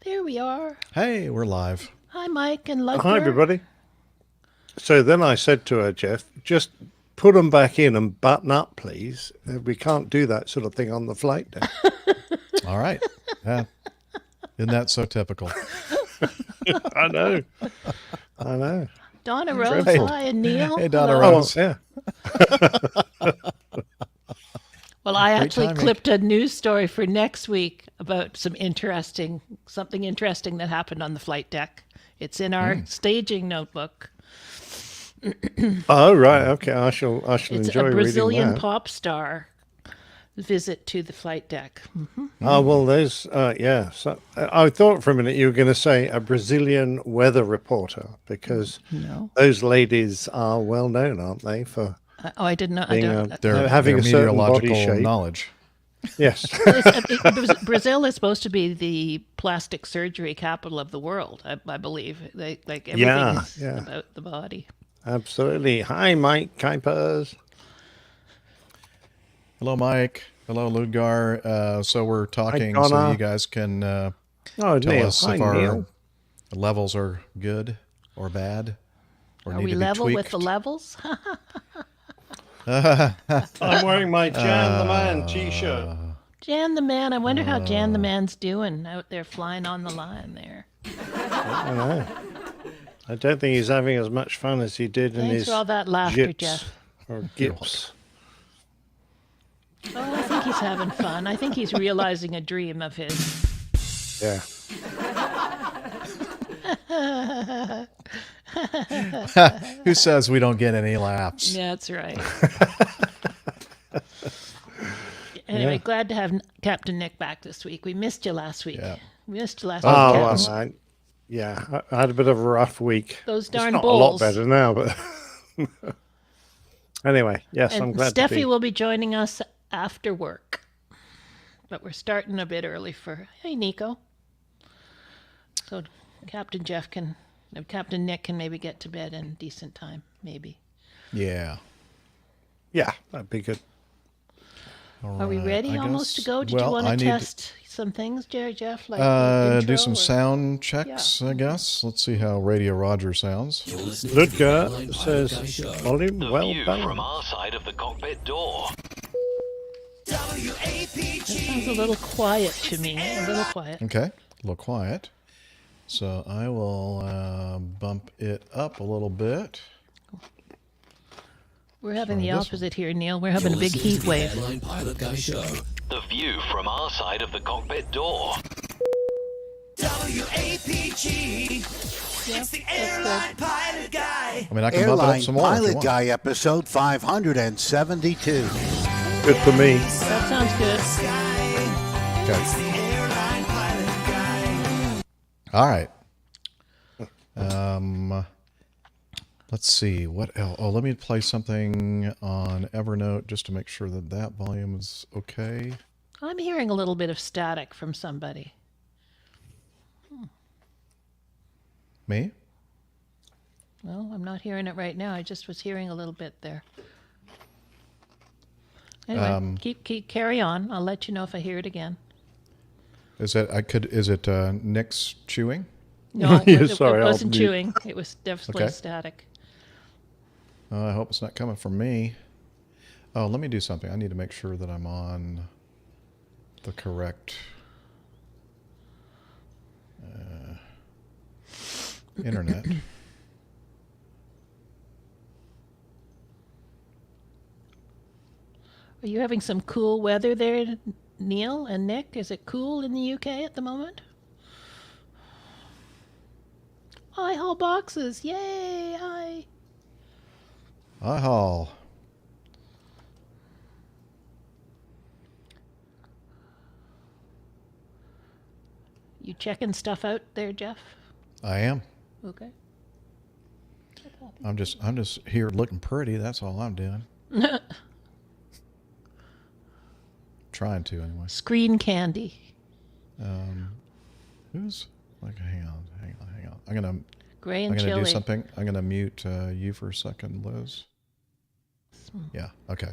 There we are. Hey, we're live. Hi, Mike and Ludger. Hi, everybody. So then I said to her, Jeff, just put them back in and button up, please. We can't do that sort of thing on the flight deck. All right. Yeah. Isn't that so typical? I know. I know. Donna Rose, Hey. hi, and Neil. Hey, Donna Hello. Rose. Yeah. Well, I Great actually timing. clipped a news story for next week about something interesting that happened on the flight deck. It's in our staging notebook. Oh, right. Okay. I shall It's enjoy a Brazilian reading that. pop star visit to the flight deck. Oh, well, there's, yeah. So I thought for a minute you were going to say a Brazilian weather reporter because No. those ladies are well known, aren't they, for Oh, I didn't know. I being don't. Their, having their a certain body meteorological shape. knowledge. Yes. Brazil is supposed to be the plastic surgery capital of the world, I believe. Like everything Yeah, is yeah. about the body. Absolutely. Hi, Mike Kuipers. Hello, Mike. Hello, Ludgar. So we're talking so Donna. you guys can Oh, tell Neil. us Hi, if our Neil. levels are good or bad or Are need we to be level tweaked. with the levels? I'm wearing my Jan the Man t-shirt. Jan the Man. I wonder how Jan the Man's doing out there flying on the line there. I know. I don't think he's having as much fun as he did in Thanks his for all that laughter, jips Jeff. or gips. Oh, I think he's having fun. I think he's realizing a dream of his. Yeah. Who says we don't get any laughs? Yeah, that's right. Anyway, glad to have Captain Nick back this week. We missed you last week. Yeah. We missed you last Oh, week, well, Captain. I had a bit of a rough week. Those It's darn not a lot bulls. better now, but anyway, yes, I'm And glad to Steffi be. will be joining us after work. But we're starting a bit early for, hey, Nico. So Captain Nick can maybe get to bed in decent time, maybe. Yeah. Yeah, that'd be good. All Are we right, ready I almost to guess- go? Did well, you want I to need test some things, Jeff? Like the do intro some or- sound checks, I guess. Let's see how Radio Roger sounds. Ludger says volume The well view from balanced. our side of the cockpit door. That sounds a little quiet to me. A little quiet. Okay, a little quiet. So I will bump it up a little bit. We're having Try the this opposite here, Neil. We're having a big heat wave. The view from our side of the cockpit door. APG. It's the airline pilot guy. I mean, I can bump it up Airline some more if you Pilot want. Guy, episode 572. Good for me. That sounds good. Okay. Airline pilot guy. All right. Let's see what else. Oh, let me play something on Evernote just to make sure that that volume is okay. I'm hearing a little bit of static from somebody. Me? Well, I'm not hearing it right now. I just was hearing a little bit there. Anyway, keep carry on. I'll let you know if I hear it again. Is it Nick's chewing? No, Yeah, it sorry, I'll wasn't mute. chewing. It was definitely Okay. static. I hope it's not coming from me. Oh, let me do something. I need to make sure that I'm on the correct internet. Are you having some cool weather there, Neil and Nick? Is it cool in the UK at the moment? I haul boxes. Yay! Hi. I haul. You checking stuff out there, Jeff? I am. Okay. I'm just here looking pretty. That's all I'm doing. Trying to anyway. Screen candy. Who's like? Hang on. Gray I'm and gonna chili. do something. I'm gonna mute you for a second, Liz. Yeah. Okay.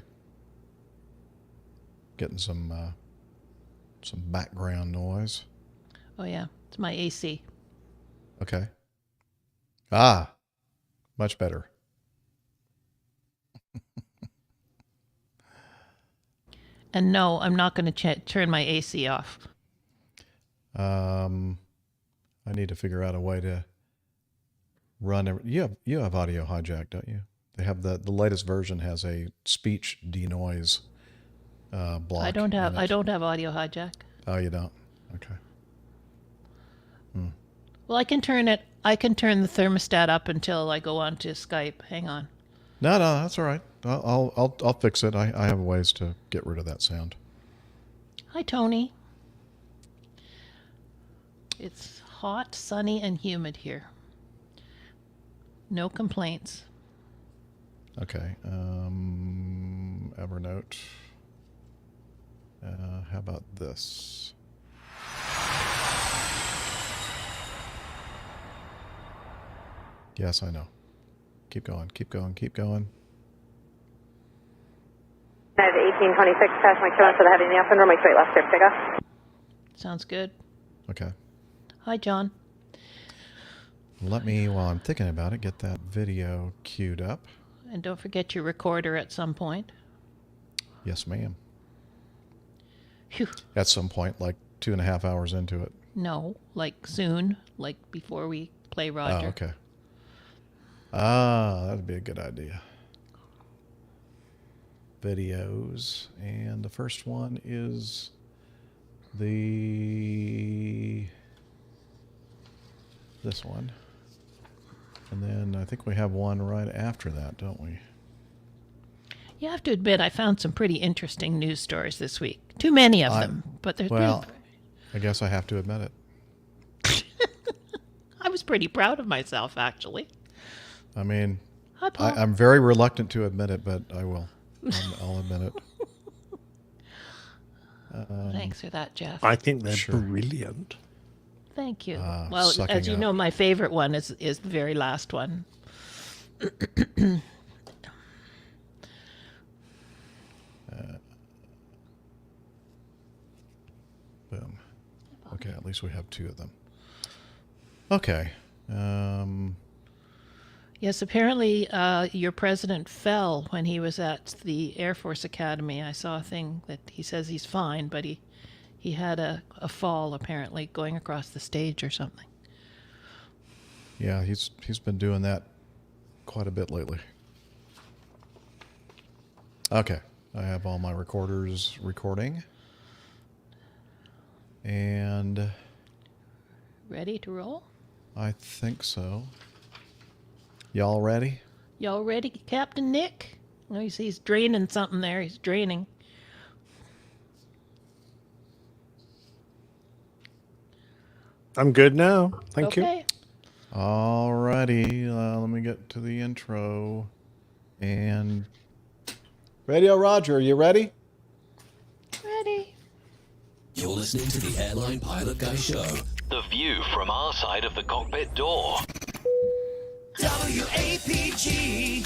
Getting some background noise. Oh yeah. It's my AC. Okay. Ah, much better. And no, I'm not going to turn my AC off. I need to figure out a way to run. You have audio hijack, don't you? They have the latest version has a speech denoise block. I don't have audio hijack. Oh, you don't? Okay. Well, I can turn the thermostat up until I go on to Skype. Hang on. No, that's all right. I'll fix it. I have ways to get rid of that sound. Hi, Tony. It's hot, sunny, and humid here. No complaints. Okay. Evernote. How about this? Yes, I know. Keep going. Keep going. Keep going. I have 1826, pass my clearance for the heavy mail syndrome, my straight left trip, pick up. Sounds good. Okay. Hi, John. Let me, while I'm thinking about it, get that video queued up. And don't forget your recorder at some point. Yes, ma'am. Phew. At some point, like 2.5 hours into it. No, like soon, like before we play Roger. Oh, okay. Ah, that'd be a good idea. Videos. And the first one is this one. And then I think we have one right after that, don't we? You have to admit, I found some pretty interesting news stories this week. Too many of them, but there's Well, I guess I have to admit it. I was pretty proud of myself, actually. I mean, Hi, Paul. I'm very reluctant to admit it, but I will. I'll admit it. Thanks for that, Jeff. I think they're Sure. brilliant. Thank you. Well, sucking as you up. know, my favorite one is the very last one. Boom. Okay, at least we have two of them. Okay. Yes, apparently your president fell when he was at the Air Force Academy. I saw a thing that he says he's fine, but he had a fall, apparently, going across the stage or something. Yeah, he's been doing that quite a bit lately. Okay, I have all my recorders recording. And Ready to roll? I think so. Y'all ready? Y'all ready, Captain Nick? Oh, he's draining something there. He's draining. I'm good now. Thank you. Okay. All righty, let me get to the intro. And Radio Roger, you ready? Ready. You're listening to the Airline Pilot Guy Show. The view from our side of the cockpit door. WAPG.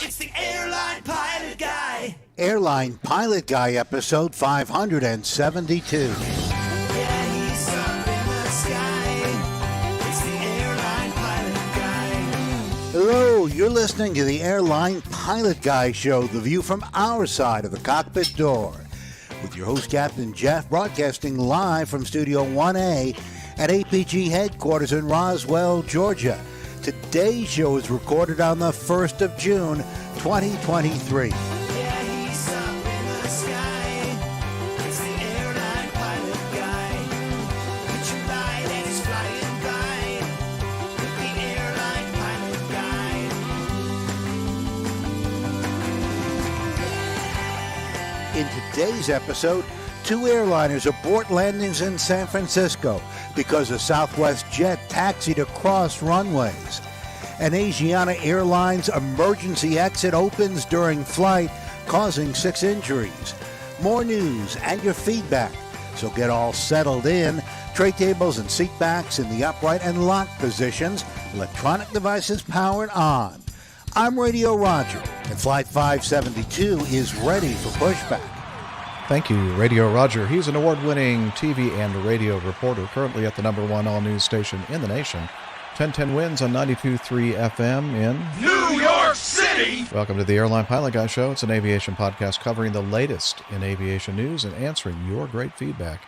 It's the airline pilot guy. Airline Pilot Guy, episode 572. Yeah, he's up in the sky. It's the airline pilot guy. Hello, you're listening to the Airline Pilot Guy Show, the view from our side of the cockpit door. With your host, Captain Jeff, broadcasting live from Studio 1A at APG headquarters in Roswell, Georgia. Today's show is recorded on the 1st of June, 2023. Yeah, he's up in the sky. It's the airline pilot guy. Put your light and he's flying by. The airline pilot guy. In today's episode, two airliners abort landings in San Francisco because a Southwest jet taxied across runways. An Asiana Airlines emergency exit opens during flight, causing 6 injuries. More news and your feedback. So get all settled in. Tray tables and seat backs in the upright and locked positions. Electronic devices powered on. I'm Radio Roger, and Flight 572 is ready for pushback. Thank you, Radio Roger. He's an award-winning TV and radio reporter, currently at the #1 all-news station in the nation. 1010 wins on 92.3 FM in New York City! Welcome to the Airline Pilot Guy Show. It's an aviation podcast covering the latest in aviation news and answering your great feedback.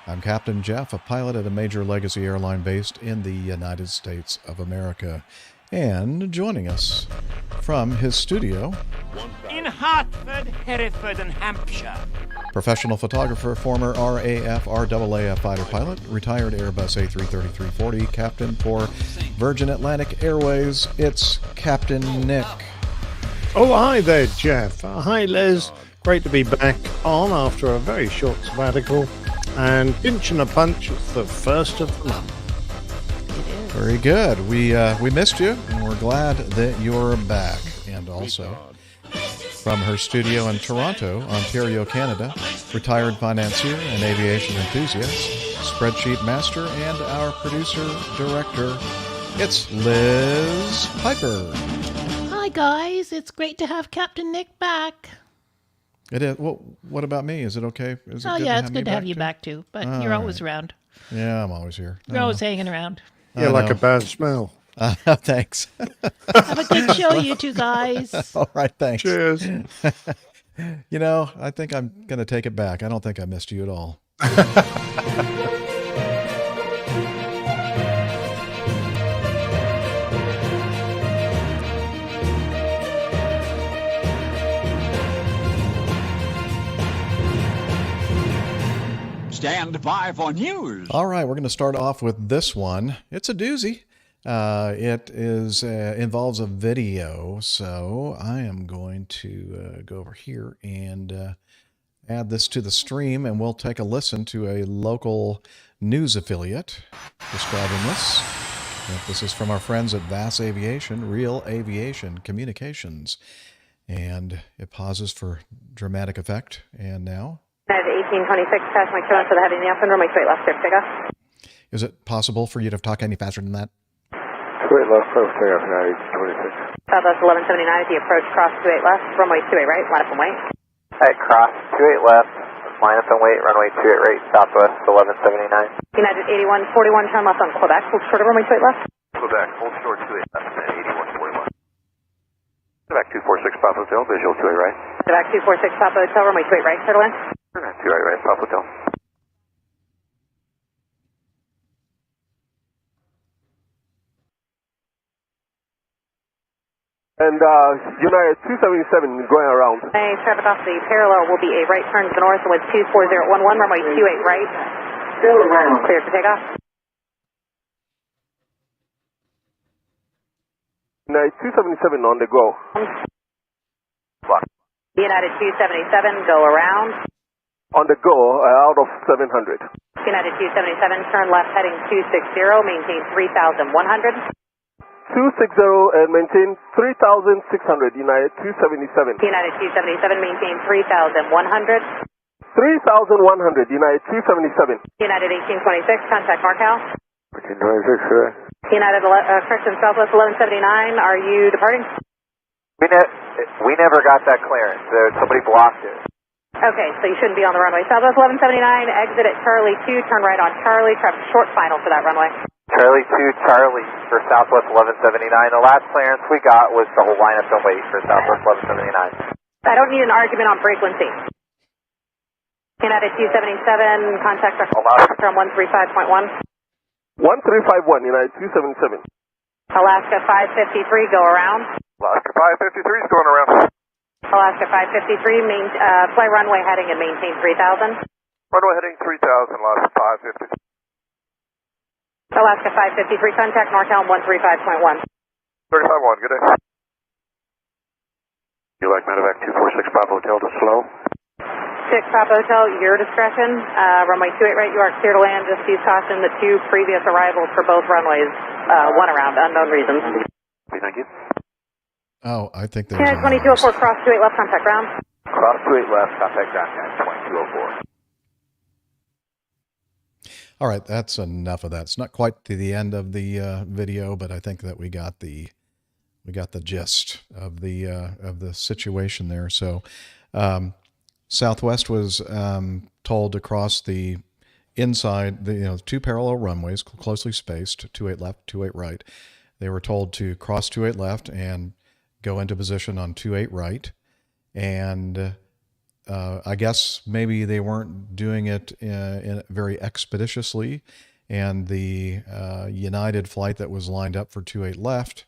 I'm Captain Jeff, a pilot at a major legacy airline based in the United States of America. And joining us from his studio, in Hartford, Hereford, and Hampshire, professional photographer, former RAF, RAAF fighter pilot, retired Airbus A330-340 captain for Virgin Atlantic Airways, it's Captain Nick. Oh, hi there, Jeff. Hi, Liz. Great to be back on after a very short sabbatical. And pinching a punch, it's the first of the month. Very good. We missed you, and we're glad that you're back. And also, from her studio in Toronto, Ontario, Canada, retired financier and aviation enthusiast, spreadsheet master, and our producer-director, it's Liz Piper. Hi, guys. It's great to have Captain Nick back. It is. Well, what about me? Is it okay? Is it Oh, good yeah, to it's good to have you too? back, too. But you're always around. Yeah, I'm always here. You're always hanging around. Yeah, like a bad smell. Thanks. Have a good show, you two guys. All right, thanks. Cheers. You know, I think I'm going to take it back. I don't think I missed you at all. stand by for news. All right, we're going to start off with this one. It's a doozy. It is involves a video, so I am going to go over here and add this to the stream, and we'll take a listen to a local news affiliate describing this. This is from our friends at VAS Aviation, Real Aviation Communications. And it pauses for dramatic effect. And now? 1826, pass my clearance for the heavy in the up and runway straight left, clear takeoff. Is it possible for you to talk any faster than that? Straight left, clear takeoff now, 1826. Southwest 1179 at the approach, cross 28 left, runway 28 right, line up and wait. Alright, cross 28 left, line up and wait, runway 28 right, Southwest 1179. United 8141, turn left on Quebec, hold short of runway 28 left. Quebec, hold short 28 left, and 8141. Quebec 246, Pop Hotel, visual 28 right. Quebec 246, Papa Hotel, runway 28 right, clear to land. 2 right, Pop Hotel. And United 277 going around. Hey, traffic off the parallel will be a right turn to the north with 24011, runway 28 right. Still around. Clear for takeoff. United 277 on the go. United 277, go around. On the go, out of 700. United 277, turn left heading 260, maintain 3100. 260 and maintain 3,600, United 277. United 277, maintain 3,100. 3,100, United 277. United 1826, contact Markel. 1826, sir. United, correction, Southwest 1179, are you departing? We never got that clearance. Somebody blocked it. Okay, so you shouldn't be on the runway. Southwest 1179, exit at Charlie 2, turn right on Charlie, traffic short final for that runway. Charlie 2, Charlie for Southwest 1179. The last clearance we got was to hold line up and wait for Southwest 1179. I don't need an argument on frequency. United 277, contact Alaska on 135.1. 1351, United 277. Alaska 553, go around. Alaska 553 is going around. Alaska 553, fly runway heading and maintain 3000. Runway heading 3000, Alaska 553. Alaska 553, contact NorCal 135.1. 35-1, good day. You like medevac 246 Pop Hotel to slow? 6 Papa Hotel, your discretion. Runway 28 right, you are clear to land. Just use caution, the 2 previous arrivals for both runways went around, unknown reasons. Thank you. Oh, I think there's United 2204, cross 28 left, contact ground. Cross 28 left, contact ground, 2204. All right, that's enough of that. It's not quite to the end of the video, but I think that we got the gist of the situation there. So Southwest was told to cross the inside, the 2 parallel runways, closely spaced, 28 left, 28 right. They were told to cross 28 left and go into position on 28 right. And I guess maybe they weren't doing it very expeditiously. And the United flight that was lined up for 28 left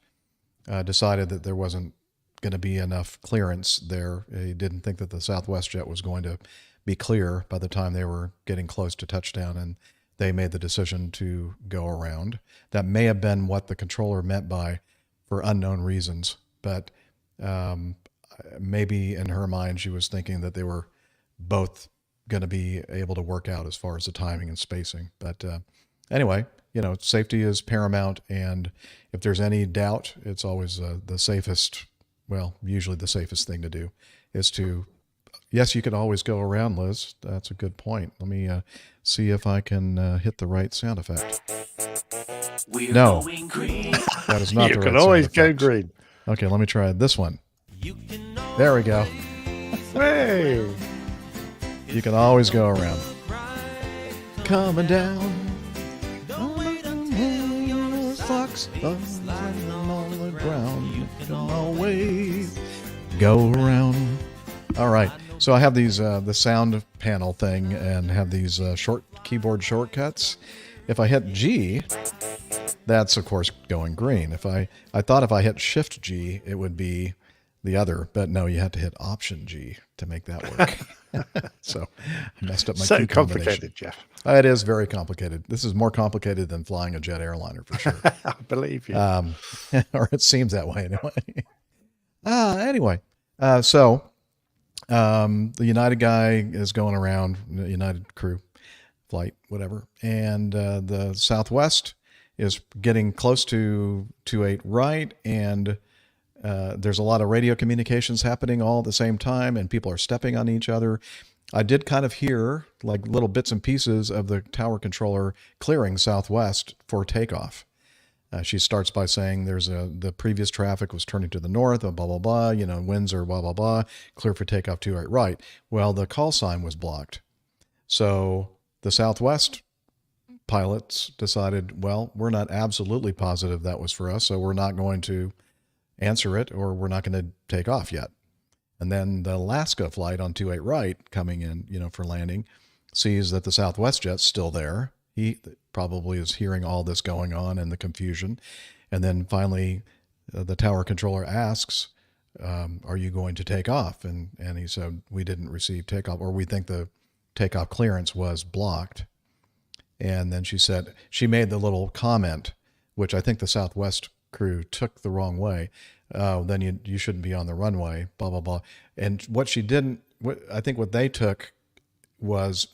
decided that there wasn't going to be enough clearance there. He didn't think that the Southwest jet was going to be clear by the time they were getting close to touchdown, and they made the decision to go around. That may have been what the controller meant by for unknown reasons, but maybe in her mind she was thinking that they were both going to be able to work out as far as the timing and spacing. But anyway, safety is paramount, and if there's any doubt, it's always the safest, usually the safest thing to do is to, yes, you could always go around, Liz. That's a good point. Let me see if I can hit the right sound effect. No, that is not the right sound effect. You can always go green. Okay, let me try this one. There we go. Hey! You can always go around. Coming down. Socks on the ground. You can always go around. All right. So I have these the sound panel thing and have these short keyboard shortcuts. If I hit G, that's of course going green. I thought if I hit Shift G, it would be the other, but no, you have to hit Option G to make that work. So I messed up my so key complicated, Jeff. It is very complicated. This is more complicated than flying a jet airliner for sure. I believe you. Or it seems that way anyway. So the United guy is going around, United crew, flight, whatever. And the Southwest is getting close to 28 right, and there's a lot of radio communications happening all at the same time, and people are stepping on each other. I did kind of hear like little bits and pieces of the tower controller clearing Southwest for takeoff. She starts by saying the previous traffic was turning to the north, blah, blah, blah, winds are blah, blah, blah, clear for takeoff 28 right. Well, the call sign was blocked. So the Southwest pilots decided, well, we're not absolutely positive that was for us, so we're not going to answer it, or we're not going to take off yet. And then the Alaska flight on 28 right coming in, for landing, sees that the Southwest jet's still there. He probably is hearing all this going on and the confusion. And then finally, the tower controller asks, are you going to take off? And he said, we didn't receive takeoff, or we think the takeoff clearance was blocked. And then she made the little comment, which I think the Southwest crew took the wrong way. Then you shouldn't be on the runway, blah, blah, blah. And what she didn't, I think what they took was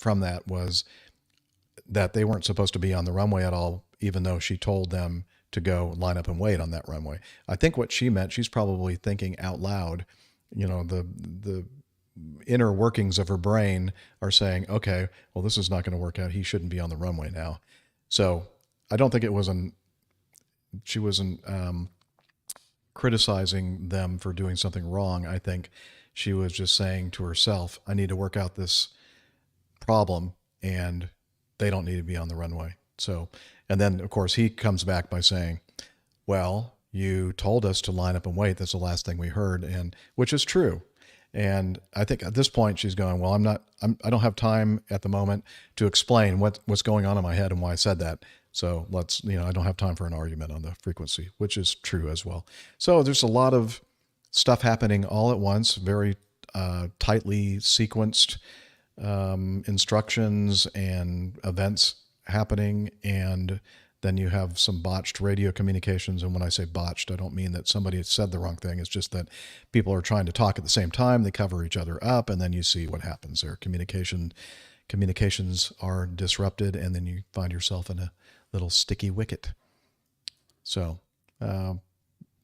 that they weren't supposed to be on the runway at all, even though she told them to go line up and wait on that runway. I think what she meant, she's probably thinking out loud, the inner workings of her brain are saying, okay, well, this is not going to work out. He shouldn't be on the runway now. So I don't think she wasn't criticizing them for doing something wrong. I think she was just saying to herself, I need to work out this problem, and they don't need to be on the runway. So, and then of course he comes back by saying, well, you told us to line up and wait. That's the last thing we heard. And which is true. And I think at this point she's going, well, I don't have time at the moment to explain what's going on in my head and why I said that. So I don't have time for an argument on the frequency, which is true as well. So there's a lot of stuff happening all at once, very tightly sequenced instructions and events happening. And then you have some botched radio communications. And when I say botched, I don't mean that somebody had said the wrong thing. It's just that people are trying to talk at the same time. They cover each other up, and then you see what happens there. Communications are disrupted, and then you find yourself in a little sticky wicket. So,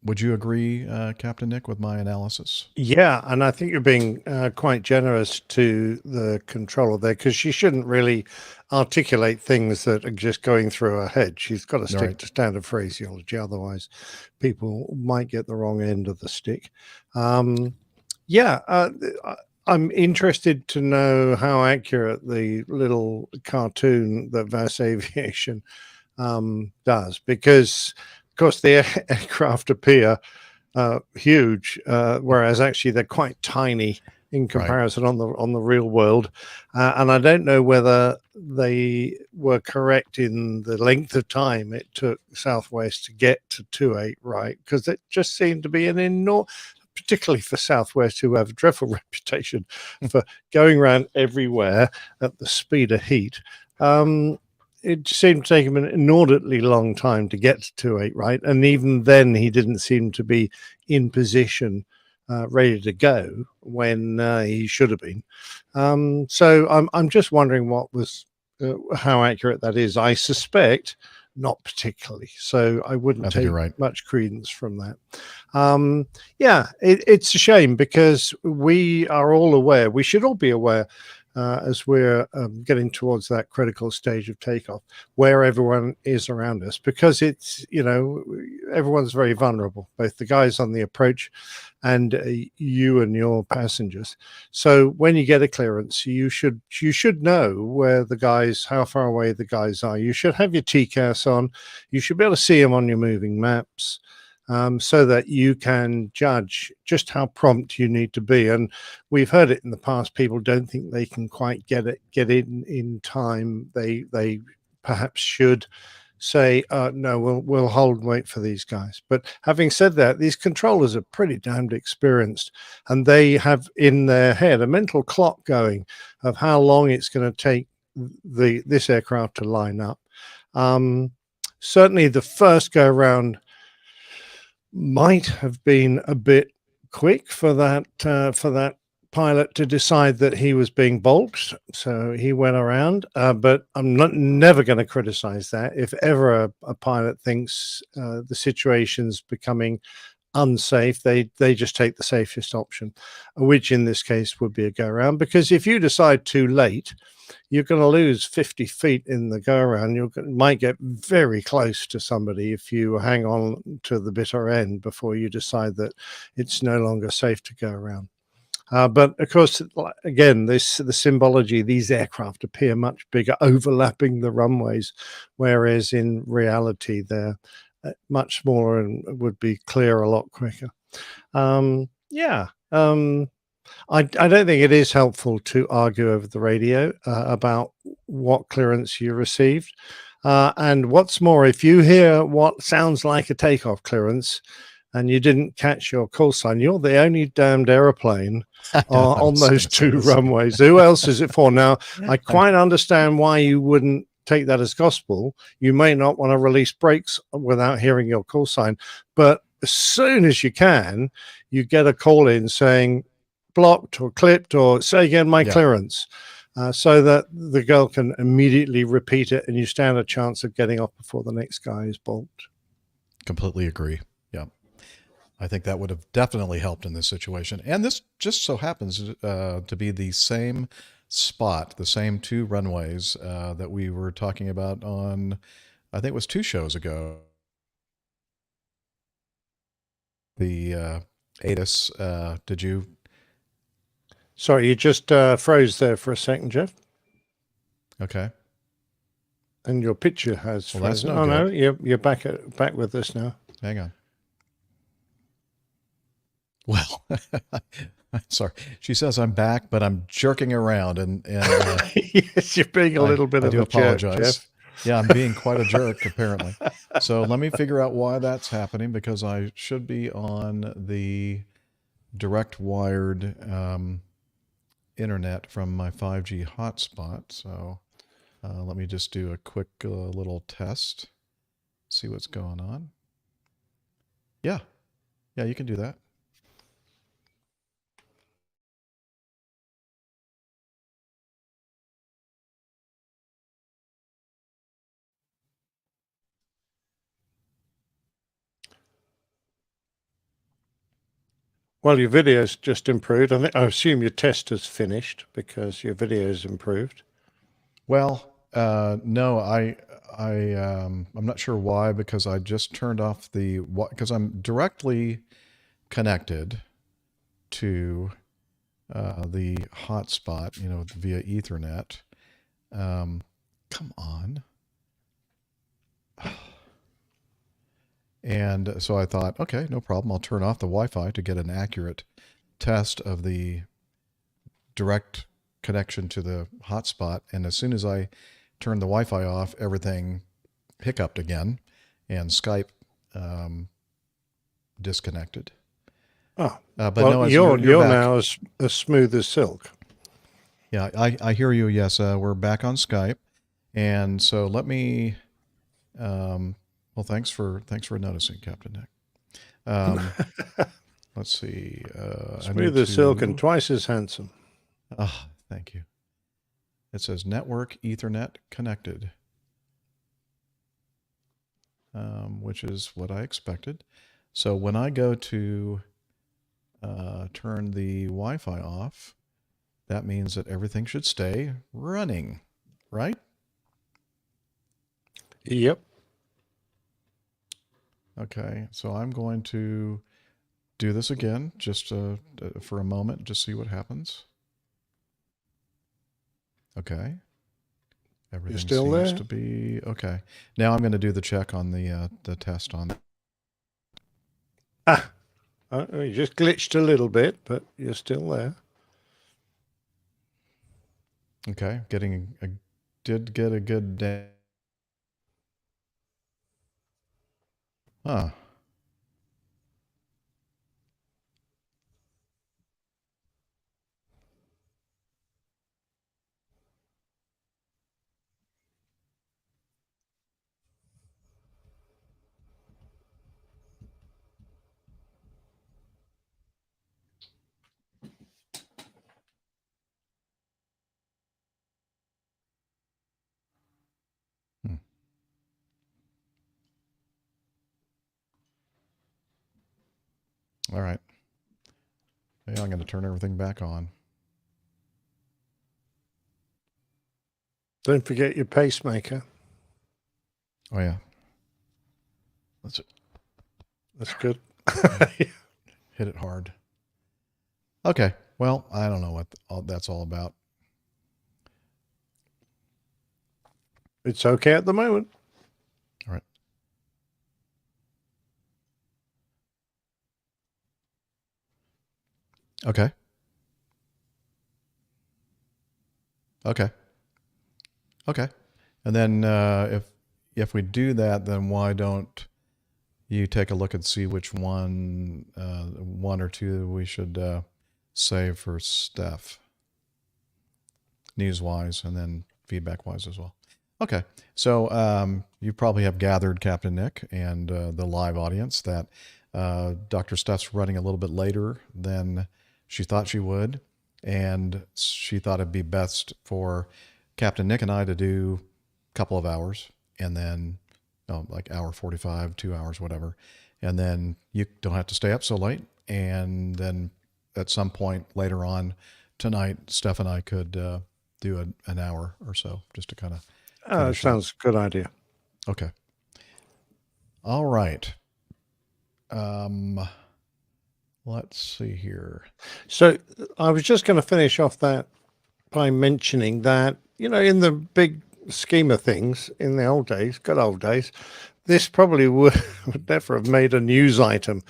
would you agree, Captain Nick, with my analysis? Yeah, and I think you're being quite generous to the controller there, because she shouldn't really articulate things that are just going through her head. She's got to stick to standard phraseology, otherwise people might get the wrong end of the stick. I'm interested to know how accurate the little cartoon that VAS Aviation does, because of course the aircraft appear huge, whereas actually they're quite tiny in comparison on the real world. And I don't know whether they were correct in the length of time it took Southwest to get to 28 right, because it just seemed to be an enormous, particularly for Southwest, who have a dreadful reputation for going around everywhere at the speed of heat. It seemed to take him an inordinately long time to get to 28 right, and even then he didn't seem to be in position, ready to go when he should have been. So I'm just wondering what was how accurate that is. I suspect not particularly, so I wouldn't take much credence from that. Yeah, it's a shame, because we are all aware, we should all be aware, as we're getting towards that critical stage of takeoff, where everyone is around us, because it's, you know, everyone's very vulnerable, both the guys on the approach and you and your passengers. So when you get a clearance, you should know where the guys, how far away the guys are. You should have your TCAS on. You should be able to see them on your moving maps. So that you can judge just how prompt you need to be. And we've heard it in the past, people don't think they can quite get in time. They perhaps should say, no, we'll hold and wait for these guys. But having said that, these controllers are pretty damned experienced, and they have in their head a mental clock going of how long it's going to take this aircraft to line up. Certainly the first go around might have been a bit quick for that pilot to decide that he was being balked, so he went around. But I'm never going to criticize that. If ever a pilot thinks the situation's becoming unsafe, they just take the safest option, which in this case would be a go around, because if you decide too late, you're going to lose 50 feet in the go around. You might get very close to somebody if you hang on to the bitter end before you decide that it's no longer safe to go around. But of course, again, the symbology, these aircraft appear much bigger, overlapping the runways, whereas in reality they're much smaller and would be clear a lot quicker. I don't think it is helpful to argue over the radio about what clearance you received. And what's more, if you hear what sounds like a takeoff clearance and you didn't catch your call sign, you're the only damned airplane on those two runways. Who else is it for? Now, I quite understand why you wouldn't take that as gospel. You may not want to release brakes without hearing your call sign, but as soon as you can, you get a call in saying blocked or clipped, or say again my clearance, so that the girl can immediately repeat it and you stand a chance of getting off before the next guy is balked. Completely agree. Yeah, I think that would have definitely helped in this situation. And this just so happens to be the same spot, the same two runways that we were talking about on, I think it was 2 shows ago. The ATIS, did you? Sorry, you just froze there for a second, Jeff. Okay. And your picture has well, that's frozen. no No, you're back with us now. Hang on. Well, sorry. She says I'm back, but I'm jerking around, and yes, you're being a little bit of a apologize. jerk, Jeff. Yeah, I'm being quite a jerk apparently. So let me figure out why that's happening, because I should be on the direct wired internet from my 5G hotspot. So let me just do a quick little test, see what's going on. Yeah, you can do that. Well, your video's just improved. I assume your test has finished because your video's improved. Well, no, I'm not sure why, because I just turned off because I'm directly connected to the hotspot, via Ethernet. Come on. And so I thought, okay, no problem. I'll turn off the Wi-Fi to get an accurate test of the direct connection to the hotspot. And as soon as I turned the Wi-Fi off, everything hiccuped again, and Skype disconnected. Oh, but well, no, you're back. now as smooth as silk. Yeah, I hear you. Yes, we're back on Skype, and so let me. Well, thanks for noticing, Captain Nick. Let's see. Smooth as silk and twice as handsome. Thank you. It says network Ethernet connected, which is what I expected. So when I go to turn the Wi-Fi off, that means that everything should stay running, right? Yep. Okay, so I'm going to do this again just for a moment, just see what happens. Okay. Everything still seems there? to be okay. Now I'm going to do the check on the test on. You just glitched a little bit, but you're still there. Okay, did get a good day. Huh. All right. Yeah, I'm going to turn everything back on. Don't forget your pacemaker. Oh yeah. That's good. Hit it hard. Okay. Well, I don't know what that's all about. It's okay at the moment. All right. Okay. Okay. Okay. And then if we do that, then why don't you take a look and see which one or two we should save for Steph, news-wise, and then feedback-wise as well. Okay. So you probably have gathered, Captain Nick, and the live audience, that Dr. Steph's running a little bit later than she thought she would, and she thought it'd be best for Captain Nick and I to do a couple of hours, and then like hour 45, 2 hours, whatever. And then you don't have to stay up so late. And then at some point later on tonight, Steph and I could do an hour or so just to kind of. That sounds a good idea. Okay. All right. Let's see here. So I was just going to finish off that by mentioning that, in the big scheme of things, in the old days, good old days, this probably would never have made a news item,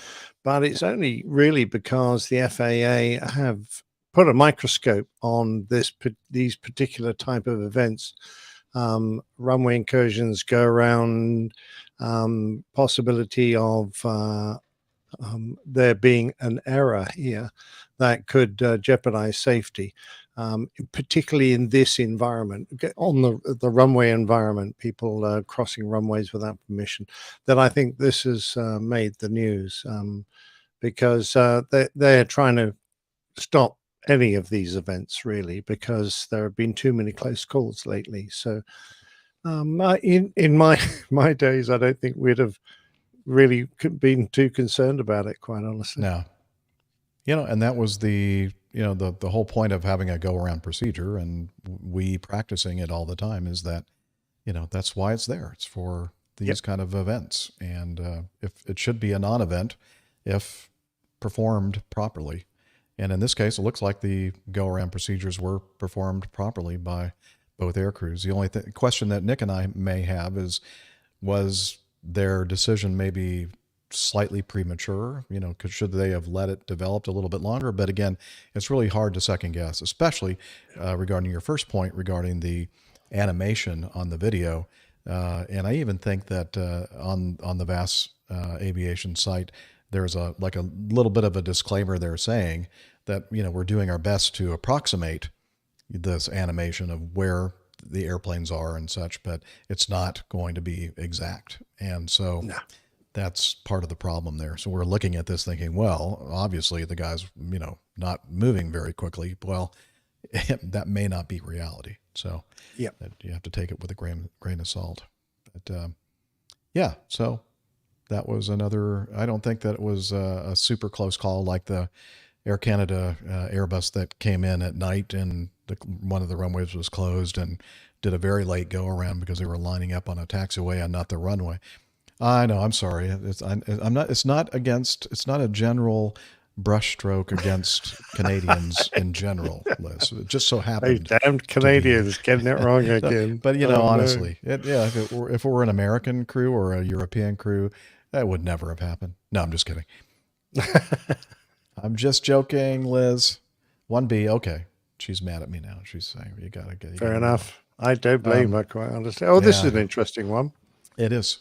but it's only really because the FAA have put a microscope on these particular type of events. Runway incursions, go around, possibility of there being an error here that could jeopardize safety. Particularly in this environment, on the runway environment, people crossing runways without permission, that I think this has made the news because they're trying to stop any of these events, really, because there have been too many close calls lately. So in my days, I don't think we'd have really been too concerned about it, quite honestly. No. And that was the whole point of having a go-around procedure, and we practicing it all the time, is that, that's why it's there. It's for these kind of events. And if it should be a non-event if performed properly. And in this case, it looks like the go-around procedures were performed properly by both air crews. The only question that Nick and I may have is, was their decision maybe slightly premature? Should they have let it develop a little bit longer? But again, it's really hard to second guess, especially regarding your first point regarding the animation on the video. And I even think that on the VAS aviation site, there's a little bit of a disclaimer there saying that, we're doing our best to approximate this animation of where the airplanes are and such, but it's not going to be exact. And so that's part of the problem there. So we're looking at this thinking, well, obviously the guy's, not moving very quickly. Well, that may not be reality. So you have to take it with a grain of salt. But so that was another, I don't think that it was a super close call like the Air Canada Airbus that came in at night and one of the runways was closed and did a very late go around because they were lining up on a taxiway and not the runway. I know, I'm sorry. It's not a general brushstroke against Canadians in general, Liz. It just so happened. Those damned Canadians getting it wrong again. But honestly, if it were an American crew or a European crew, that would never have happened. No, I'm just kidding. I'm just joking, Liz. 1B, okay. She's mad at me now. She's saying, you gotta get fair enough. I don't blame her, quite honestly. Oh, this is an interesting one. It is.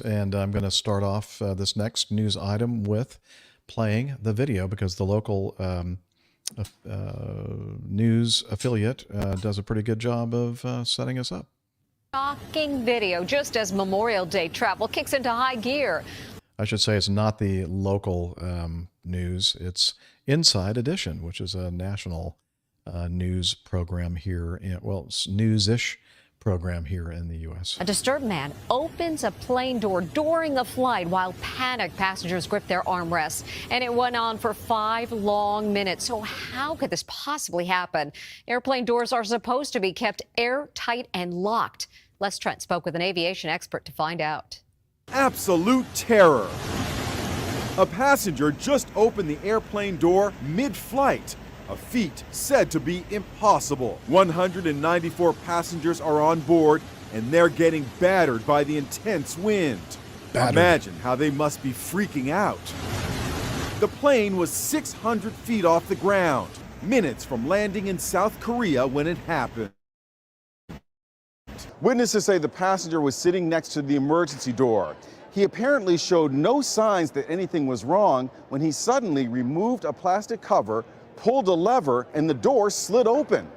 And I'm going to start off this next news item with playing the video because the local news affiliate does a pretty good job of setting us up. Shocking video just as Memorial Day travel kicks into high gear. I should say it's not the local news. It's Inside Edition, which is a national news program here. It's news-ish program here in the U.S. A disturbed man opens a plane door during a flight while panicked passengers grip their armrests. And it went on for 5 long minutes. So how could this possibly happen? Airplane doors are supposed to be kept airtight and locked. Les Trent spoke with an aviation expert to find out. Absolute terror. A passenger just opened the airplane door mid-flight. A feat said to be impossible. 194 passengers are on board, and they're getting battered by the intense wind. Imagine how they must be freaking out. The plane was 600 feet off the ground, minutes from landing in South Korea when it happened. Witnesses say the passenger was sitting next to the emergency door. He apparently showed no signs that anything was wrong when he suddenly removed a plastic cover, pulled a lever, and the door slid open.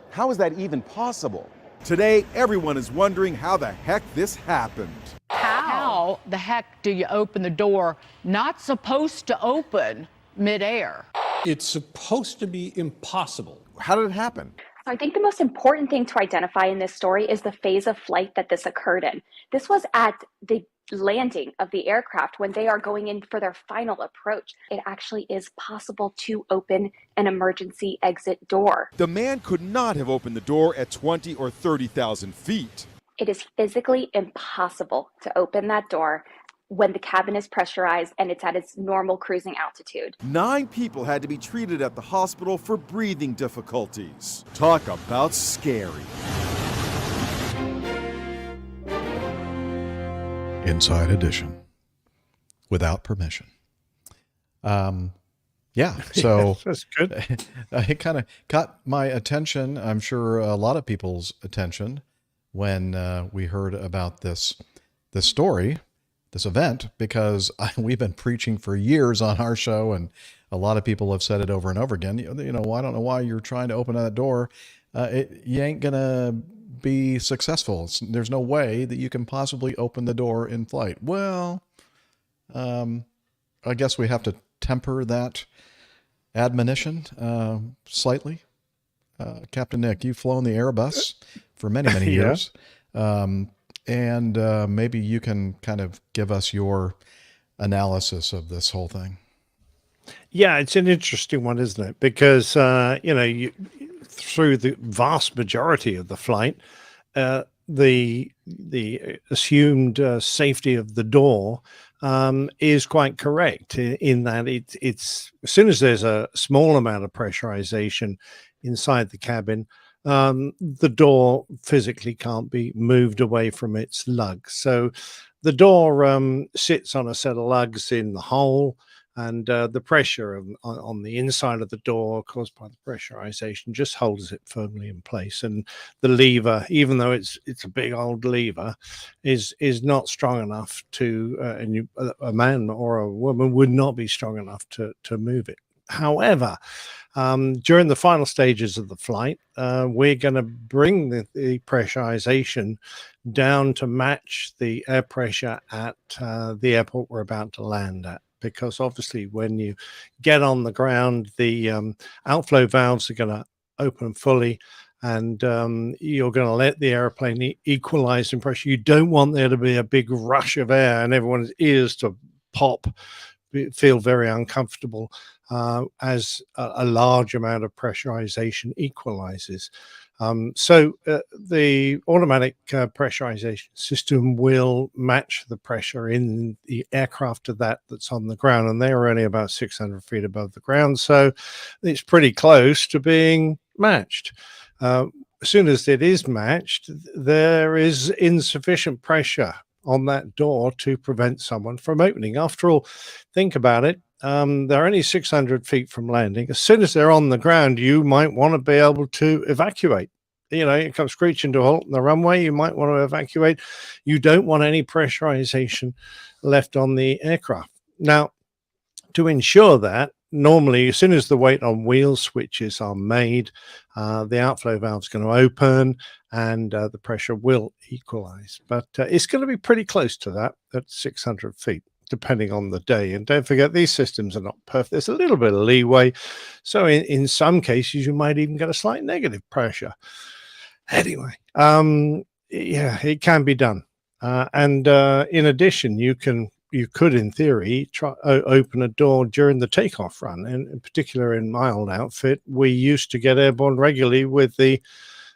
How is that even possible? Today, everyone is wondering how the heck this happened. How the heck do you open the door not supposed to open midair? It's supposed to be impossible. How did it happen? I think the most important thing to identify in this story is the phase of flight that this occurred in. This was at the landing of the aircraft when they are going in for their final approach. It actually is possible to open an emergency exit door. The man could not have opened the door at 20 or 30,000 feet. It is physically impossible to open that door when the cabin is pressurized and it's at its normal cruising altitude. 9 people had to be treated at the hospital for breathing difficulties. Talk about scary. Inside Edition, without permission. So that's good. It kind of caught my attention. I'm sure a lot of people's attention when we heard about this story, this event, because we've been preaching for years on our show, and a lot of people have said it over and over again. I don't know why you're trying to open that door. You ain't gonna be successful. There's no way that you can possibly open the door in flight. Well, I guess we have to temper that admonition slightly. Captain Nick, you've flown the Airbus for many, many years. And maybe you can kind of give us your analysis of this whole thing. Yeah, it's an interesting one, isn't it? Because, through the vast majority of the flight, the assumed safety of the door is quite correct in that it's as soon as there's a small amount of pressurization inside the cabin, the door physically can't be moved away from its lugs. So the door sits on a set of lugs in the hole, and the pressure on the inside of the door caused by the pressurization just holds it firmly in place. And the lever, even though it's a big old lever, is not strong enough to, a man or a woman would not be strong enough to move it. However, during the final stages of the flight, we're going to bring the pressurization down to match the air pressure at the airport we're about to land at. Because obviously when you get on the ground, the outflow valves are going to open fully, and you're going to let the airplane equalize in pressure. You don't want there to be a big rush of air and everyone's ears to pop, feel very uncomfortable as a large amount of pressurization equalizes. So the automatic pressurization system will match the pressure in the aircraft to that's on the ground, and they're only about 600 feet above the ground, so it's pretty close to being matched. As soon as it is matched, there is insufficient pressure on that door to prevent someone from opening. After all, think about it. They're only 600 feet from landing. As soon as they're on the ground, you might want to be able to evacuate. You come screeching to a halt on the runway, you might want to evacuate. You don't want any pressurization left on the aircraft. Now, to ensure that, normally, as soon as the weight on wheel switches are made, the outflow valve is going to open and the pressure will equalize. But it's going to be pretty close to that at 600 feet, depending on the day. And don't forget, these systems are not perfect. There's a little bit of leeway. So in some cases, you might even get a slight negative pressure. Anyway, yeah, it can be done. And in addition, you could, in theory, try open a door during the takeoff run. And in particular, in my old outfit, we used to get airborne regularly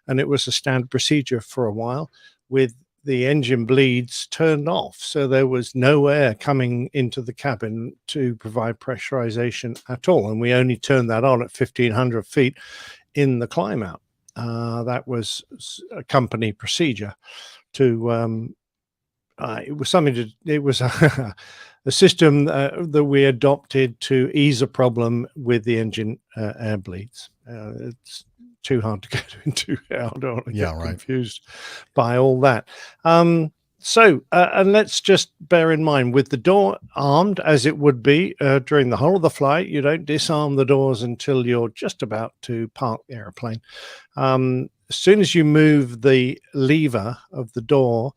and it was a standard procedure for a while, with the engine bleeds turned off. So there was no air coming into the cabin to provide pressurization at all. And we only turned that on at 1,500 feet in the climb out. That was a company procedure to it was a system that we adopted to ease a problem with the engine air bleeds. It's too hard to get into. I don't want to get confused by all that. And let's just bear in mind, with the door armed as it would be during the whole of the flight, you don't disarm the doors until you're just about to park the airplane. As soon as you move the lever of the door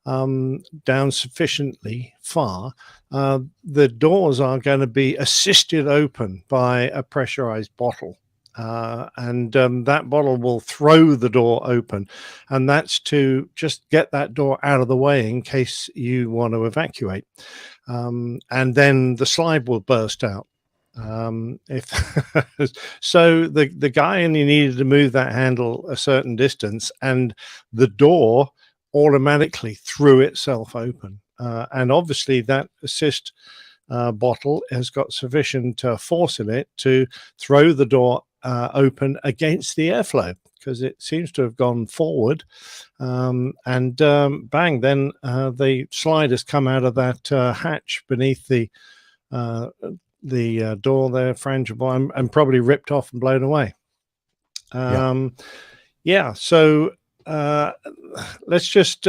down sufficiently far, the doors are going to be assisted open by a pressurized bottle. And that bottle will throw the door open, and that's to just get that door out of the way in case you want to evacuate. And then the slide will burst out. So the guy only needed to move that handle a certain distance, and the door automatically threw itself open. And obviously that assist bottle has got sufficient force in it to throw the door open against the airflow, because it seems to have gone forward, and bang, then the slide has come out of that hatch beneath the door there, frangible, and probably ripped off and blown away. So let's just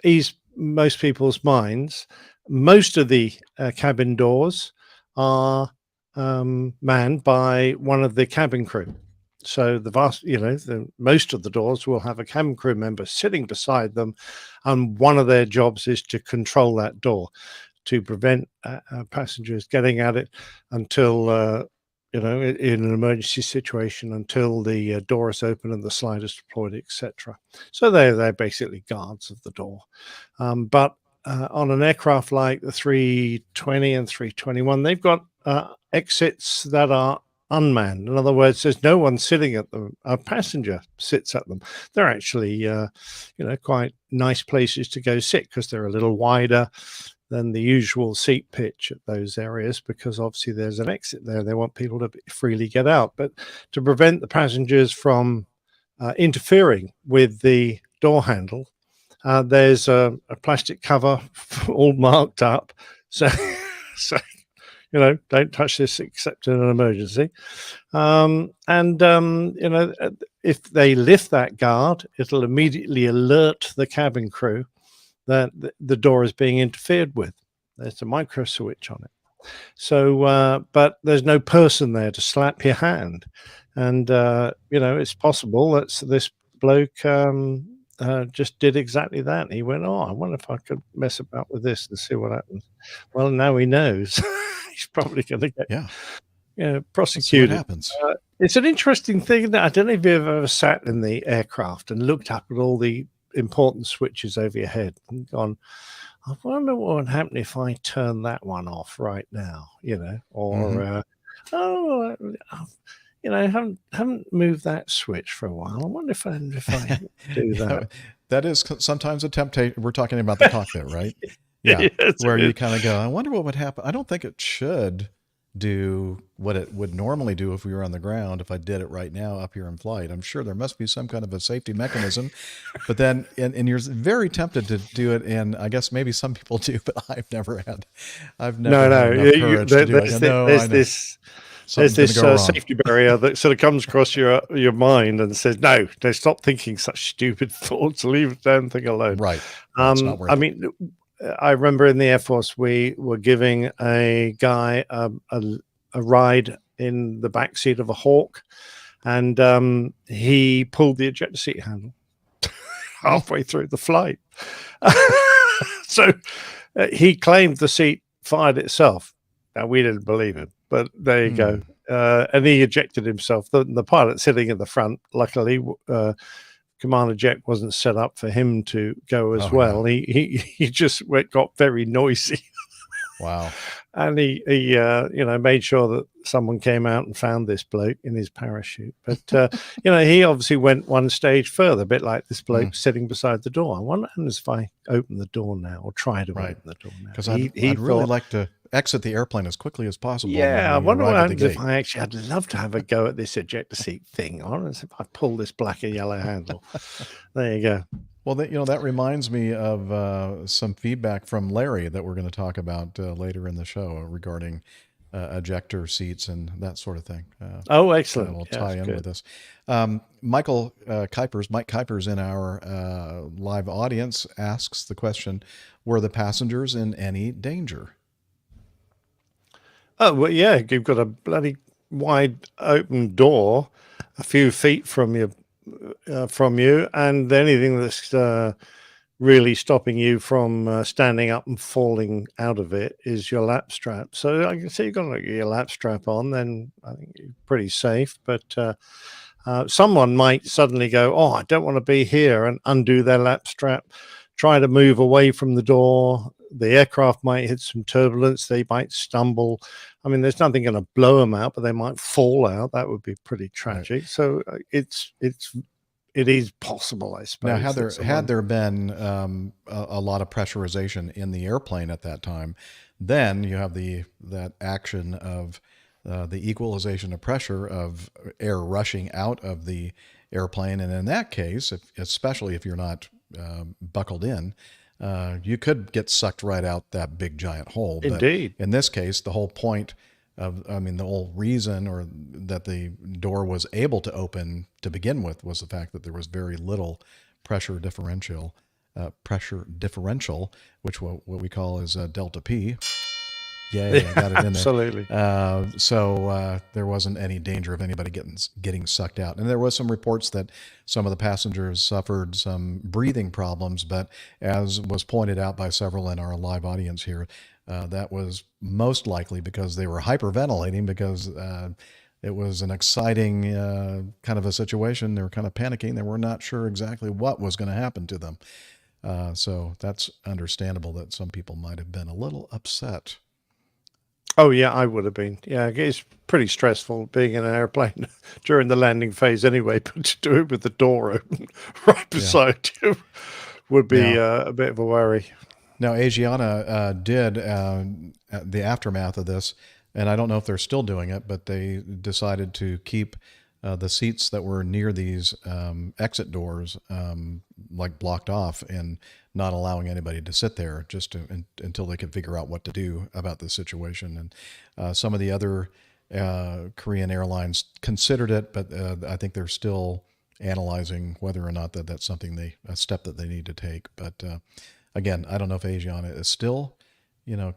ease most people's minds. Most of the cabin doors are manned by one of the cabin crew. So most of the doors will have a cabin crew member sitting beside them, and one of their jobs is to control that door to prevent passengers getting at it until in an emergency situation, until the door is open and the slide is deployed, etc. So they're basically guards of the door. But on an aircraft like the 320 and 321, they've got exits that are unmanned. In other words, there's no one sitting at them. A passenger sits at them. They're actually, quite nice places to go sit, because they're a little wider. than the usual seat pitch at those areas, because obviously there's an exit there. They want people to freely get out. But to prevent the passengers from interfering with the door handle, there's a plastic cover all marked up. So, so don't touch this except in an emergency. If they lift that guard, it'll immediately alert the cabin crew that the door is being interfered with. There's a micro switch on it. So, but there's no person there to slap your hand. And, it's possible that this bloke just did exactly that. He went, I wonder if I could mess about with this and see what happens. Well, now he knows. He's probably going to get prosecuted. What happens. It's an interesting thing. I don't know if you've ever sat in the aircraft and looked up at all the important switches over your head and gone, I wonder what would happen if I turn that one off right now, or haven't moved that switch for a while. I wonder if I do that. That is sometimes a temptation. We're talking about the cockpit, right? Yeah, where you kind of go, I wonder what would happen. I don't think it should do what it would normally do if we were on the ground. If I did it right now up here in flight, I'm sure there must be some kind of a safety mechanism. But then, and you're very tempted to do it, and I guess maybe some people do, but I've never had enough courage to do it. There's this safety barrier that sort of comes across your mind and says, no, stop thinking such stupid thoughts. Leave the damn thing alone. Right. I remember in the Air Force, we were giving a guy a ride in the back seat of a Hawk, and he pulled the ejector seat handle halfway through the flight. So he claimed the seat fired itself. Now, we didn't believe him, but there you go. And he ejected himself. The pilot sitting in the front, luckily, Commander Jet wasn't set up for him to go as well. Yeah. He just got very noisy. Wow. And he made sure that someone came out and found this bloke in his parachute. But, he obviously went one stage further, a bit like this bloke sitting beside the door. I wonder if I open the door now or try to open the door now. Because I'd really like to exit the airplane as quickly as possible. Yeah, I wonder what happens if I'd love to have a go at this ejector seat thing. I wonder if I pull this black and yellow handle. There you go. Well, that reminds me of some feedback from Larry that we're going to talk about later in the show regarding ejector seats and that sort of thing. Excellent. We'll tie in with this. Mike Kuipers in our live audience asks the question, were the passengers in any danger? Oh, well, yeah, you've got a bloody wide open door a few feet from you, and anything that's really stopping you from standing up and falling out of it is your lap strap. So I can see you've got your lap strap on, then I think you're pretty safe. But someone might suddenly go, I don't want to be here, and undo their lap strap, try to move away from the door. The aircraft might hit some turbulence. They might stumble. I mean, there's nothing going to blow them out, but they might fall out. That would be pretty tragic. Right. So it is possible, I suppose. Now, had there been a lot of pressurization in the airplane at that time, then you have that action of the equalization of pressure of air rushing out of the airplane, and in that case, especially if you're not buckled in, you could get sucked right out that big giant hole. Indeed. But in this case, the whole point the whole reason or that the door was able to open to begin with was the fact that there was very little pressure differential, which what we call is delta P. Yay, I got it in there. Absolutely. So there wasn't any danger of anybody getting sucked out. And there was some reports that some of the passengers suffered some breathing problems, but as was pointed out by several in our live audience here, that was most likely because they were hyperventilating because it was an exciting kind of a situation. They were kind of panicking. They were not sure exactly what was going to happen to them. So that's understandable that some people might have been a little upset. Oh, yeah, I would have been. Yeah, it's pretty stressful being in an airplane during the landing phase anyway, but to do it with the door open right beside you would be a bit of a worry. Now, Asiana did the aftermath of this, and I don't know if they're still doing it, but they decided to keep the seats that were near these exit doors like blocked off and not allowing anybody to sit there just until they could figure out what to do about the situation. And some of the other Korean airlines considered it, but I think they're still analyzing whether or not that's something a step that they need to take. But again, I don't know if Asiana is still,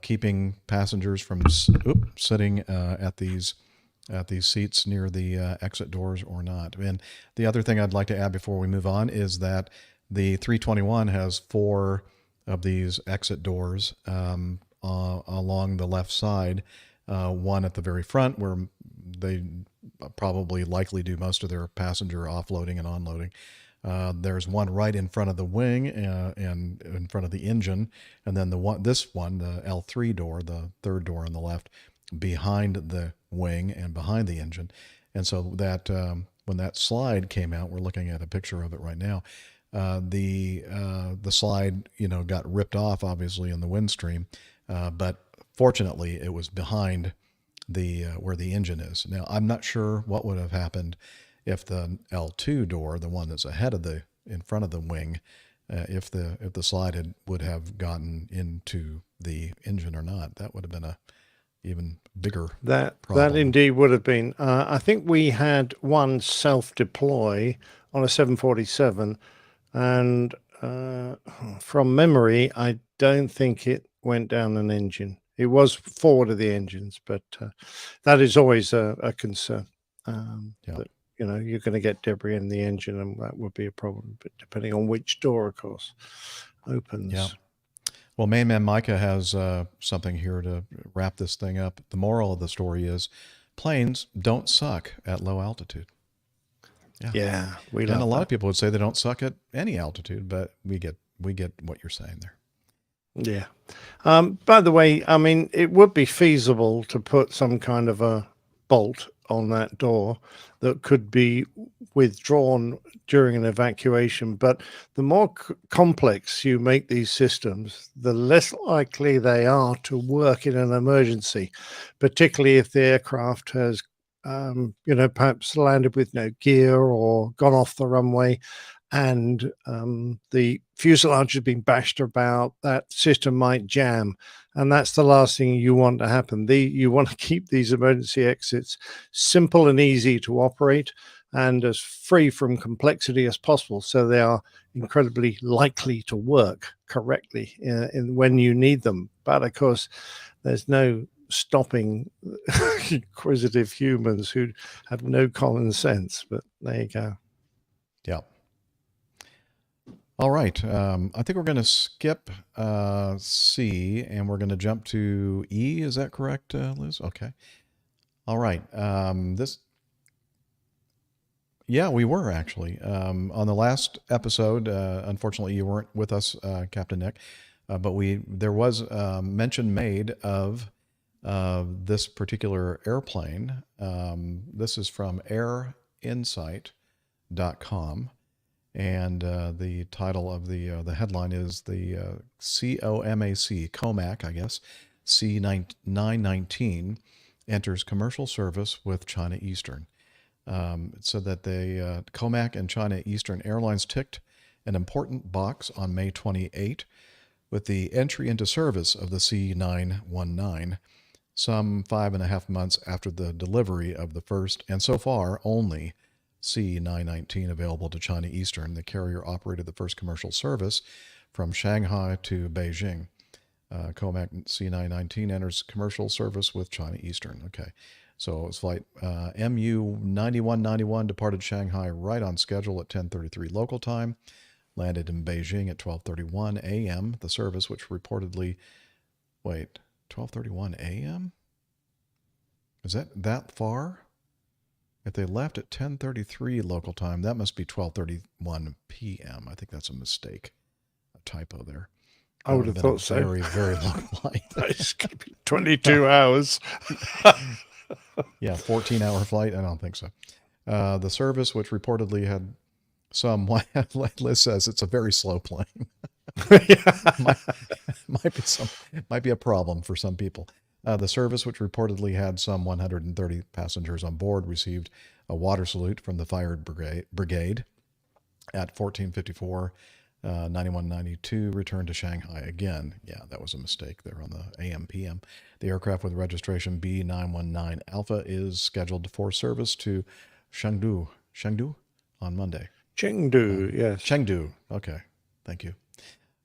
keeping passengers from sitting at these seats near the exit doors or not. And the other thing I'd like to add before we move on is that the 321 has 4 of these exit doors along the left side, one at the very front where they probably likely do most of their passenger offloading and onloading. There's one right in front of the wing and in front of the engine, and then this one, the L3 door, the third door on the left, behind the wing and behind the engine. And so that when that slide came out, we're looking at a picture of it right now. The slide, got ripped off obviously in the wind stream, but fortunately it was behind the where the engine is. Now I'm not sure what would have happened if the L2 door, the one that's ahead of in front of the wing, if the slide would have gotten into the engine or not. That would have been a even bigger problem. That indeed would have been. I think we had one self-deploy on a 747, and from memory, I don't think it went down an engine. It was forward of the engines, but that is always a concern. That, you're going to get debris in the engine, and that would be a problem. But depending on which door, of course, opens. Yeah. Well, Main Man Micah has something here to wrap this thing up. The moral of the story is planes don't suck at low altitude. Yeah, we love and a lot that. of people would say they don't suck at any altitude, but we get what you're saying there. Yeah. By the way, I mean, it would be feasible to put some kind of a bolt on that door that could be withdrawn during an evacuation. But the more complex you make these systems, the less likely they are to work in an emergency, particularly if the aircraft has, perhaps landed with no gear or gone off the runway, and the fuselage has been bashed about. That system might jam, and that's the last thing you want to happen. You want to keep these emergency exits simple and easy to operate and as free from complexity as possible, so they are incredibly likely to work correctly when you need them. But of course, there's no stopping inquisitive humans who have no common sense. But there you go. Yeah. All right. I think we're going to skip C and we're going to jump to E. Is that correct, Liz? Okay. All right. Yeah, we were actually. On the last episode, unfortunately, you weren't with us, Captain Nick, but there was mention made of this particular airplane. This is from airinsight.com. And the title of the headline is the COMAC, I guess, C919 enters commercial service with China Eastern. So that the COMAC and China Eastern Airlines ticked an important box on May 28 with the entry into service of the C919, some 5.5 months after the delivery of the first, and so far only, C919 available to China Eastern. The carrier operated the first commercial service from Shanghai to Beijing. COMAC C919 enters commercial service with China Eastern. Okay, so it was flight MU9191 departed Shanghai right on schedule at 10:33 local time, landed in Beijing at 12:31 a.m. The service, which reportedly, 12:31 a.m.? Is that far? If they left at 10:33 local time, that must be 12:31 p.m. I think that's a mistake, a typo there. I would have thought so. Very, very long flight. It's going to be 22 hours. Yeah, 14-hour flight? I don't think so. The service, which reportedly had some, Liz says it's a very slow plane. might be a problem for some people. The service, which reportedly had some 130 passengers on board, received a water salute from the fire brigade at 14:54. 9192 returned to Shanghai again. Yeah, that was a mistake there on the AM/PM. The aircraft with registration B919 Alpha is scheduled for service to Chengdu on Monday. Chengdu, yes. Chengdu. Okay, thank you.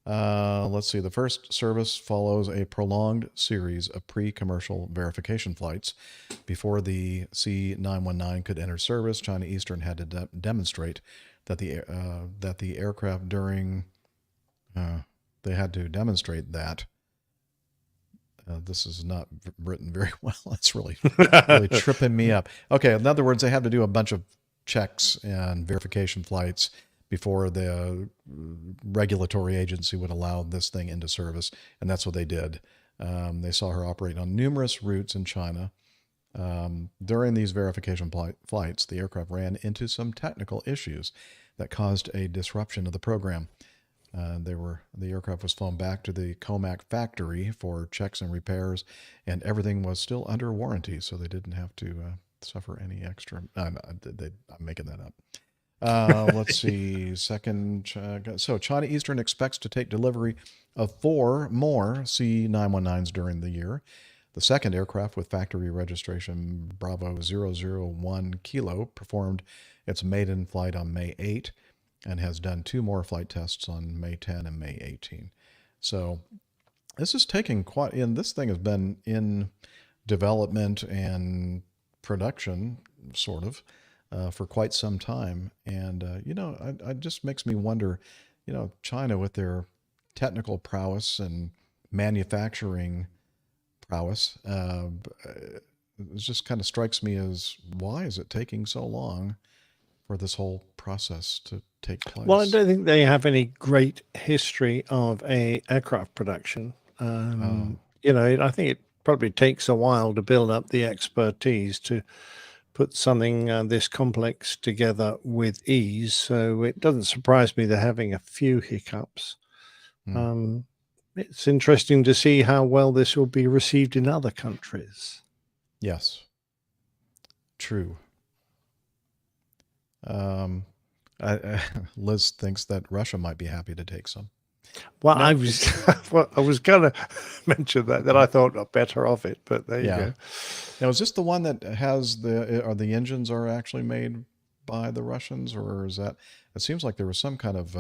Let's see. The first service follows a prolonged series of pre-commercial verification flights. Before the C919 could enter service, China Eastern had to demonstrate that the aircraft they had to demonstrate that this is not written very well. It's really tripping me up. Okay, in other words, they had to do a bunch of checks and verification flights before the regulatory agency would allow this thing into service, and that's what they did. They saw her operate on numerous routes in China. During these verification flights, the aircraft ran into some technical issues that caused a disruption of the program. The aircraft was flown back to the Comac factory for checks and repairs, and everything was still under warranty, so they didn't have to suffer any extra. I'm making that up. Let's see. So China Eastern expects to take delivery of 4 more C919s during the year. The second aircraft with factory registration Bravo 001 Kilo performed its maiden flight on May 8 and has done 2 more flight tests on May 10 and May 18. So this is taking this thing has been in development and production, sort of, for quite some time. And, it just makes me wonder, China with their technical prowess and manufacturing prowess, it just kind of strikes me as, why is it taking so long for this whole process to take place? Well, I don't think they have any great history of aircraft production. I think it probably takes a while to build up the expertise to put something this complex together with ease. So it doesn't surprise me they're having a few hiccups. It's interesting to see how well this will be received in other countries. Yes, true. Liz thinks that Russia might be happy to take some. Well, I was going to mention that I thought not better of it, but there you go. Now, is this the one that has the engines are actually made by the Russians, or is that? It seems like there was some kind of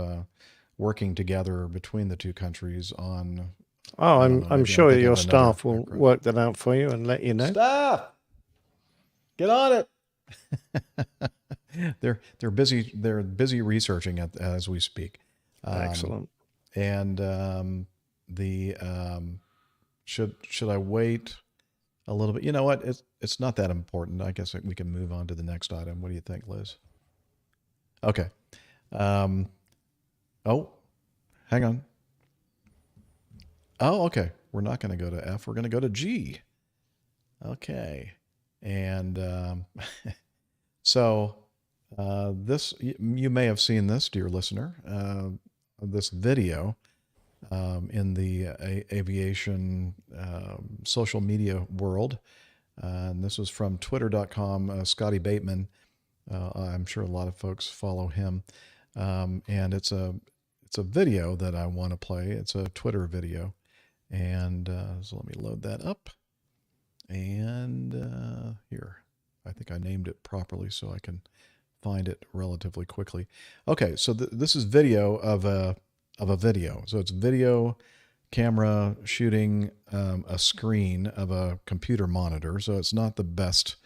working together between the two countries on. Oh, I'm sure your staff will work that out for you and let you know. Staff, get on it. They're busy. They're busy researching it as we speak. Excellent. And should I wait a little bit? You know what? It's not that important. I guess we can move on to the next item. What do you think, Liz? Okay. Oh, hang on. Oh, okay. We're not going to go to F. We're going to go to G. Okay. And so this, you may have seen this, dear listener, this video in the aviation social media world. And this was from twitter.com, Scotty Bateman. I'm sure a lot of folks follow him. And it's a video that I want to play. It's a Twitter video. And so let me load that up. And here, I think I named it properly so I can find it relatively quickly. Okay, so this is video of a video. So it's video camera shooting a screen of a computer monitor. So it's not the best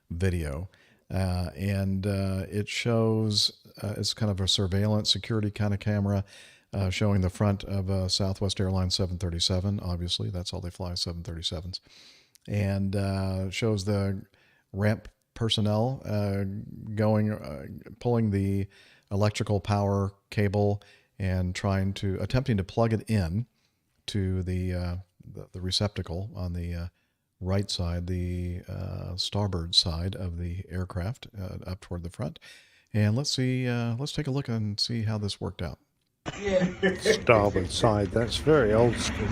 video. And it shows, it's kind of a surveillance security kind of camera showing the front of a Southwest Airlines 737. Obviously, that's all they fly, 737s. And shows the ramp personnel pulling the electrical power cable and attempting to plug it in to the receptacle on the right side, the starboard side of the aircraft, up toward the front. And let's take a look and see how this worked out. Starboard side, that's very old school.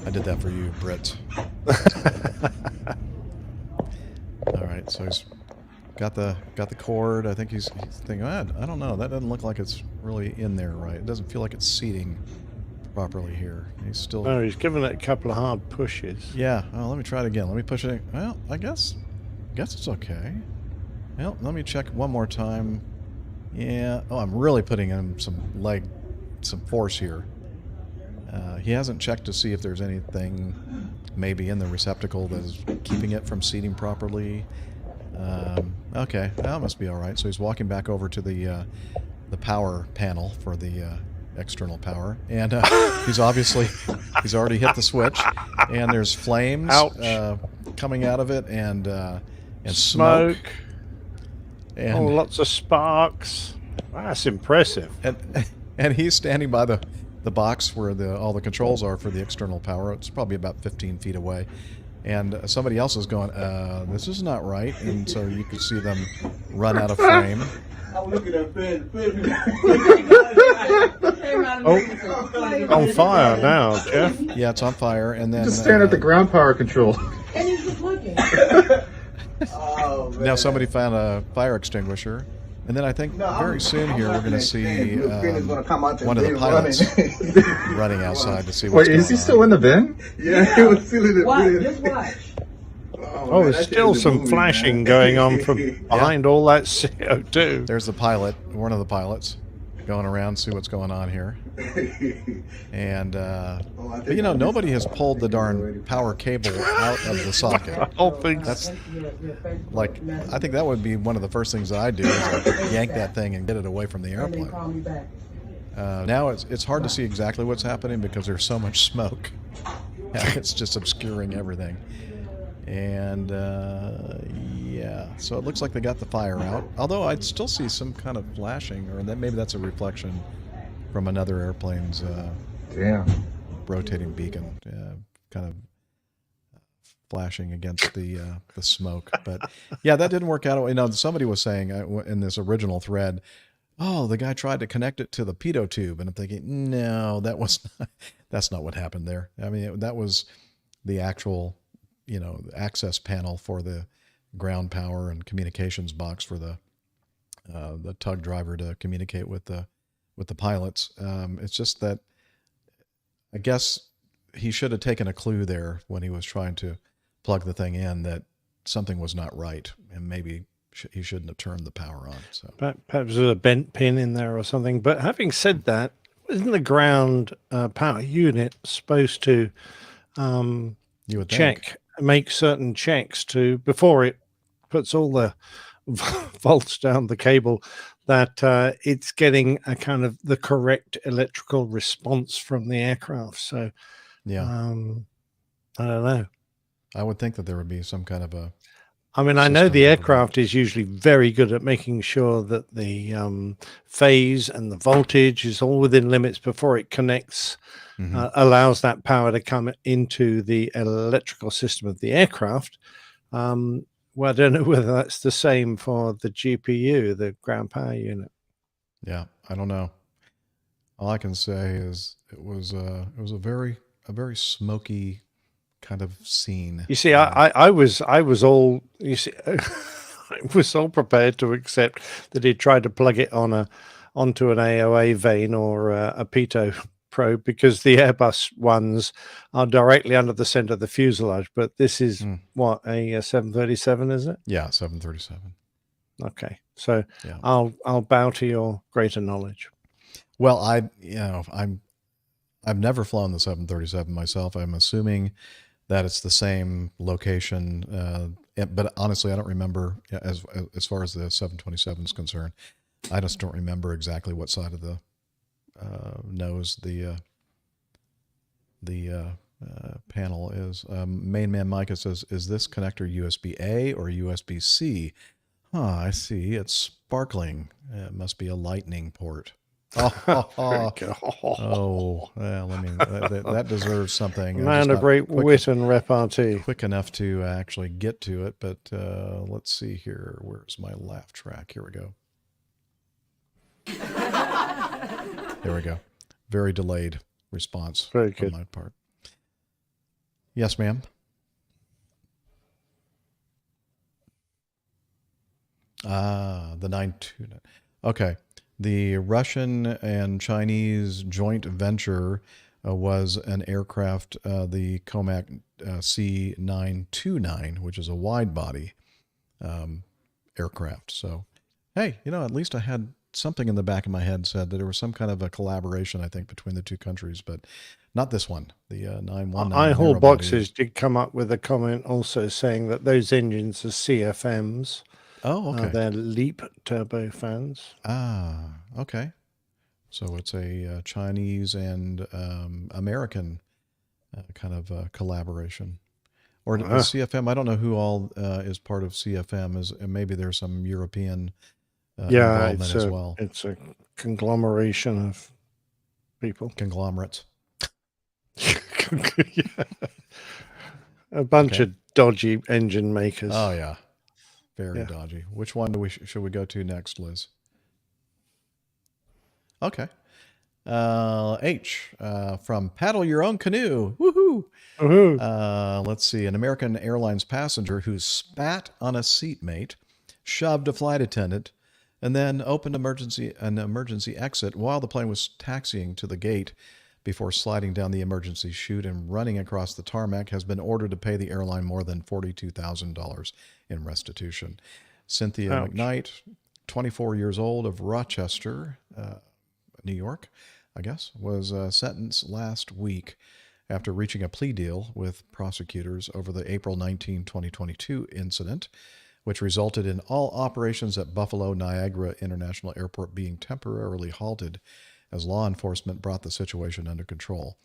I did that for you, Brett. All right, so he's got the cord. I think he's thinking, I don't know. That doesn't look like it's really in there right. It doesn't feel like it's seating properly here. He's still. No, he's given it a couple of hard pushes. Yeah. Oh, let me try it again. Let me push it. Well, I guess it's okay. Well, let me check one more time. Yeah. Oh, I'm really putting in some force here. He hasn't checked to see if there's anything maybe in the receptacle that is keeping it from seating properly. Okay, that must be all right. So he's walking back over to the power panel for the external power, and he's already hit the switch, and there's flames coming out of it, and smoke, and lots of sparks. That's impressive. And he's standing by the box where all the controls are for the external power. It's probably about 15 feet away. And somebody else is going, this is not right. And so you can see them run out of frame. I'm looking at Ben. On fire now, Jeff. Yeah, it's on fire. And then Just stand at the ground power control. And he's just looking. Now somebody found a fire extinguisher. And then I think very soon here we're going to see one of the pilots running outside to see what's going on. Wait, is he still in the bin? Yeah, he was feeling it. What? Just watch. Oh, there's still some flashing going on from behind all that CO2. There's the pilot, one of the pilots, going around to see what's going on here. And, but you know, nobody has pulled the darn power cable out of the socket. That's like, I think that would be one of the first things that I do is like yank that thing and get it away from the airplane. Now it's hard to see exactly what's happening because there's so much smoke. It's just obscuring everything. And yeah, so it looks like they got the fire out. Although I'd still see some kind of flashing, or maybe that's a reflection from another airplane's rotating beacon, kind of flashing against the smoke. But yeah, that didn't work out. You know, somebody was saying in this original thread, oh, the guy tried to connect it to the pitot tube, and I'm thinking, no, that's not what happened there. I mean, that was the actual, you know, access panel for the ground power and communications box for the tug driver to communicate with the pilots. It's just that I guess he should have taken a clue there when he was trying to plug the thing in that something was not right, and maybe he shouldn't have turned the power on. So perhaps there's a bent pin in there or something. But having said that, isn't the ground power unit supposed to make certain checks before it puts all the volts down the cable, that it's getting a kind of the correct electrical response from the aircraft? So yeah, I don't know. I would think that there would be some kind of a I know the aircraft is usually very good at making sure that the phase and the voltage is all within limits before it connects, allows that power to come into the electrical system of the aircraft. Well, I don't know whether that's the same for the GPU, the ground power unit. Yeah, I don't know. All I can say is it was a very smoky kind of scene. You see, I was all, you see, I was all prepared to accept that he tried to plug it onto an AOA vane or a pitot probe, because the Airbus ones are directly under the center of the fuselage. But this is what, a 737, is it? Yeah, 737. Okay, so yeah. I'll bow to your greater knowledge. Well, I've never flown the 737 myself. I'm assuming that it's the same location, but honestly, I don't remember as far as the 727 is concerned. I just don't remember exactly what side of the nose the panel is. Main man Micah says, "Is this connector USB-A or USB-C?" I see. It's sparkling. It must be a lightning port. Oh, well, I mean, that deserves something. Man of great wit and repartee. Quick enough to actually get to it, but let's see here. Where's my laugh track? Here we go. There we go. Very delayed. response Very from good. my part. Yes, ma'am. The 929. Okay. The Russian and Chinese joint venture was an aircraft, the Comac C929, which is a wide body aircraft. So, hey, at least I had something in the back of my head said that there was some kind of a collaboration, I think, between the two countries, but not this one. The 919. I-Haul Boxes did come up with a comment also saying that those engines are CFMs. Oh, okay. They're LEAP turbofans. Ah, okay. So it's a Chinese and American kind of collaboration. Or CFM, I don't know who all is part of CFM. Maybe there's some European involvement as well. It's a conglomeration of people. Conglomerates. A bunch of dodgy engine makers. Oh, yeah. Very dodgy. Which one should we go to next, Liz? Okay. H from Paddle Your Own Canoe. Woohoo! Let's see. An American Airlines passenger who spat on a seatmate, shoved a flight attendant, and then opened an emergency exit while the plane was taxiing to the gate before sliding down the emergency chute and running across the tarmac has been ordered to pay the airline more than $42,000 in restitution. Cynthia McKnight, 24 years old, of Rochester, New York, I guess, was sentenced last week after reaching a plea deal with prosecutors over the April 19, 2022 incident, which resulted in all operations at Buffalo Niagara International Airport being temporarily halted as law enforcement brought the situation under control.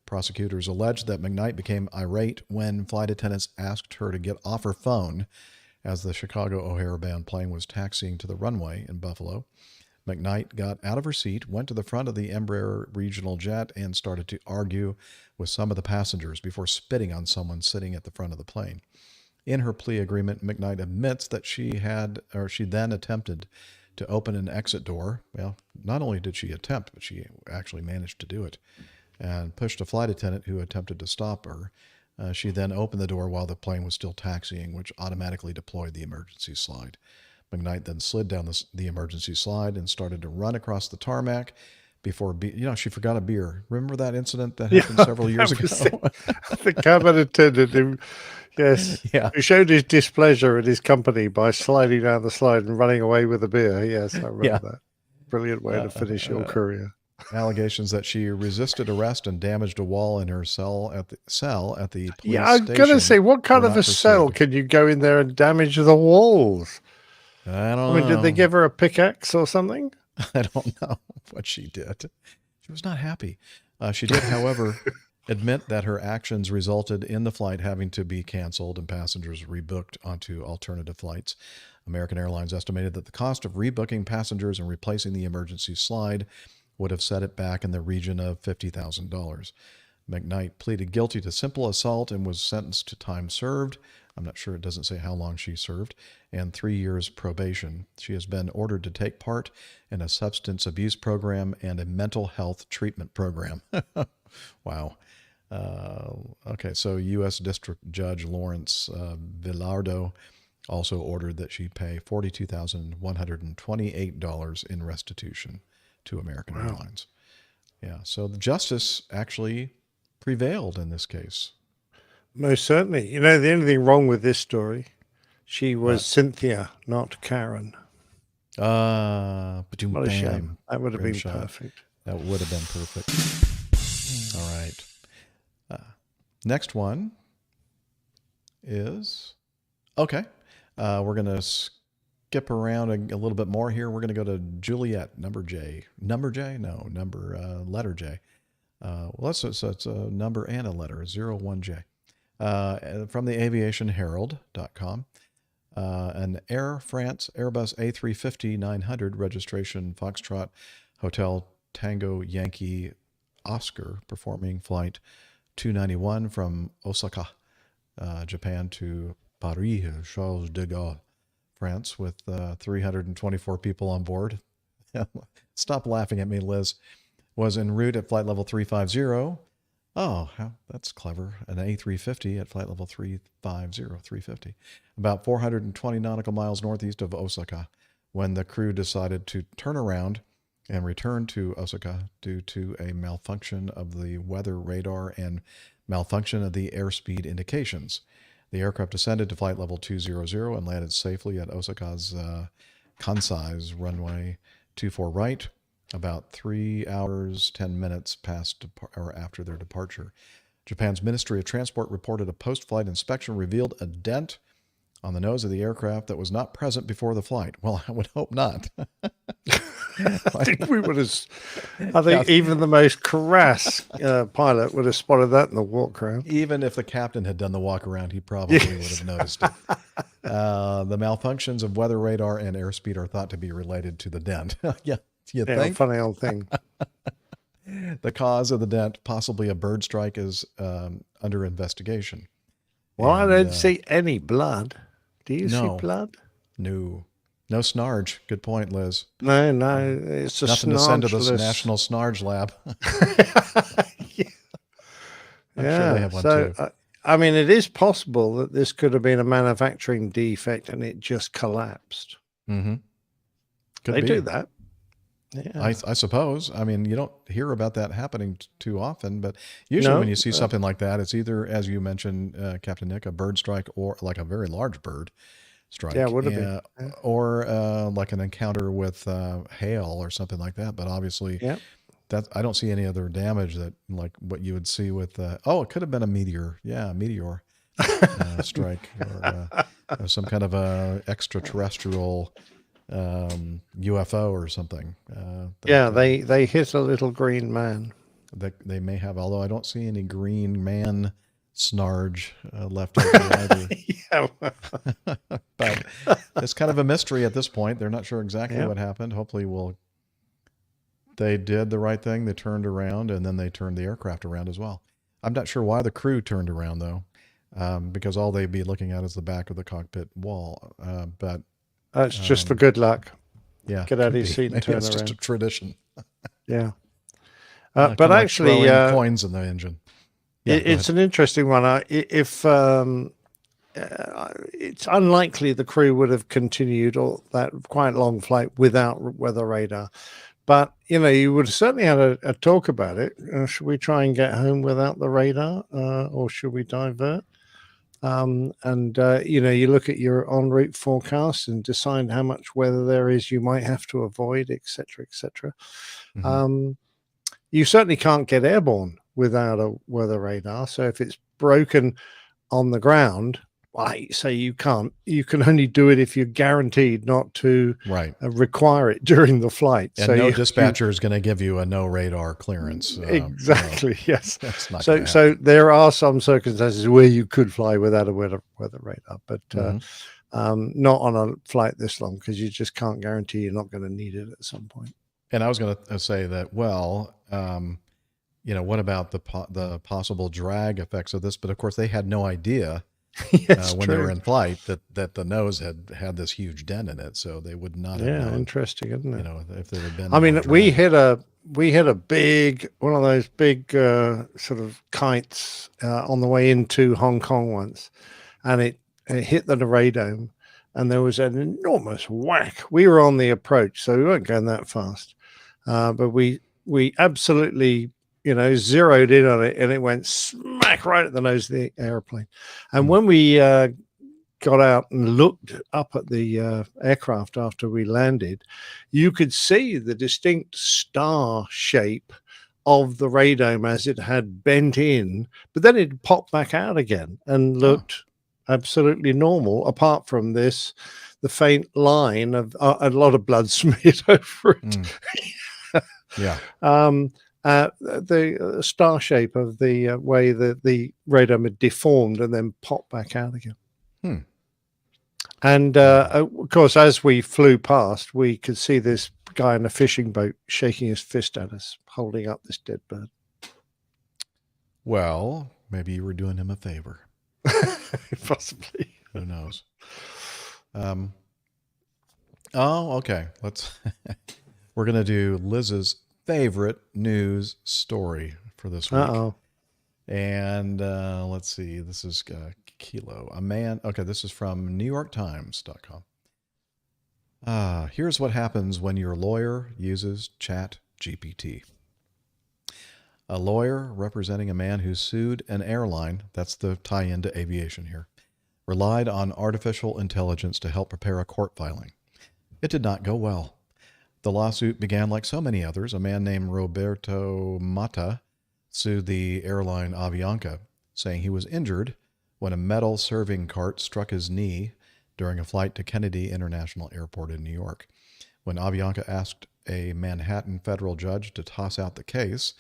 Prosecutors alleged that McKnight became irate when flight attendants asked her to get off her phone as the Chicago O'Hare-bound plane was taxiing to the runway in Buffalo. McKnight got out of her seat, went to the front of the Embraer regional jet, and started to argue with some of the passengers before spitting on someone sitting at the front of the plane. In her plea agreement, McKnight admits that she then attempted to open an exit door. Well, not only did she attempt, but she actually managed to do it and pushed a flight attendant who attempted to stop her. She then opened the door while the plane was still taxiing, which automatically deployed the emergency slide. McKnight then slid down the emergency slide and started to run across the tarmac before, she forgot a beer. Remember that incident that happened several years ago? The cabin attendant who showed his displeasure at his company by sliding down the slide and running away with a beer. Yes, I remember that. Brilliant way to finish your career. Allegations that she resisted arrest and damaged a wall in her cell at the police I'm going to say, what kind of a cell can you go in there and damage the walls? I don't know. Did they give her a pickaxe or something? I don't know what she did. She was not happy. She did, however, admit that her actions resulted in the flight having to be canceled and passengers rebooked onto alternative flights. American Airlines estimated that the cost of rebooking passengers and replacing the emergency slide would have set it back in the region of $50,000. McKnight pleaded guilty to simple assault and was sentenced to time served. I'm not sure, it doesn't say how long she served, and 3 years probation. She has been ordered to take part in a substance abuse program and a mental health treatment program. Wow. Okay, so U.S. District Judge Lawrence Villardo also ordered that she pay $42,128 in restitution to American Airlines. Yeah, so the justice actually prevailed in this case. Most certainly. The only thing wrong with this story, she was Cynthia, not Karen. What a shame. That would have been perfect. That would have been perfect. All right. Next one is, we're going to skip around a little bit more here. We're going to go to Juliet, letter J. So it's a number and a letter, 01J. From the aviationherald.com. An Air France Airbus A350-900 registration Foxtrot Hotel Tango Yankee Oscar performing flight 291 from Osaka, Japan to Paris, Charles de Gaulle, France, with 324 people on board. Stop laughing at me, Liz. was en route at flight level 350. Oh, that's clever. An A350 at flight level 350, about 420 nautical miles northeast of Osaka, when the crew decided to turn around and return to Osaka due to a malfunction of the weather radar and malfunction of the airspeed indications. The aircraft descended to flight level 200 and landed safely at Osaka's Kansai's runway 24 right, about 3 hours, 10 minutes after their departure. Japan's Ministry of Transport reported a post-flight inspection revealed a dent on the nose of the aircraft that was not present before the flight. Well, I would hope not. I think even the most crass pilot would have spotted that in the walk around. Even if the captain had done the walk around, he probably would have noticed it. The malfunctions of weather radar and airspeed are thought to be related to the dent. Yeah, you think? Funny old thing. The cause of the dent, possibly a bird strike, is under investigation. Well, I don't see any blood. Do you see No. blood? No snarge. Good point, Liz. No, it's a nothing to send to the snargeless- National Snarge Lab. I'm Yeah, sure they have one so too. I mean, it is possible that this could have been a manufacturing defect and it just collapsed. Mm-hmm. They do that. Yeah. I suppose. I mean, you don't hear about that happening too often, but usually No, when you see something like that, it's either, as you mentioned, Captain Nick, a bird strike, or like a very large bird strike. Yeah, it would have been. Yeah. Or like an encounter with hail or something like that. But obviously, that I don't see any other damage that like what you would see with. It could have been a meteor. Yeah, a meteor strike or some kind of a extraterrestrial UFO or something. They hit a little green man. That they may have, although I don't see any green man snarge left over either. But it's kind of a mystery at this point. They're not sure exactly what happened. Hopefully they did the right thing. They turned around and then they turned the aircraft around as well. I'm not sure why the crew turned around though, because all they'd be looking at is the back of the cockpit wall. But That's just for good luck. Yeah. Get out of your seat and Maybe turn it's around. just a tradition. Yeah. Kinda But like actually, throwing coins in the engine. Yeah, go it's ahead. an interesting one. If it's unlikely the crew would have continued all that quite long flight without weather radar. But, you would certainly have a talk about it. Should we try and get home without the radar or should we divert? You look at your en route forecast and decide how much weather there is you might have to avoid, et cetera, et cetera. You certainly can't get airborne without a weather radar. So if it's broken on the ground, like say you can't. You can only do it if you're guaranteed not to require it during the flight. And so no dispatcher is going to give you a no radar clearance. Exactly. Yes. That's not So there are some circumstances where you could fly without a weather radar, but not on a flight this long because you just can't guarantee you're not going to need it at some point. And I was going to say that, what about the possible drag effects of this? But of course, they had no idea when they were in flight that the nose had this huge dent in it, so they would not have known. Interesting, isn't it? If there had been. I mean, we hit a big one of those big sort of kites on the way into Hong Kong once, and it hit the radome, and there was an enormous whack. We were on the approach, so we weren't going that fast, but we absolutely zeroed in on it, and it went smack right at the nose of the airplane. And when we got out and looked up at the aircraft after we landed, you could see the distinct star shape of the radome as it had bent in, but then it popped back out again and looked absolutely normal, apart from the faint line of a lot of blood smeared over it. The star shape of the way that the radome had deformed and then popped back out again. And of course, as we flew past, we could see this guy in a fishing boat shaking his fist at us, holding up this dead bird. Well, maybe you were doing him a favor. Possibly. Who knows? Okay. We're going to do Liz's favorite news story for this week. Uh-oh. And let's see. This is Kilo. A man. Okay, this is from NewYorkTimes.com. Here's what happens when your lawyer uses Chat GPT. A lawyer representing a man who sued an airline, that's the tie-in to aviation here, relied on artificial intelligence to help prepare a court filing. It did not go well. The lawsuit began like so many others. A man named Roberto Mata sued the airline Avianca, saying he was injured when a metal serving cart struck his knee during a flight to Kennedy International Airport in New York. When Avianca asked a Manhattan federal judge to toss out the case,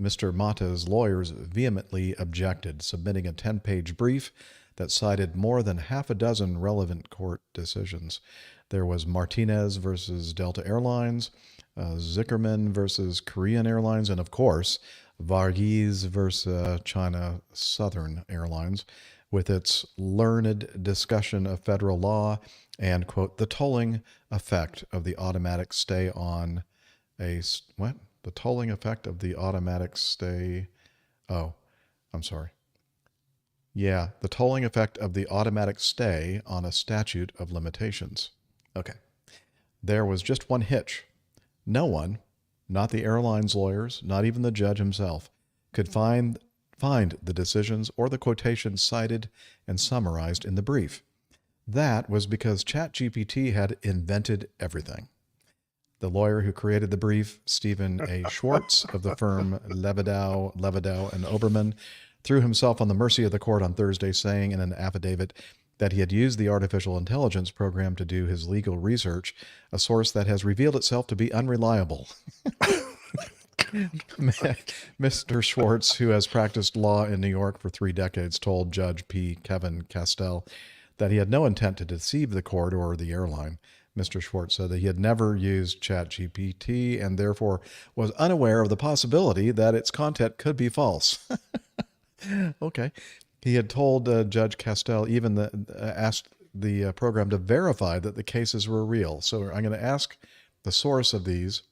Mr. Mata's lawyers vehemently objected, submitting a 10-page brief that cited more than half a dozen relevant court decisions. There was Martinez versus Delta Airlines, Zickerman versus Korean Airlines, and of course, Varghese versus China Southern Airlines, with its learned discussion of federal law and, quote, the tolling effect of the automatic stay on a, what? The tolling effect of the automatic stay, oh, I'm sorry. Yeah, the tolling effect of the automatic stay on a statute of limitations. Okay. There was just one hitch. No one, not the airline's lawyers, not even the judge himself, could find the decisions or the quotations cited and summarized in the brief. That was because ChatGPT had invented everything. The lawyer who created the brief, Stephen A. Schwartz of the firm Levidow and Oberman, threw himself on the mercy of the court on Thursday, saying in an affidavit that he had used the artificial intelligence program to do his legal research, a source that has revealed itself to be unreliable. Mr. Schwartz, who has practiced law in New York for 3 decades, told Judge P. Kevin Castell that he had no intent to deceive the court or the airline. Mr. Schwartz said that he had never used ChatGPT and therefore was unaware of the possibility that its content could be false. Okay. He had told Judge Castell asked the program to verify that the cases were real. So I'm going to ask the source of these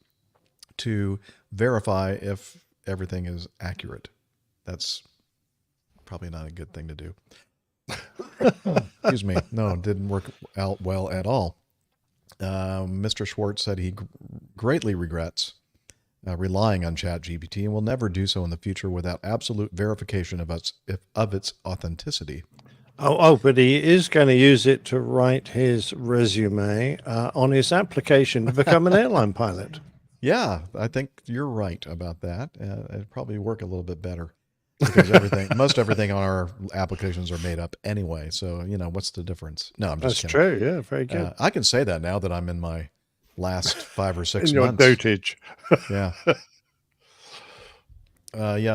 to verify if everything is accurate. That's probably not a good thing to do. Excuse me. No, it didn't work out well at all. Mr. Schwartz said he greatly regrets relying on ChatGPT and will never do so in the future without absolute verification of its authenticity. But he is going to use it to write his resume on his application to become an airline pilot. Yeah, I think you're right about that. It'd probably work a little bit better because most everything on our applications are made up anyway. So, what's the difference? No, I'm just kidding. That's true. Yeah, very good. I can say that now that I'm in my last 5 or 6 in your months. dotage. Yeah.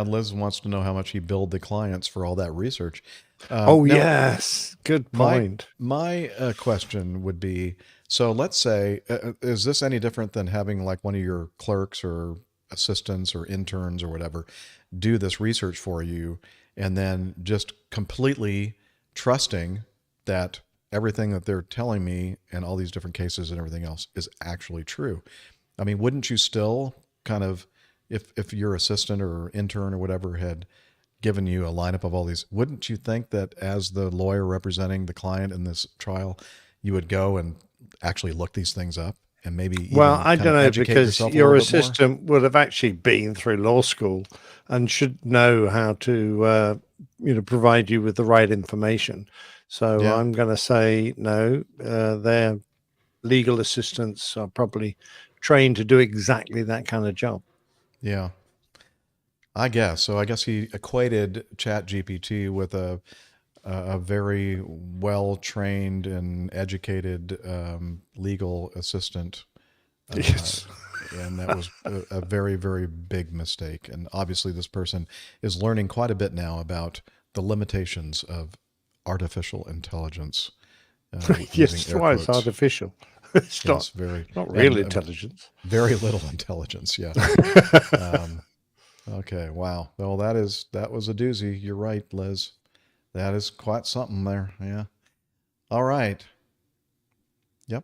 Liz wants to know how much he billed the clients for all that research. Yes. Good point. My question would be, so let's say, is this any different than having like one of your clerks or assistants or interns or whatever do this research for you and then just completely trusting that everything that they're telling me and all these different cases and everything else is actually true? I mean, wouldn't you still kind of, if your assistant or intern or whatever had given you a lineup of all these, wouldn't you think that as the lawyer representing the client in this trial, you would go and actually look these things up and maybe I don't know, because your assistant would have actually been through law school and should know how to provide you with the right information. So Yeah. I'm going to say no. Their legal assistants are probably trained to do exactly that kind of job. Yeah, I guess. So I guess he equated ChatGPT with a very well-trained and educated legal assistant. Yes. And that was a very, very big mistake. And obviously this person is learning quite a bit now about the limitations of artificial intelligence. Yes, that's why it's artificial. It's not real intelligence. Very little intelligence, yeah. Okay, wow. Well, that was a doozy. You're right, Liz. That is quite something there. Yeah. All right. Yep.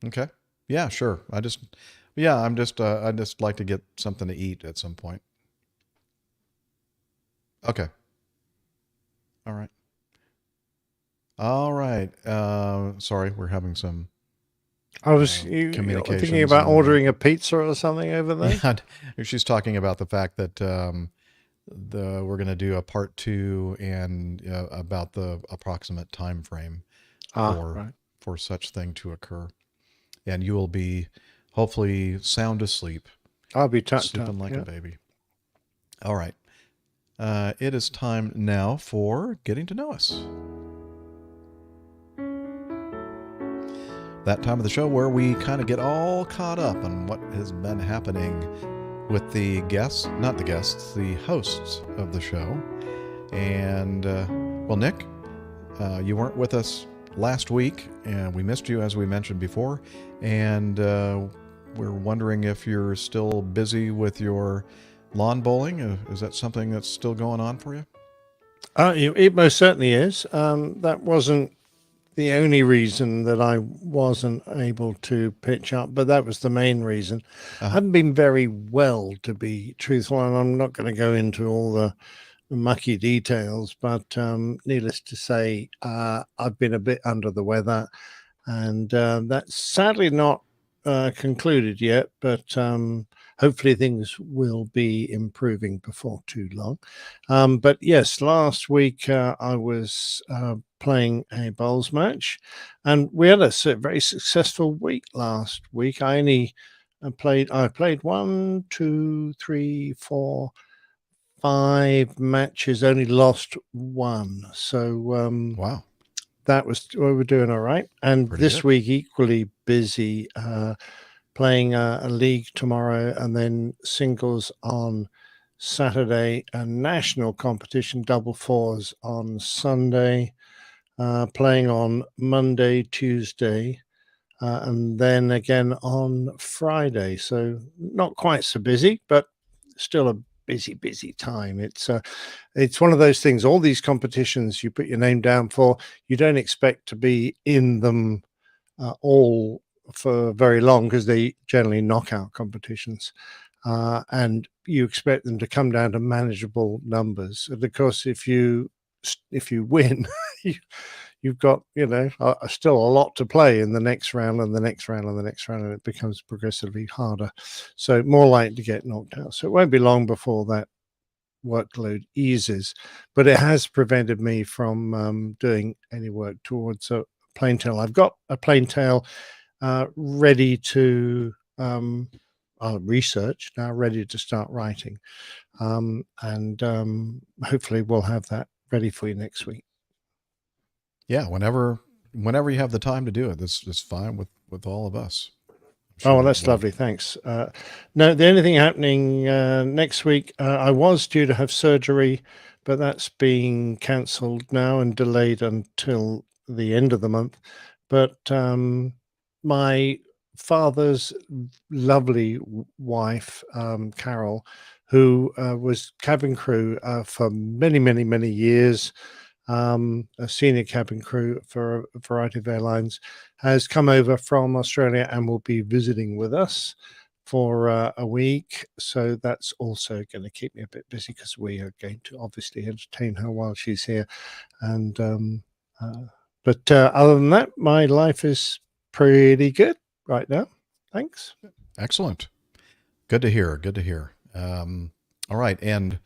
Okay. Yeah, sure. I'm just I'd just like to get something to eat at some point. Okay. All right. All right. Sorry, we're having some I was communications thinking about and, ordering a pizza or something over there. Yeah, she's talking about the fact that we're going to do a part 2 and about the approximate time frame for such thing to occur, and you will be hopefully sound asleep. I'll be tucked sleeping up, like yeah. a baby. All right. It is time now for getting to know us. That time of the show where we kind of get all caught up on what has been happening with the guests, not the guests, the hosts of the show. And, well, Nick, you weren't with us last week, and we missed you, as we mentioned before. And we're wondering if you're still busy with your lawn bowling. Is that something that's still going on for you? It most certainly is. That wasn't the only reason that I wasn't able to pitch up, but that was the main reason. I haven't been very well, to be truthful, and I'm not going to go into all the mucky details, but needless to say, I've been a bit under the weather, and that's sadly not concluded yet, but hopefully things will be improving before too long. But yes, last week I was playing a bowls match, and we had a very successful week last week. I played 1, 2, 3, 4, 5 matches, only lost 1. So wow. That was, we were doing all right. And Pretty this good. week, equally busy, playing a league tomorrow, and then singles on Saturday, a national competition, double fours on Sunday, playing on Monday, Tuesday, and then again on Friday. So not quite so busy, but still a busy time. It's one of those things, all these competitions you put your name down for, you don't expect to be in them all for very long, because they generally knockout competitions, and you expect them to come down to manageable numbers. And of course, if you win, you've got still a lot to play in the next round and the next round and the next round, and it becomes progressively harder. So more likely to get knocked out. So it won't be long before that workload eases, but it has prevented me from doing any work towards a plain tail. I've got a plain tail ready to research now, ready to start writing, and hopefully we'll have that ready for you next week. Yeah, whenever you have the time to do it, this is fine with all of us. Oh, well, that's lovely. Thanks. No, the only thing happening next week, I was due to have surgery, but that's being cancelled now and delayed until the end of the month. But my father's lovely wife, Carol, who was cabin crew for many years, a senior cabin crew for a variety of airlines, has come over from Australia and will be visiting with us for a week. So that's also going to keep me a bit busy, because we are going to obviously entertain her while she's here. And but other than that, my life is pretty good right now. Thanks. Excellent. Good to hear. Good to hear. All right. And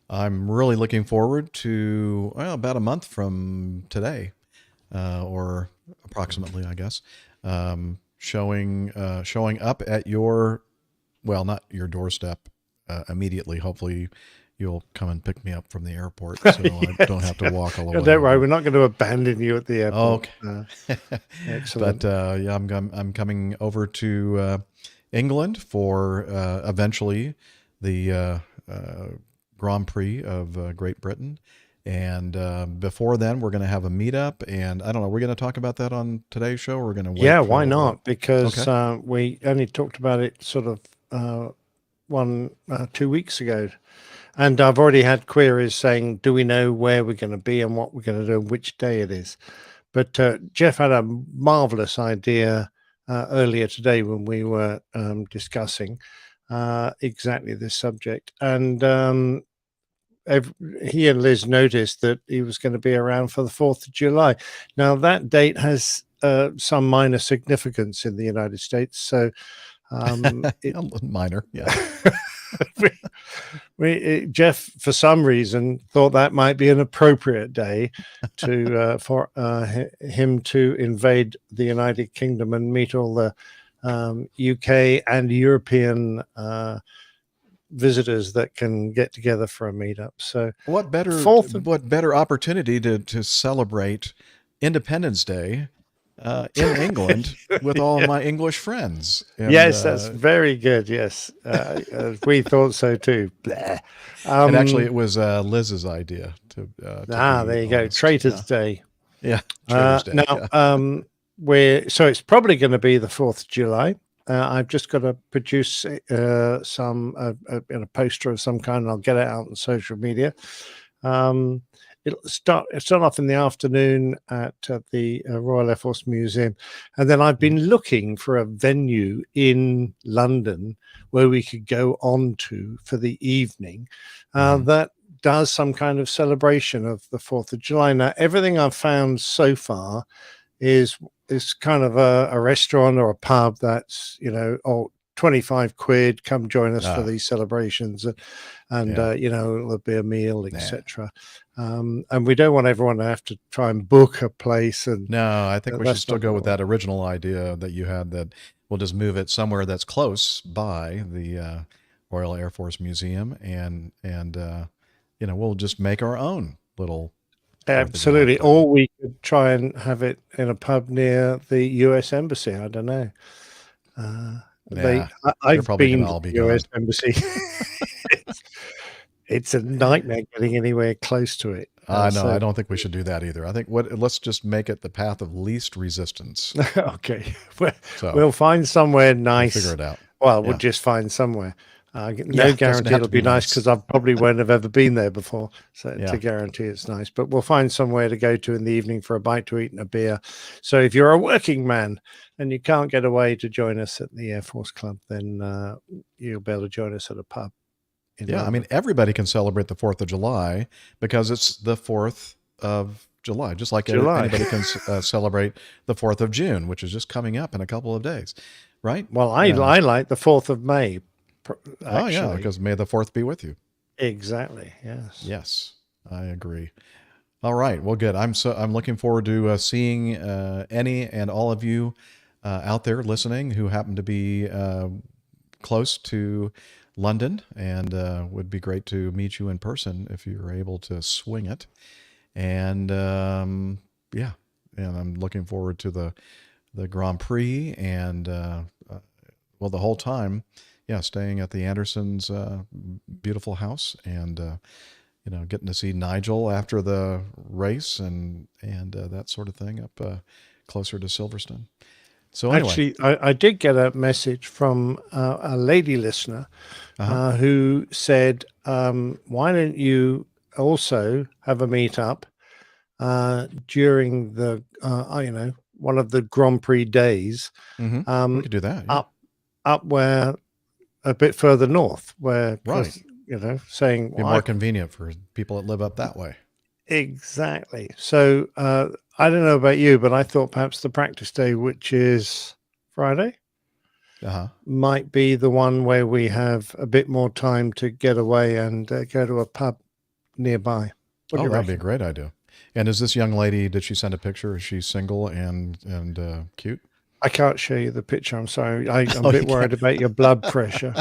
I'm really looking forward to, well, about a month from today, or approximately, I guess, showing up at your, well, not your doorstep immediately. Hopefully you'll come and pick me up from the airport, so I don't have to walk all the way. Don't worry, we're not going to abandon you at the airport. Okay. Excellent. But yeah, I'm coming over to England for eventually the Grand Prix of Great Britain. And before then, we're going to have a meetup. And I don't know, we're going to talk about that on today's show. Or we're going to wait. Yeah, why not? Because okay. We only talked about it sort of 2 weeks ago. And I've already had queries saying, do we know where we're going to be and what we're going to do and which day it is? But Jeff had a marvelous idea earlier today when we were discussing exactly this subject. And he and Liz noticed that he was going to be around for the 4th of July. Now, that date has some minor significance in the United States. So, minor, yeah. Jeff, for some reason, thought that might be an appropriate day for him to invade the United Kingdom and meet all the UK and European visitors that can get together for a meetup. So what better opportunity to celebrate Independence Day in England with all my English friends? And, yes, that's very good. Yes, we thought so too. And actually, it was Liz's idea to there you go, Traitors Day. Yeah, Traitors Day. Now, so it's probably going to be the 4th of July. I've just got to produce a poster of some kind, and I'll get it out on social media. It'll start off in the afternoon at the Royal Air Force Museum, and then I've been looking for a venue in London where we could go on to for the evening that does some kind of celebration of the 4th of July. Now, everything I've found so far is kind of a restaurant or a pub that's, 25 quid, come join us for these celebrations, and there'll be a meal, etc. And we don't want everyone to have to try and book a place. And no, I think we should still go with that original idea that you had, that we'll just move it somewhere that's close by the Royal Air Force Museum, and we'll just make our own little. Absolutely. Or we could try and have it in a pub near the US Embassy. I don't know. I've been to the US Embassy. It's a nightmare getting anywhere close to it. I know. I don't think we should do that either. I think let's just make it the path of least resistance. Okay. We'll find somewhere nice. We'll figure it out. Well, we'll just find somewhere. No guarantee it'll be nice, because I probably won't have ever been there before. So to guarantee it's nice, but we'll find somewhere to go to in the evening for a bite to eat and a beer. So if you're a working man and you can't get away to join us at the Air Force Club, then you'll be able to join us at a pub. Yeah, I mean, everybody can celebrate the 4th of July because it's the 4th of July, just like anybody can celebrate the 4th of June, which is just coming up in a couple of days, right? Well, I like the 4th of May. Actually. Oh yeah, because may the 4th be with you. Exactly. Yes, I agree. All right. Well, good. I'm looking forward to seeing any and all of you out there listening who happen to be close to London, and would be great to meet you in person if you're able to swing it. And and I'm looking forward to the Grand Prix, and the whole time. Yeah, staying at the Andersons' beautiful house, and getting to see Nigel after the race, and that sort of thing up closer to Silverstone. So anyway. Actually, I did get a message from a lady listener who said, "Why don't you also have a meetup during the one of the Grand Prix days?" We could do that. Yeah. Up where. A bit further north, where saying be more convenient for people that live up that way. Exactly. So I don't know about you, but I thought perhaps the practice day, which is Friday, might be the one where we have a bit more time to get away and go to a pub nearby. That'd be a great idea. And is this young lady? Did she send a picture? Is she single and cute? I can't show you the picture. I'm sorry. I'm a bit worried about your blood pressure.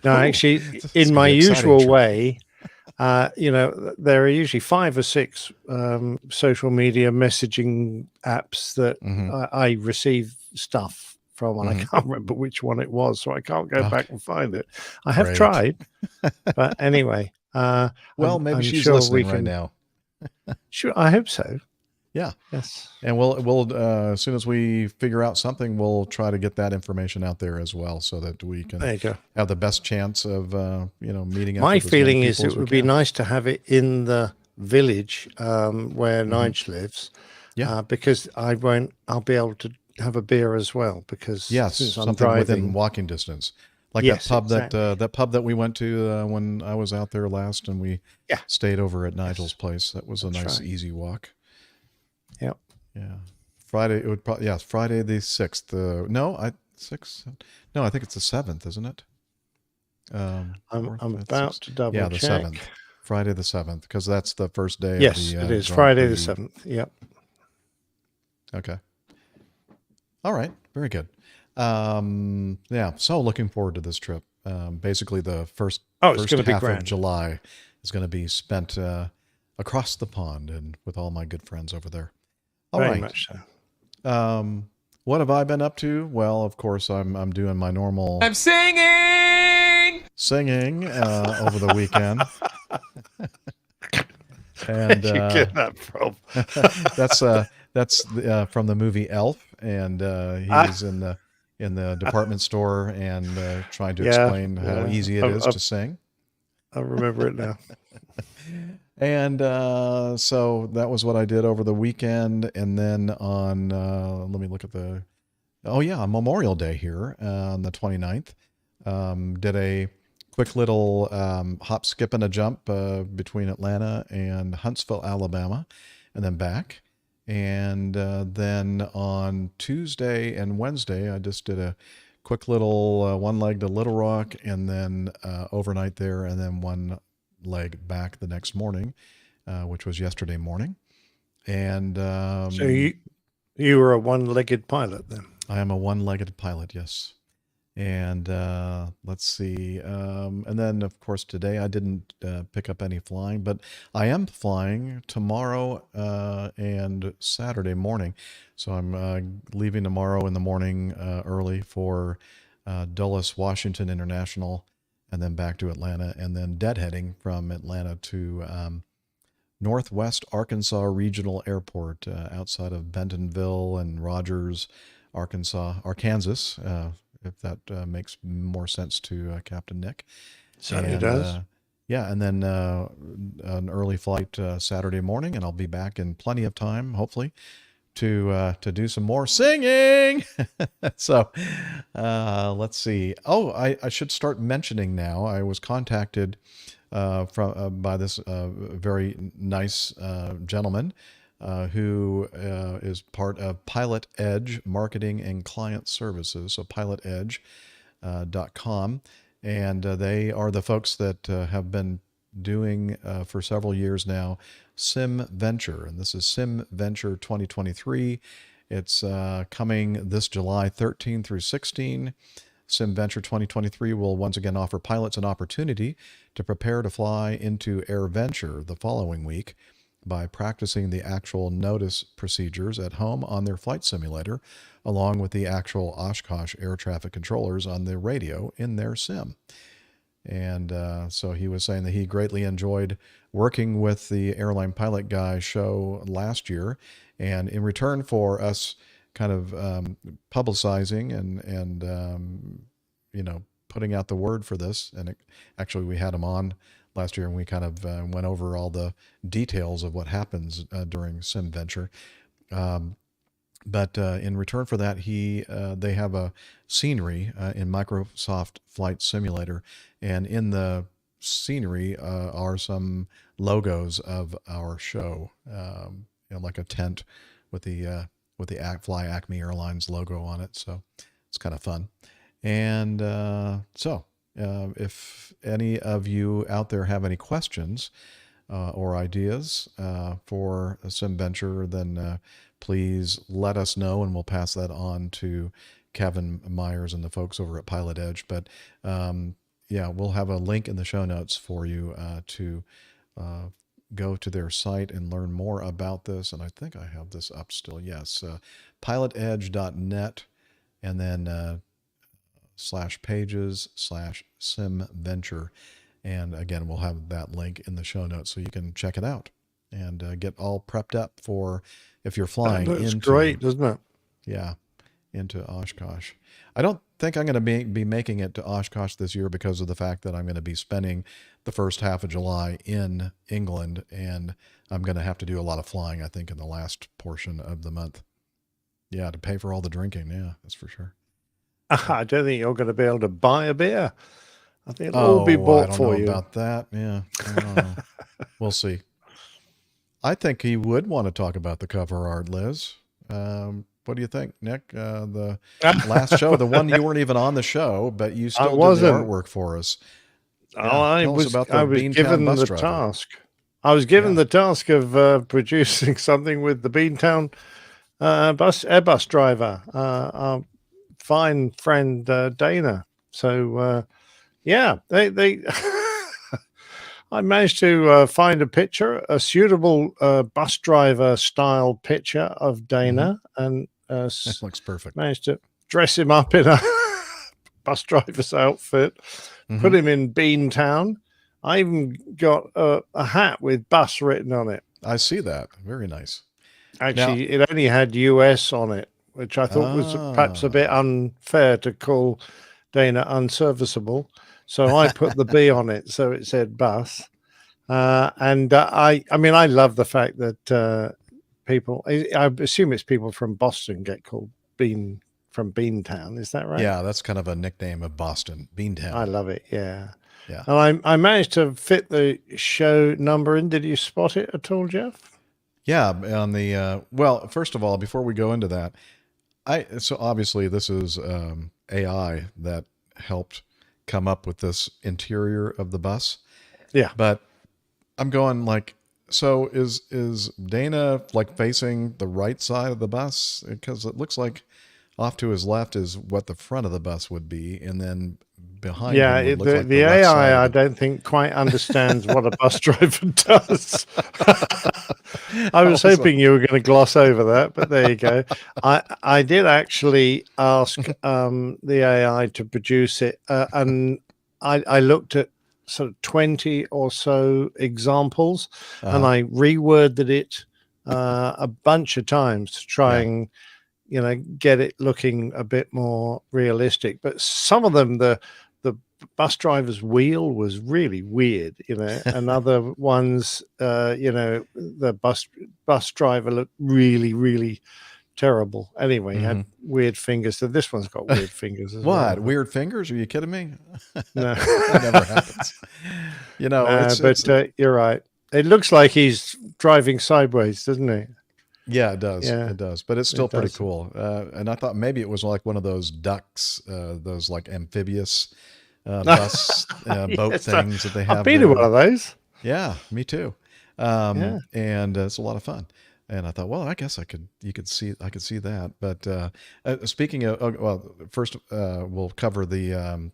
No, actually, in my usual way, there are usually 5 or 6 social media messaging apps that I receive stuff from, and I can't remember which one it was, so I can't go back and find it. I have tried, but anyway. Maybe she's listening right now. Sure, I hope so. Yeah. Yes. And we'll as soon as we figure out something, we'll try to get that information out there as well, so that we can have the best chance of meeting up. My feeling is it would be nice to have it in the village where Nige lives. Yeah. Because I'll be able to have a beer as well, because Yes, since I'm something within driving, walking distance, like Yes, that pub exactly. that pub that we went to when I was out there last, and we Yeah. stayed over at Nigel's place. That was a That's nice, right. easy walk. Yep. Yeah, Friday. It would probably Friday the 6th. No, I 6th. No, I think it's the 7th, isn't it? I'm Fourth, fifth, about sixth. to double Yeah, the check. 7th. Friday the 7th, because that's the first day of Yes, the it is Grand Friday the Prix. 7th. Yep. Okay. All right. Very good. Yeah. So looking forward to this trip. Basically, the first It's gonna be half of grand. July is going to be spent across the pond and with all my good friends over there. All Very right. much so. What have I been up to? Well, of course, I'm doing my normal I'm singing over the weekend. And Where'd you get that from? that's from the movie Elf, and he's in the department store and trying to explain how easy it is to sing. I remember it now. And so that was what I did over the weekend, and then on let me look at on Memorial Day here on the 29th, did a quick little hop, skip, and a jump between Atlanta and Huntsville, Alabama, and then back. And then on Tuesday and Wednesday, I just did a quick little one leg to Little Rock, and then overnight there, and then one leg back the next morning, which was yesterday morning. And So you were a one-legged pilot then? I am a one-legged pilot, yes. And let's see. And then, of course, today I didn't pick up any flying, but I am flying tomorrow and Saturday morning. So I'm leaving tomorrow in the morning early for Dulles, Washington International, and then back to Atlanta, and then deadheading from Atlanta to Northwest Arkansas Regional Airport outside of Bentonville and Rogers, Arkansas, if that makes more sense to Captain Nick. Certainly does. Yeah, and then an early flight Saturday morning, and I'll be back in plenty of time, hopefully, to do some more singing. So let's see. Oh, I should start mentioning now. I was contacted by this very nice gentleman who is part of Pilot Edge Marketing and Client Services, so pilotedge.com. And they are the folks that have been doing for several years now SimVenture, and this is SimVenture 2023. It's coming this July 13 through 16. SimVenture 2023 will once again offer pilots an opportunity to prepare to fly into AirVenture the following week by practicing the actual notice procedures at home on their flight simulator, along with the actual Oshkosh air traffic controllers on the radio in their sim. And so he was saying that he greatly enjoyed working with the Airline Pilot Guy show last year. And in return for us kind of publicizing and putting out the word for this, and actually we had him on last year, and we kind of went over all the details of what happens during SimVenture. But in return for that, they have a scenery in Microsoft Flight Simulator, and in the scenery are some logos of our show, like a tent with the Fly Acme Airlines logo on it. So it's kind of fun. And if any of you out there have any questions or ideas for SimVenture, then please let us know, and we'll pass that on to Kevin Myers and the folks over at Pilot Edge. But we'll have a link in the show notes for you to go to their site and learn more about this. And I think I have this up still. Yes, pilotedge.net, and then /pages/SimVenture. And again, we'll have that link in the show notes so you can check it out and get all prepped up for if you're flying That's into. great, doesn't it? Yeah, into Oshkosh. I don't think I'm going to be making it to Oshkosh this year because of the fact that I'm going to be spending the first half of July in England, and I'm going to have to do a lot of flying, I think, in the last portion of the month. Yeah, to pay for all the drinking. Yeah, that's for sure. I don't think you're going to be able to buy a beer. I think it'll all be bought I don't for know you. about that. Yeah, I don't know. We'll see. I think he would want to talk about the cover art, Liz. What do you think, Nick? The last show, the one you weren't even on the show, but you still did the artwork for us. Yeah, I was given bus the driver. task. I was given the task of producing something with the Beantown Airbus driver, our fine friend Dana. So they I managed to find a picture, a suitable bus driver style picture of Dana, and that looks perfect. Managed to dress him up in a bus driver's outfit, put him in Beantown. I even got a hat with bus written on it. I see that. Very nice. Actually, it only had US on it, which I thought was perhaps a bit unfair to call Dana unserviceable. So I put the B on it, so it said bus. I mean, I love the fact that people, I assume it's people from Boston get called from Beantown. Is that right? Yeah, that's kind of a nickname of Boston, Beantown. I love it. Yeah. Yeah. And I managed to fit the show number in. Did you spot it at all, Jeff? Yeah. On the, well, first of all, before we go into that, so obviously this is AI that helped come up with this interior of the bus. Yeah. But I'm going like, so is Dana like facing the right side of the bus? Because it looks like off to his left is what the front of the bus would be, and then behind him would look like the left side AI, of I don't think quite understands what a bus driver does. I was hoping you were going to gloss over that, but there you go. I did actually ask the AI to produce it, and I looked at sort of 20 or so examples, and I reworded it a bunch of times to try and get it looking a bit more realistic. But some of them, the bus driver's wheel was really weird, and other ones, the bus driver looked really, really terrible. Anyway, had weird fingers. So this one's got weird fingers as well. What? Weird fingers? Are you kidding me? No. That never happens. But you're right. It looks like he's driving sideways, doesn't it? Yeah, it does. Yeah, it does. But it's still pretty does. cool. And I thought maybe it was like one of those ducks, those like amphibious bus boat Yes, things that they have. I've been in one of those. Yeah, me too. And it's a lot of fun. And I thought, well, I guess I could see that. But speaking of, well, first we'll cover the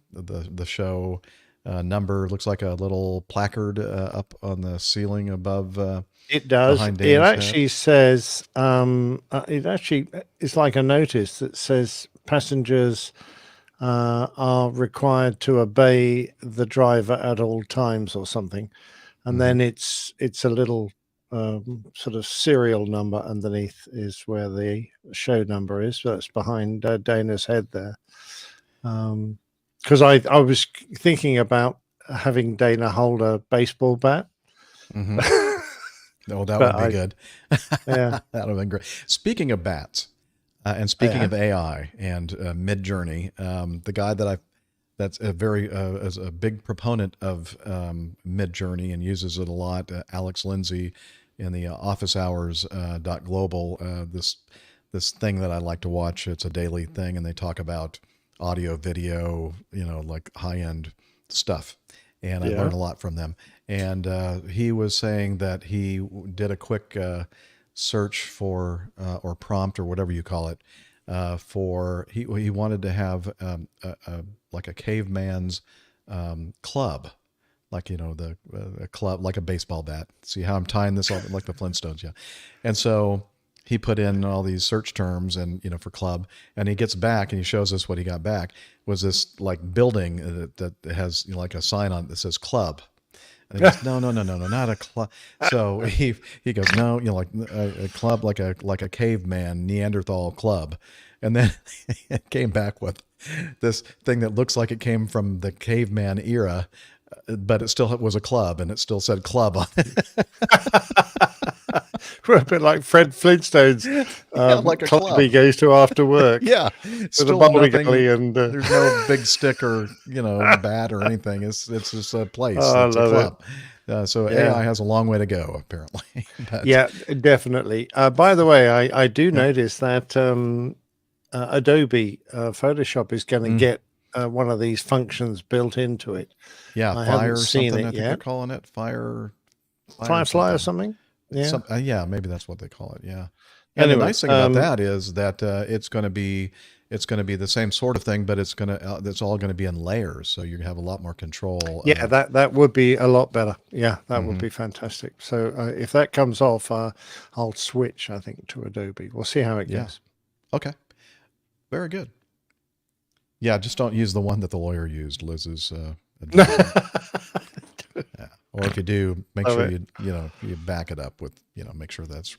show number. Looks like a little placard up on the ceiling above. It does. Behind It Dan's actually head. says, it actually is like a notice that says passengers are required to obey the driver at all times or something. And then it's a little sort of serial number underneath is where the show number is. That's behind Dana's head there. Because I was thinking about having Dana hold a baseball bat. Oh, that would be good. Yeah. That would have been great. Speaking of bats, and speaking of AI and Mid-Journey, the guy that's is a big proponent of Mid-Journey and uses it a lot, Alex Lindsay in the office hours .global, this thing that I like to watch. It's a daily thing, and they talk about audio, video, like high-end stuff. And I learned a lot from them. And he was saying that he did a quick search for, or prompt or whatever you call it, for, he wanted to have like a caveman's club, like, a club, like a baseball bat. See how I'm tying this all like the Flintstones, yeah. And so he put in all these search terms and, for club, and he gets back and he shows us what he got back was this like building that has like a sign on it that says club. And he goes, no, not a club. So he goes, no, like a club, like a caveman Neanderthal club. And then it came back with this thing that looks like it came from the caveman era, but it still was a club, and it still said club on it. We're a bit like Fred Flintstone's like a club club he goes to after work. Yeah, with a still bowling nothing. alley and There's no big stick or bat or anything. It's just a place. Oh, It's I a love club. So Yeah. AI has a long way to go, apparently. But, Yeah, definitely. By the way, I do notice that Adobe Photoshop is going to get one of these functions built into it. Yeah, I Fire haven't or seen something. it I think they're yet. calling it Firefly or something. Yeah. Yeah, maybe that's what they call it. Yeah. And Anyway, the nice thing about that is that it's going to be the same sort of thing, but it's all going to be in layers, so you have a lot more control. Yeah, that would be a lot better. Yeah, that would be fantastic. So if that comes off, I'll switch, I think, to Adobe. We'll see how it goes. Okay. Very good. Yeah, just don't use the one that the lawyer used, Liz's. Yeah. Or if you do, make sure you back it up with, make sure that's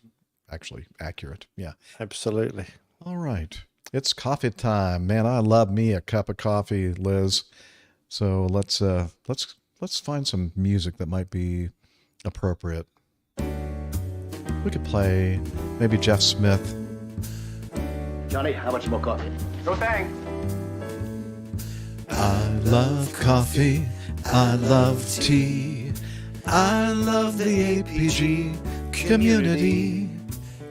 actually accurate. Yeah. Absolutely. All right. It's coffee time. Man, I love me a cup of coffee, Liz. So let's find some music that might be appropriate. We could play maybe Jeff Smith. Johnny, how much more coffee? No thanks. I love coffee. I love tea. I love the APG community.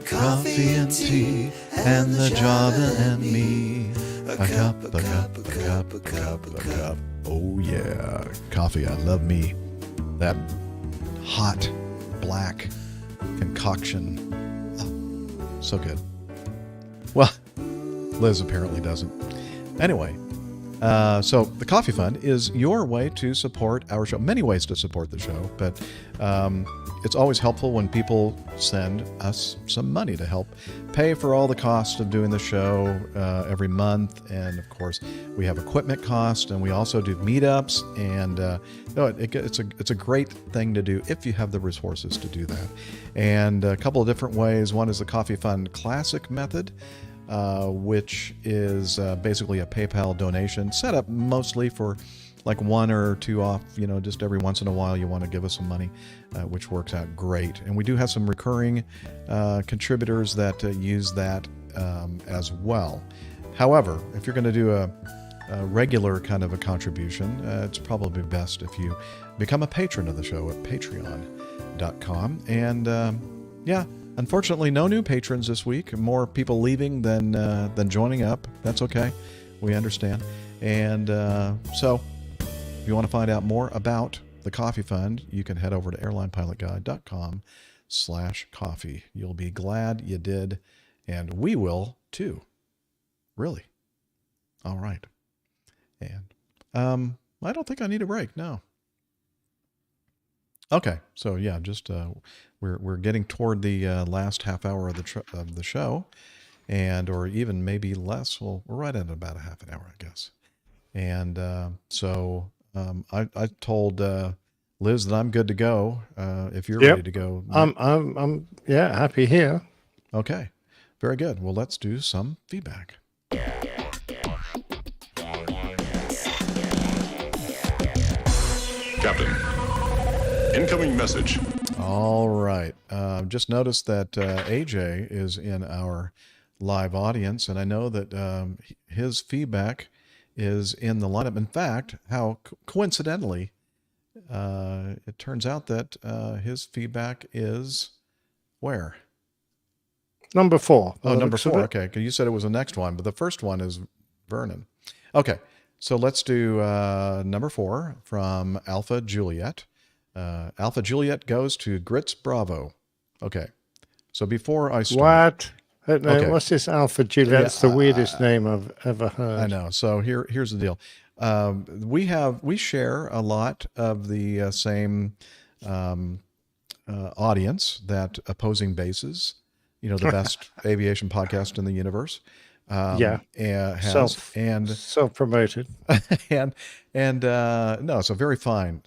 Coffee and tea and the Java and me. A cup, a cup, a cup, a cup, a cup. Oh yeah, coffee. I love me. That hot black concoction. Oh, so good. Well, Liz apparently doesn't. Anyway, so the Coffee Fund is your way to support our show. Many ways to support the show, but it's always helpful when people send us some money to help pay for all the costs of doing the show every month. And of course, we have equipment costs, and we also do meetups. And it's a great thing to do if you have the resources to do that. And a couple of different ways. One is the Coffee Fund Classic method, which is basically a PayPal donation set up mostly for like one or two off, just every once in a while you want to give us some money, which works out great. And we do have some recurring contributors that use that as well. However, if you're going to do a regular kind of a contribution, it's probably best if you become a patron of the show at patreon.com. And unfortunately, no new patrons this week. More people leaving than joining up. That's okay. We understand. And so if you want to find out more about the Coffee Fund, you can head over to airlinepilotguide.com/coffee. You'll be glad you did, and we will too. Really. All right. And I don't think I need a break. No. Okay. So yeah, just we're getting toward the last half hour of the show, or even maybe less. Well, we're right at about a half an hour, I guess. And so I told Liz that I'm good to go. If you're ready to go, I'm happy here. Okay, very good. Well, let's do some feedback. Captain, incoming message. All right. Just noticed that AJ is in our live audience, and I know that his feedback is in the lineup. In fact, how coincidentally, it turns out that his feedback is where? Number 4. Oh, number 4. Okay. You said it was the next one, but the first one is Vernon. Okay. So let's do number 4 from Alpha Juliet. Alpha Juliet goes to Grits Bravo. Okay. So before I start. What? No, what's this Alpha Juliet? That's the weirdest name I've ever heard. I know. So here's the deal. We share a lot of the same audience that Opposing Bases, the best aviation podcast in the universe. Self-promoted. No, it's a very fine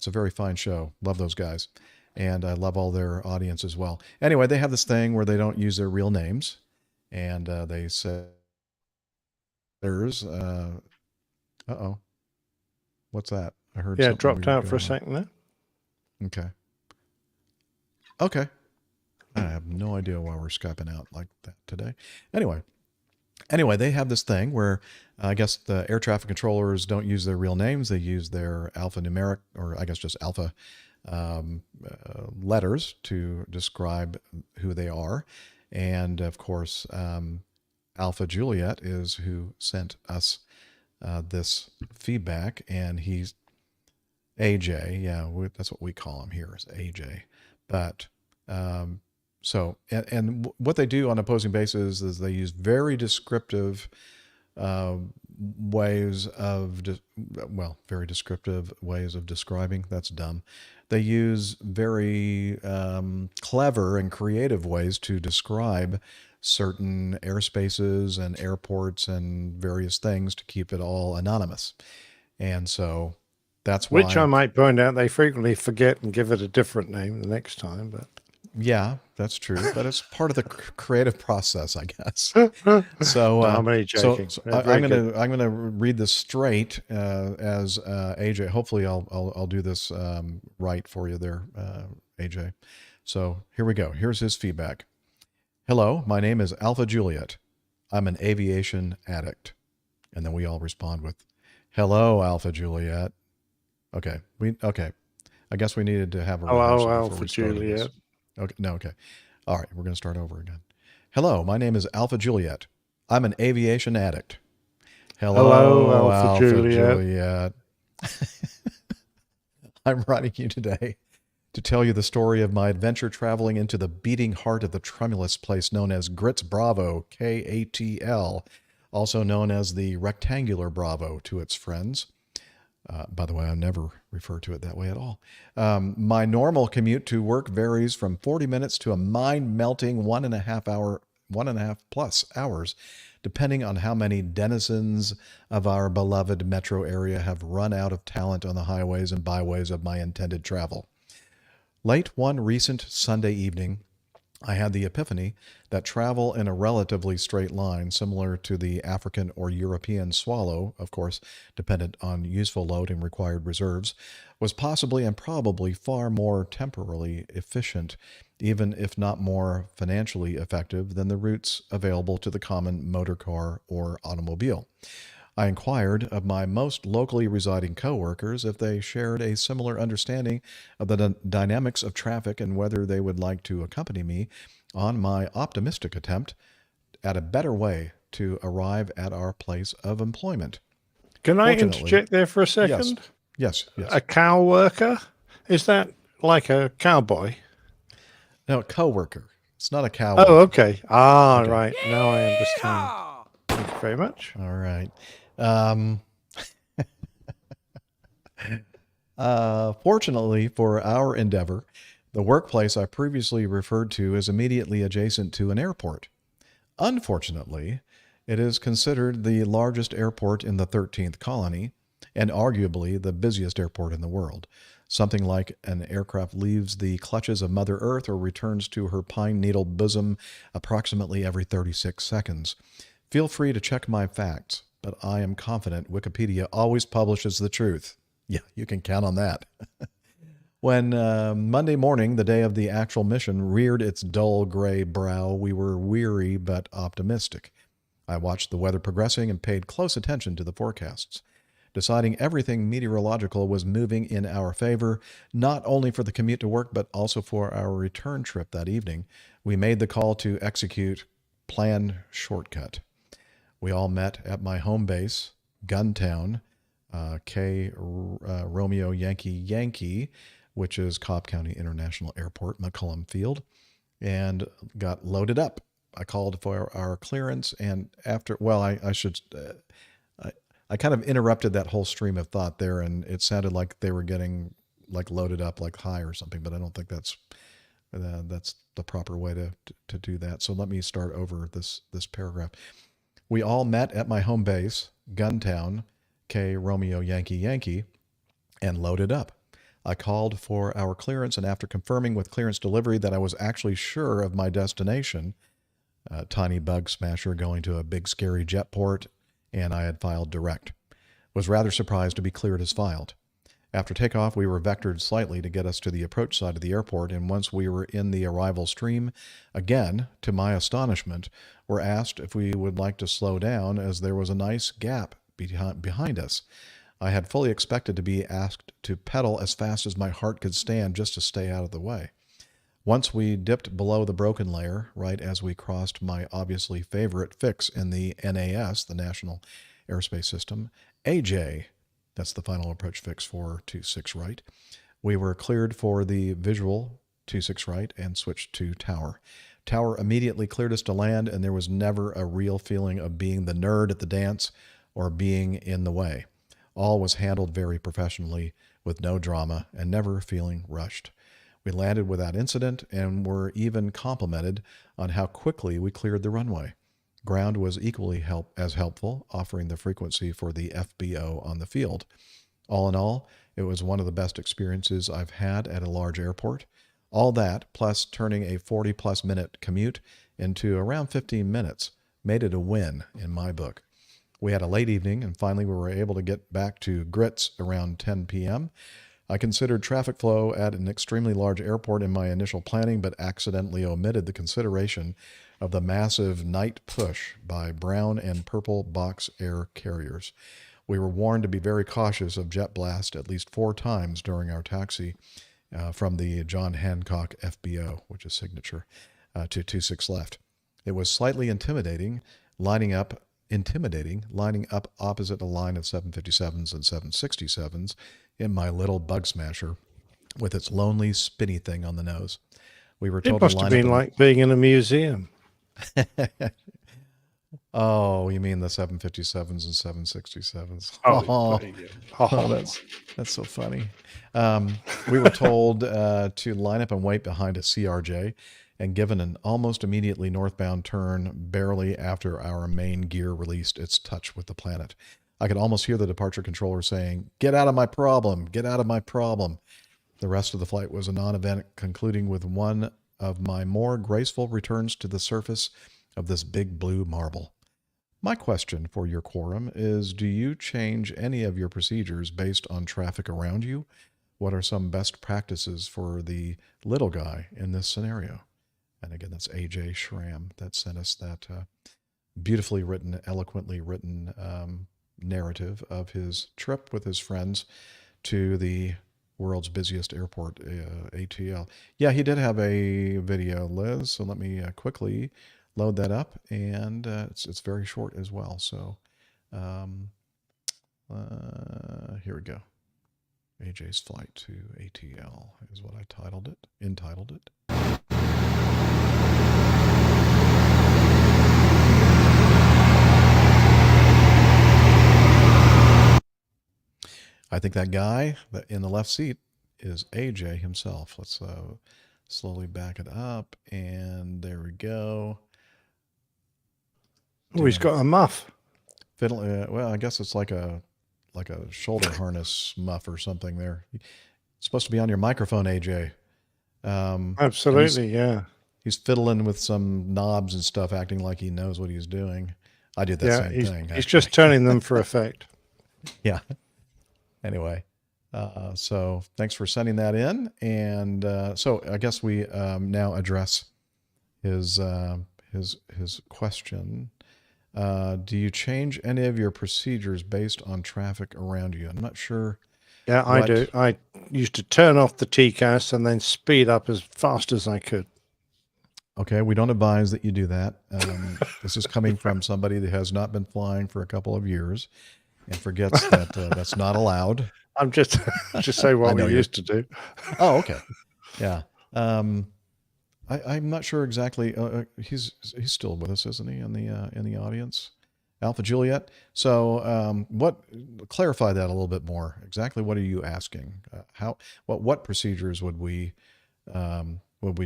show. Love those guys. And I love all their audience as well. Anyway, they have this thing where they don't use their real names. And they say, there's, what's that? I heard something. Dropped out for a second there. Okay. I have no idea why we're Skyping out like that today. Anyway, they have this thing where I guess the air traffic controllers don't use their real names. They use their alphanumeric, or I guess just alpha letters to describe who they are. And of course, Alpha Juliet is who sent us this feedback, and he's AJ. Yeah, that's what we call him here, is AJ. But so, and what they do on opposing bases is they use very descriptive ways of, very descriptive ways of describing. That's dumb. They use very clever and creative ways to describe certain airspaces and airports and various things to keep it all anonymous. And so that's why. Which I might point out, they frequently forget and give it a different name the next time. But yeah, that's true. But it's part of the creative process, I guess. So, I'm only joking. I'm gonna read this straight as AJ. Hopefully, I'll do this right for you there, AJ. So here we go. Here's his feedback. Hello, my name is Alpha Juliet. I'm an aviation addict. And then we all respond with, hello, Alpha Juliet. Okay. I guess we needed to have a hello, Alpha Juliet. Okay. No, okay. All right. We're going to start over again. Hello, my name is Alpha Juliet. I'm an aviation addict. Hello, Alpha Juliet. I'm writing you today to tell you the story of my adventure traveling into the beating heart of the tremulous place known as Grits Bravo, KATL, also known as the Rectangular Bravo to its friends. By the way, I never refer to it that way at all. My normal commute to work varies from 40 minutes to a mind-melting 1.5 plus hours, depending on how many denizens of our beloved metro area have run out of talent on the highways and byways of my intended travel. Late one recent Sunday evening, I had the epiphany that travel in a relatively straight line, similar to the African or European swallow, of course, dependent on useful load and required reserves, was possibly and probably far more temporally efficient, even if not more financially effective than the routes available to the common motor car or automobile. I inquired of my most locally residing coworkers if they shared a similar understanding of the dynamics of traffic and whether they would like to accompany me on my optimistic attempt at a better way to arrive at our place of employment. Can I interject there for a second? Yes. A cow worker? Is that like a cowboy? No, a coworker. It's not a cow. Oh, okay. Okay. Right. Now I understand. Thank you very much. All right. Fortunately for our endeavor, the workplace I previously referred to is immediately adjacent to an airport. Unfortunately, it is considered the largest airport in the 13th colony and arguably the busiest airport in the world. Something like an aircraft leaves the clutches of Mother Earth or returns to her pine needle bosom approximately every 36 seconds. Feel free to check my facts, but I am confident Wikipedia always publishes the truth. Yeah, you can count on that. When Monday morning, the day of the actual mission, reared its dull gray brow, we were weary but optimistic. I watched the weather progressing and paid close attention to the forecasts. Deciding everything meteorological was moving in our favor, not only for the commute to work, but also for our return trip that evening, we made the call to execute Plan Shortcut. We all met at my home base, Guntown, Romeo Yankee, which is Cobb County International Airport, McCollum Field, and got loaded up. I called for our clearance, and after, I kind of interrupted that whole stream of thought there, and it sounded like they were getting like loaded up like high or something, but I don't think that's the proper way to do that. So let me start over this paragraph. We all met at my home base, Guntown, Romeo Yankee, and loaded up. I called for our clearance, and after confirming with clearance delivery that I was actually sure of my destination, a tiny bug smasher going to a big scary jet port, and I had filed direct. Was rather surprised to be cleared as filed. After takeoff, we were vectored slightly to get us to the approach side of the airport, and once we were in the arrival stream, again, to my astonishment, were asked if we would like to slow down as there was a nice gap behind us. I had fully expected to be asked to pedal as fast as my heart could stand just to stay out of the way. Once we dipped below the broken layer, right as we crossed my obviously favorite fix in the NAS, the National Airspace System, AJ, that's the final approach fix for 26 right, we were cleared for the visual 26 right and switched to tower. Tower immediately cleared us to land, and there was never a real feeling of being the nerd at the dance or being in the way. All was handled very professionally with no drama and never feeling rushed. We landed without incident and were even complimented on how quickly we cleared the runway. Ground was equally as helpful, offering the frequency for the FBO on the field. All in all, it was one of the best experiences I've had at a large airport. All that, plus turning a 40-plus minute commute into around 15 minutes, made it a win in my book. We had a late evening, and finally we were able to get back to Grits around 10 p.m. I considered traffic flow at an extremely large airport in my initial planning, but accidentally omitted the consideration of the massive night push by brown and purple box air carriers. We were warned to be very cautious of jet blast at least 4 times during our taxi from the John Hancock FBO, which is signature, to 26 left. It was slightly intimidating lining up opposite a line of 757s and 767s in my little bug smasher with its lonely spinny thing on the nose. We were told it must have been like being in a museum. Oh, you mean the 757s and 767s? Oh, that's so funny. We were told to line up and wait behind a CRJ, and given an almost immediately northbound turn barely after our main gear released its touch with the planet. I could almost hear the departure controller saying, "Get out of my problem, get out of my problem." The rest of the flight was a non-event, concluding with one of my more graceful returns to the surface of this big blue marble. My question for your quorum is, do you change any of your procedures based on traffic around you? What are some best practices for the little guy in this scenario? And again, that's AJ Schramm that sent us that beautifully written, eloquently written narrative of his trip with his friends to the world's busiest airport, ATL. Yeah, he did have a video, Liz, so let me quickly load that up, and it's very short as well. So here we go. AJ's flight to ATL is what I entitled it. I think that guy in the left seat is AJ himself. Let's slowly back it up, and there we go. Oh, he's got a muff. Well, I guess it's like a shoulder harness muff or something there. It's supposed to be on your microphone, AJ. Absolutely, yeah. He's fiddling with some knobs and stuff, acting like he knows what he's doing. I did that same thing. He's just turning them for effect. Yeah. Anyway, so thanks for sending that in. And so I guess we now address his question. Do you change any of your procedures based on traffic around you? I'm not sure. Yeah, I do. I used to turn off the TCAS and then speed up as fast as I could. Okay, we don't advise that you do that. This is coming from somebody that has not been flying for a couple of years and forgets that that's not allowed. I'm just saying what we used to do. Oh, okay. Yeah. I'm not sure exactly. He's still with us, isn't he, in the audience? Alpha Juliet. So, clarify that a little bit more. Exactly what are you asking? What procedures would we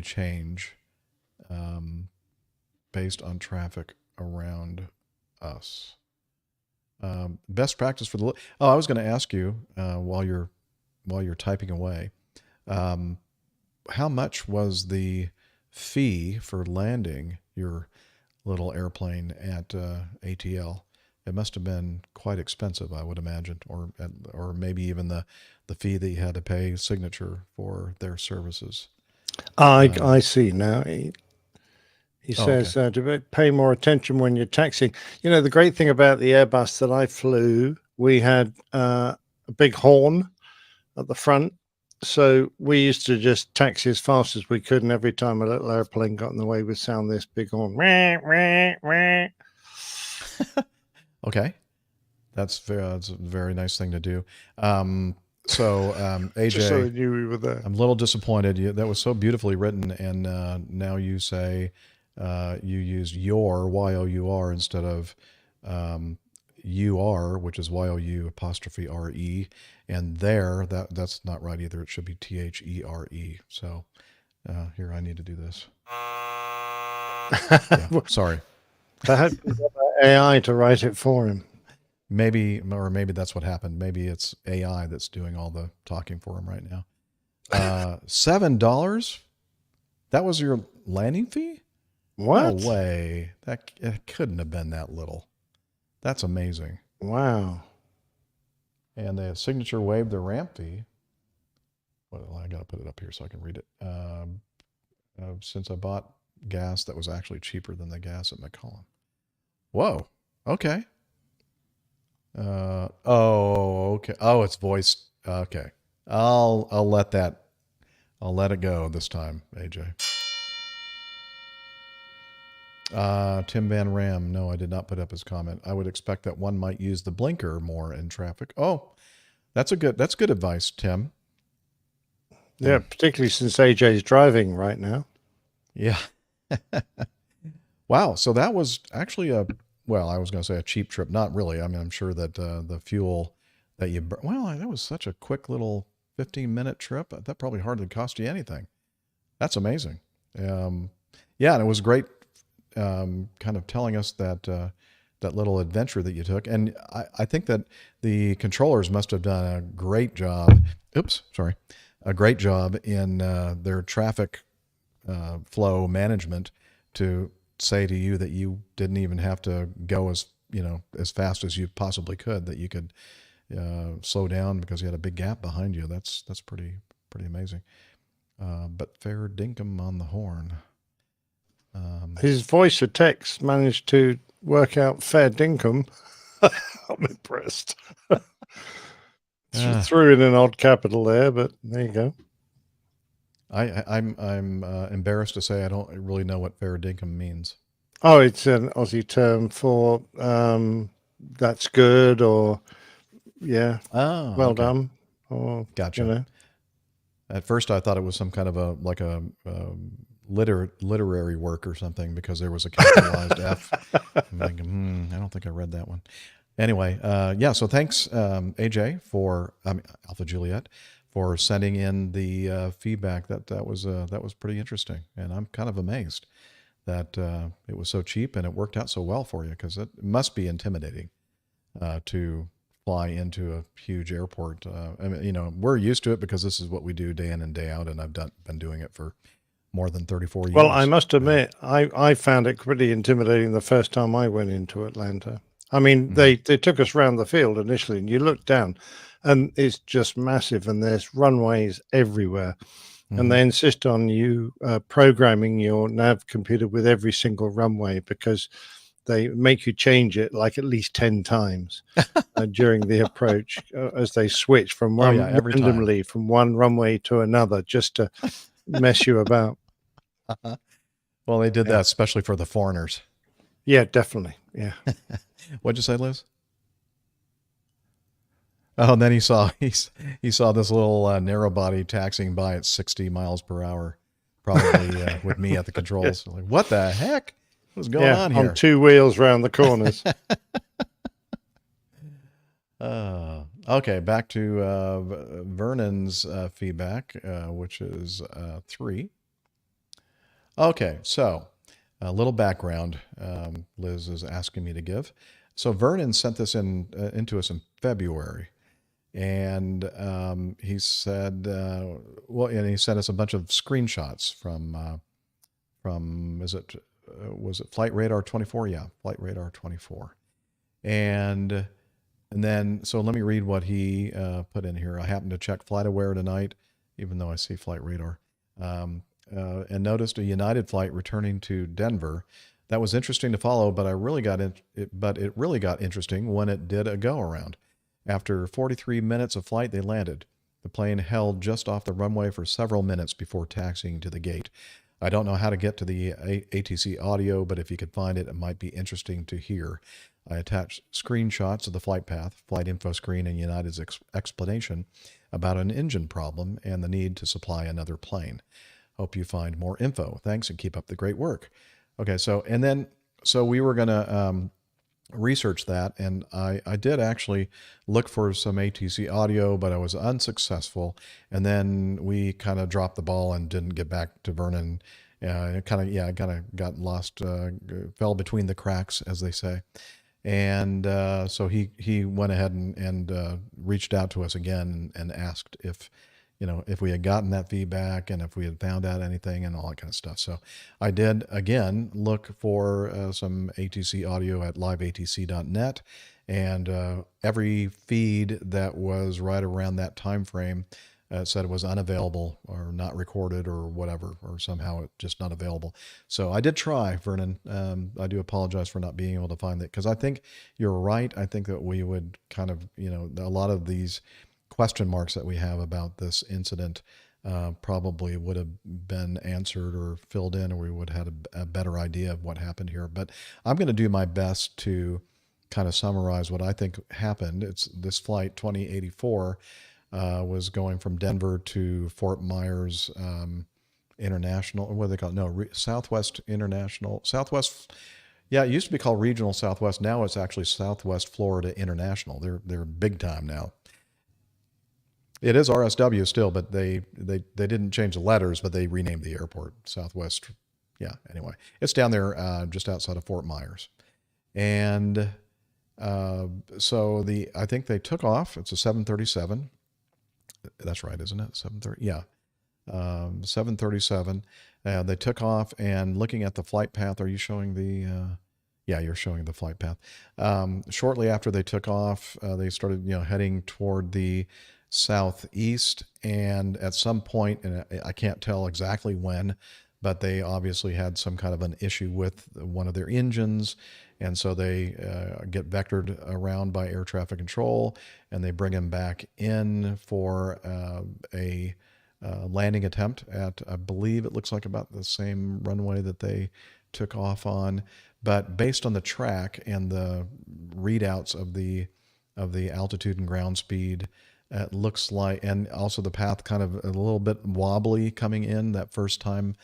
change based on traffic around us? Best practice for the. Oh, I was going to ask you while you're typing away. How much was the fee for landing your little airplane at ATL? It must have been quite expensive, I would imagine, or maybe even the fee that you had to pay Signature for their services. I see now. He Oh, says to pay more attention when you're taxiing. You know, the great thing about the Airbus that I flew, we had a big horn at the front. So we used to just taxi as fast as we could. And every time a little airplane got in the way, we'd sound this big horn. Okay. That's a very nice thing to do. AJ, Just so they knew we were there. I'm a little disappointed. That was so beautifully written. And now you say you use your, Y-O-U-R, instead of U-R, which is Y-O-U''RE. And there, that's not right either. It should be T-H-E-R-E. So here, I need to do this. Yeah, sorry. I had AI to write it for him. Maybe that's what happened. Maybe it's AI that's doing all the talking for him right now. $7? That was your landing fee? What? No way. It couldn't have been that little. That's amazing. Wow. And the Signature waived the ramp fee. Well, I got to put it up here so I can read it. Since I bought gas that was actually cheaper than the gas at McCollum. Whoa. Okay. Okay. Oh, it's voice. Okay. I'll let it go this time, AJ. Tim Van Ram. No, I did not put up his comment. I would expect that one might use the blinker more in traffic. Oh, that's good advice, Tim. Yeah, particularly since AJ's driving right now. Yeah. Wow. So that was actually I was going to say a cheap trip. Not really. I mean, I'm sure that the fuel that that was such a quick little 15-minute trip. That probably hardly cost you anything. That's amazing. Yeah, and it was great kind of telling us that little adventure that you took. And I think that the controllers must have done a great job. A great job in their traffic flow management to say to you that you didn't even have to go as fast as you possibly could, that you could slow down because you had a big gap behind you. That's pretty amazing. But fair dinkum on the horn. His voice to text managed to work out fair dinkum. I'm impressed. Threw in an odd capital there, but there you go. I'm embarrassed to say I don't really know what fair dinkum means. Oh, it's an Aussie term for that's good, or well done, or gotcha. At first, I thought it was some kind of a literary work or something, because there was a capitalized F. I'm thinking, I don't think I read that one. Anyway, so thanks, AJ, for Alpha Juliet, for sending in the feedback. That was pretty interesting, and I'm kind of amazed that it was so cheap and it worked out so well for you, because it must be intimidating to fly into a huge airport. I mean, we're used to it because this is what we do day in and day out, and I've been doing it for more than 34 years. Well, I must admit, I found it pretty intimidating the first time I went into Atlanta. I mean, they took us around the field initially, and you look down, and it's just massive, and there's runways everywhere. And they insist on you programming your nav computer with every single runway, because they make you change it like at least 10 times during the approach as they switch from randomly from one runway to another, just to mess you about. Well, they did that especially for the foreigners. Yeah, definitely. Yeah. What'd you say, Liz? Oh, and then he saw this little narrow body taxiing by at 60 miles per hour, probably with me at the controls. Like, what the heck? What's going on here? On two wheels round the corners. Okay, back to Vernon's feedback, which is 3. Okay, so a little background Liz is asking me to give. So Vernon sent this into us in February. And he said, and he sent us a bunch of screenshots from was it Flight Radar 24? Yeah, Flight Radar 24. And then, so let me read what he put in here. I happened to check FlightAware tonight, even though I see Flight Radar, and noticed a United flight returning to Denver. That was interesting to follow, but it really got interesting when it did a go around. After 43 minutes of flight, they landed. The plane held just off the runway for several minutes before taxiing to the gate. I don't know how to get to the ATC audio, but if you could find it, it might be interesting to hear. I attached screenshots of the flight path, flight info screen, and United's explanation about an engine problem and the need to supply another plane. Hope you find more info. Thanks, and keep up the great work. Okay, so we were going to research that, and I did actually look for some ATC audio, but I was unsuccessful. And then we kind of dropped the ball and didn't get back to Vernon. It kind of got lost, fell between the cracks, as they say. And so he went ahead and reached out to us again and asked if we had gotten that feedback and if we had found out anything and all that kind of stuff. So I did, again, look for some ATC audio at liveatc.net, and every feed that was right around that time frame said it was unavailable or not recorded or whatever, or somehow it's just not available. So I did try, Vernon. I do apologize for not being able to find that, because I think you're right. I think that we would kind of, a lot of these question marks that we have about this incident probably would have been answered or filled in, or we would have had a better idea of what happened here. But I'm going to do my best to kind of summarize what I think happened. It's this flight 2084 was going from Denver to Fort Myers International, or what do they call it? No, Southwest International, Southwest. Yeah, it used to be called Regional Southwest. Now it's actually Southwest Florida International. They're big time now. It is RSW still, but they didn't change the letters, but they renamed the airport Southwest. Yeah, anyway, it's down there just outside of Fort Myers. And so I think they took off. It's a 737. That's right, isn't it? 730. Yeah. 737. They took off, and looking at the flight path, are you showing the, yeah, you're showing the flight path. Shortly after they took off, they started, heading toward the southeast, and at some point, and I can't tell exactly when, but they obviously had some kind of an issue with one of their engines, and so they get vectored around by air traffic control, and they bring him back in for a landing attempt at, I believe it looks like about the same runway that they took off on, but based on the track and the readouts of the altitude and ground speed, it looks like, and also the path kind of a little bit wobbly coming in that first time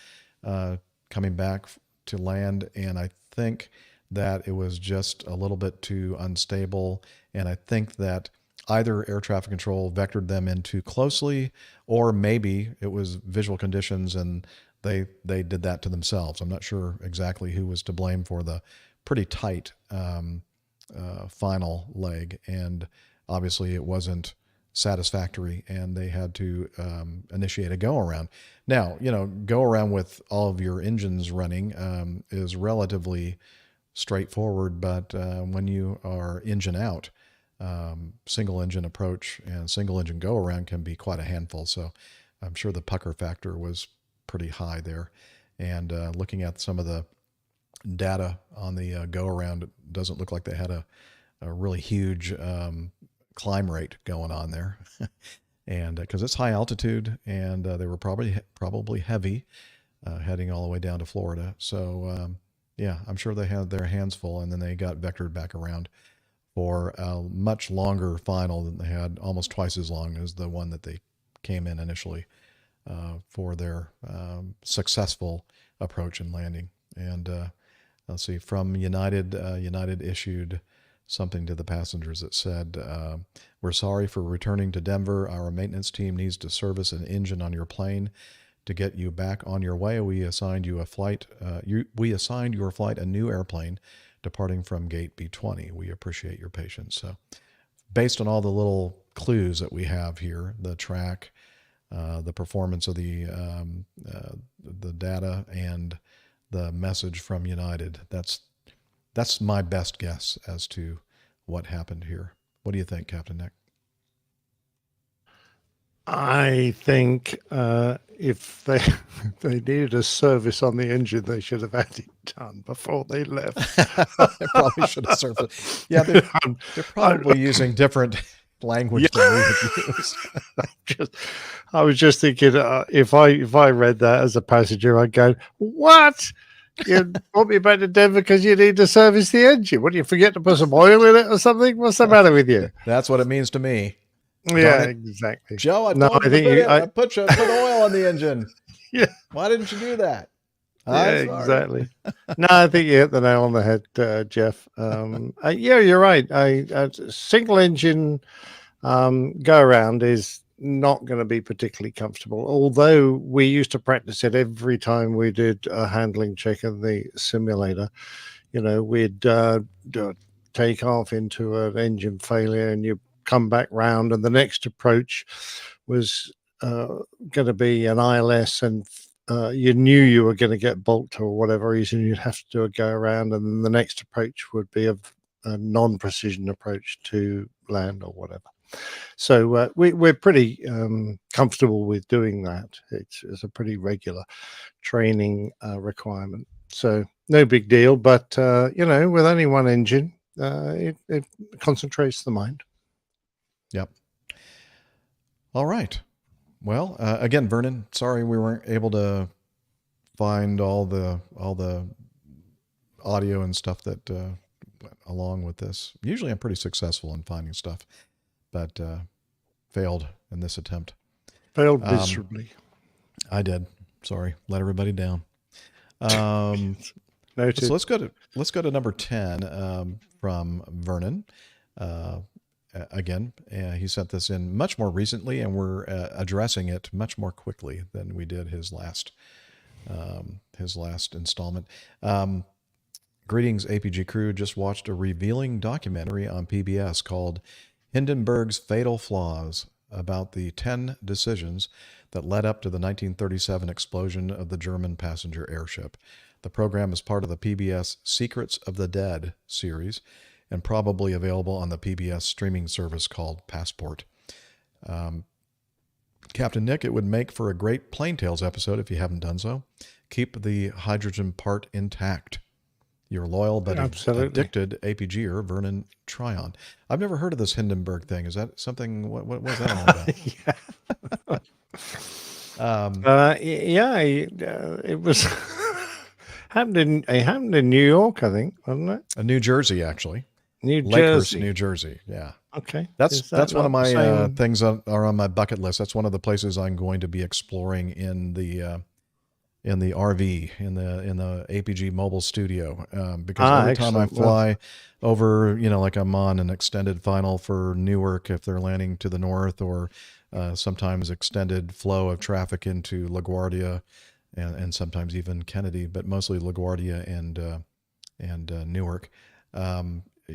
coming back to land. And I think that it was just a little bit too unstable. And I think that either air traffic control vectored them in too closely, or maybe it was visual conditions and they did that to themselves. I'm not sure exactly who was to blame for the pretty tight final leg. And obviously it wasn't satisfactory, and they had to initiate a go-around. Now, go-around with all of your engines running is relatively straightforward, but when you are engine out, single engine approach and single engine go-around can be quite a handful. So I'm sure the pucker factor was pretty high there. And looking at some of the data on the go-around, it doesn't look like they had a really huge climb rate going on there, and because it's high altitude, and they were probably heavy, heading all the way down to Florida. So yeah, I'm sure they had their hands full, and then they got vectored back around for a much longer final than they had, almost twice as long as the one that they came in initially for their successful approach and landing. And let's see, from United, United issued something to the passengers that said, we're sorry for returning to Denver. Our maintenance team needs to service an engine on your plane. To get you back on your way, we assigned you a flight. We assigned your flight a new airplane departing from gate B20. We appreciate your patience. So based on all the little clues that we have here, the track, the performance of the data, and the message from United, that's my best guess as to what happened here. What do you think, Captain Nick? I think if they they needed a service on the engine, they should have had it done before they left. They probably should have served it. Yeah, they're probably using different language than we would use. I was just thinking, if I read that as a passenger, I'd go, "What? You brought me back to Denver because you need to service the engine? What, do you forget to put some oil in it or something? What's the matter with you?" That's what it means to me. Yeah, exactly. Joe, I told you to put oil on the engine. Yeah. Why didn't you do that? Yeah, exactly. No, I think you hit the nail on the head, Jeff. Yeah, you're right. A single engine go around is not going to be particularly comfortable. Although we used to practice it every time we did a handling check in the simulator. You know, we'd take off into an engine failure, and you come back round, and the next approach was going to be an ILS, and you knew you were going to get balked or whatever reason, you'd have to do a go around, and then the next approach would be a non-precision approach to land or whatever. So we're pretty comfortable with doing that. It's a pretty regular training requirement. So no big deal, but you know, with only one engine, it concentrates the mind. Yep. All right. Well, again, Vernon, sorry we weren't able to find all the audio and stuff that went along with this. Usually I'm pretty successful in finding stuff, but failed in this attempt. Failed miserably. I did. Sorry. Let everybody down. So let's go to number 10 from Vernon. Again, he sent this in much more recently, and we're addressing it much more quickly than we did his last installment. Greetings, APG crew. Just watched a revealing documentary on PBS called Hindenburg's Fatal Flaws, about the 10 decisions that led up to the 1937 explosion of the German passenger airship. The program is part of the PBS Secrets of the Dead series, and probably available on the PBS streaming service called Passport. Captain Nick, it would make for a great Plain Tales episode if you haven't done so. Keep the hydrogen part intact. Your loyal but addicted APGer, Vernon Tryon. I've never heard of this Hindenburg thing. Is that something? What was that all about? It was happened in New York, I think, wasn't it? New Jersey, actually. Lakehurst, New Jersey. Yeah. Okay. That's one of my things that are on my bucket list. That's one of the places I'm going to be exploring in the RV, in the APG mobile studio, because every time I fly over, you know, like I'm on an extended final for Newark if they're landing to the north, or sometimes extended flow of traffic into LaGuardia, and sometimes even Kennedy, but mostly LaGuardia and Newark.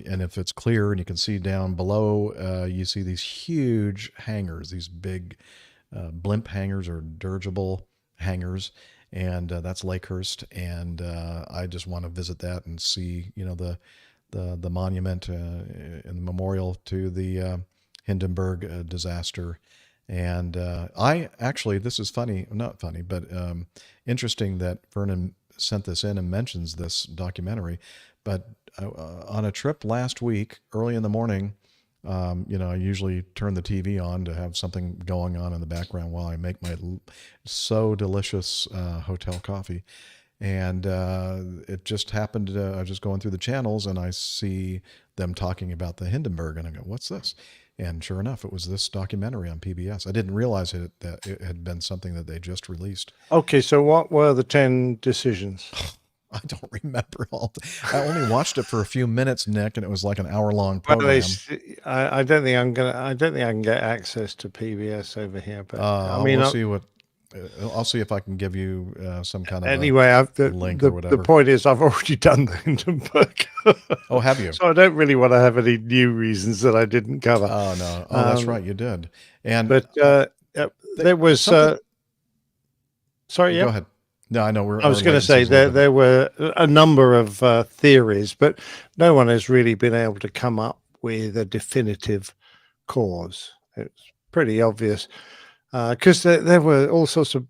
And if it's clear and you can see down below, you see these huge hangars, these big blimp hangars or dirigible hangars. And that's Lakehurst, and I just want to visit that and see, you know, the monument and the memorial to the Hindenburg disaster. And I actually, this is funny, not funny, but interesting that Vernon sent this in and mentions this documentary. But on a trip last week, early in the morning, you know, I usually turn the TV on to have something going on in the background while I make my so delicious hotel coffee. And it just happened, I was just going through the channels and I see them talking about the Hindenburg, and I go, what's this? And sure enough, it was this documentary on PBS. I didn't realize that it had been something that they just released. Okay, so what were the 10 decisions? I don't remember all. I only watched it for a few minutes, Nick, and it was like an hour-long program. Well, I don't think I can get access to PBS over here. But I mean, I'll see if I can give you some kind of link or whatever. The point is, I've already done the Hindenburg. Oh, have you? So I don't really want to have any new reasons that I didn't cover. Oh no! Oh, that's right, you did. And there was. Sorry, yeah. Go ahead. No, I know. I was going to say there were a number of theories, but no one has really been able to come up with a definitive cause. It's pretty obvious because there were all sorts of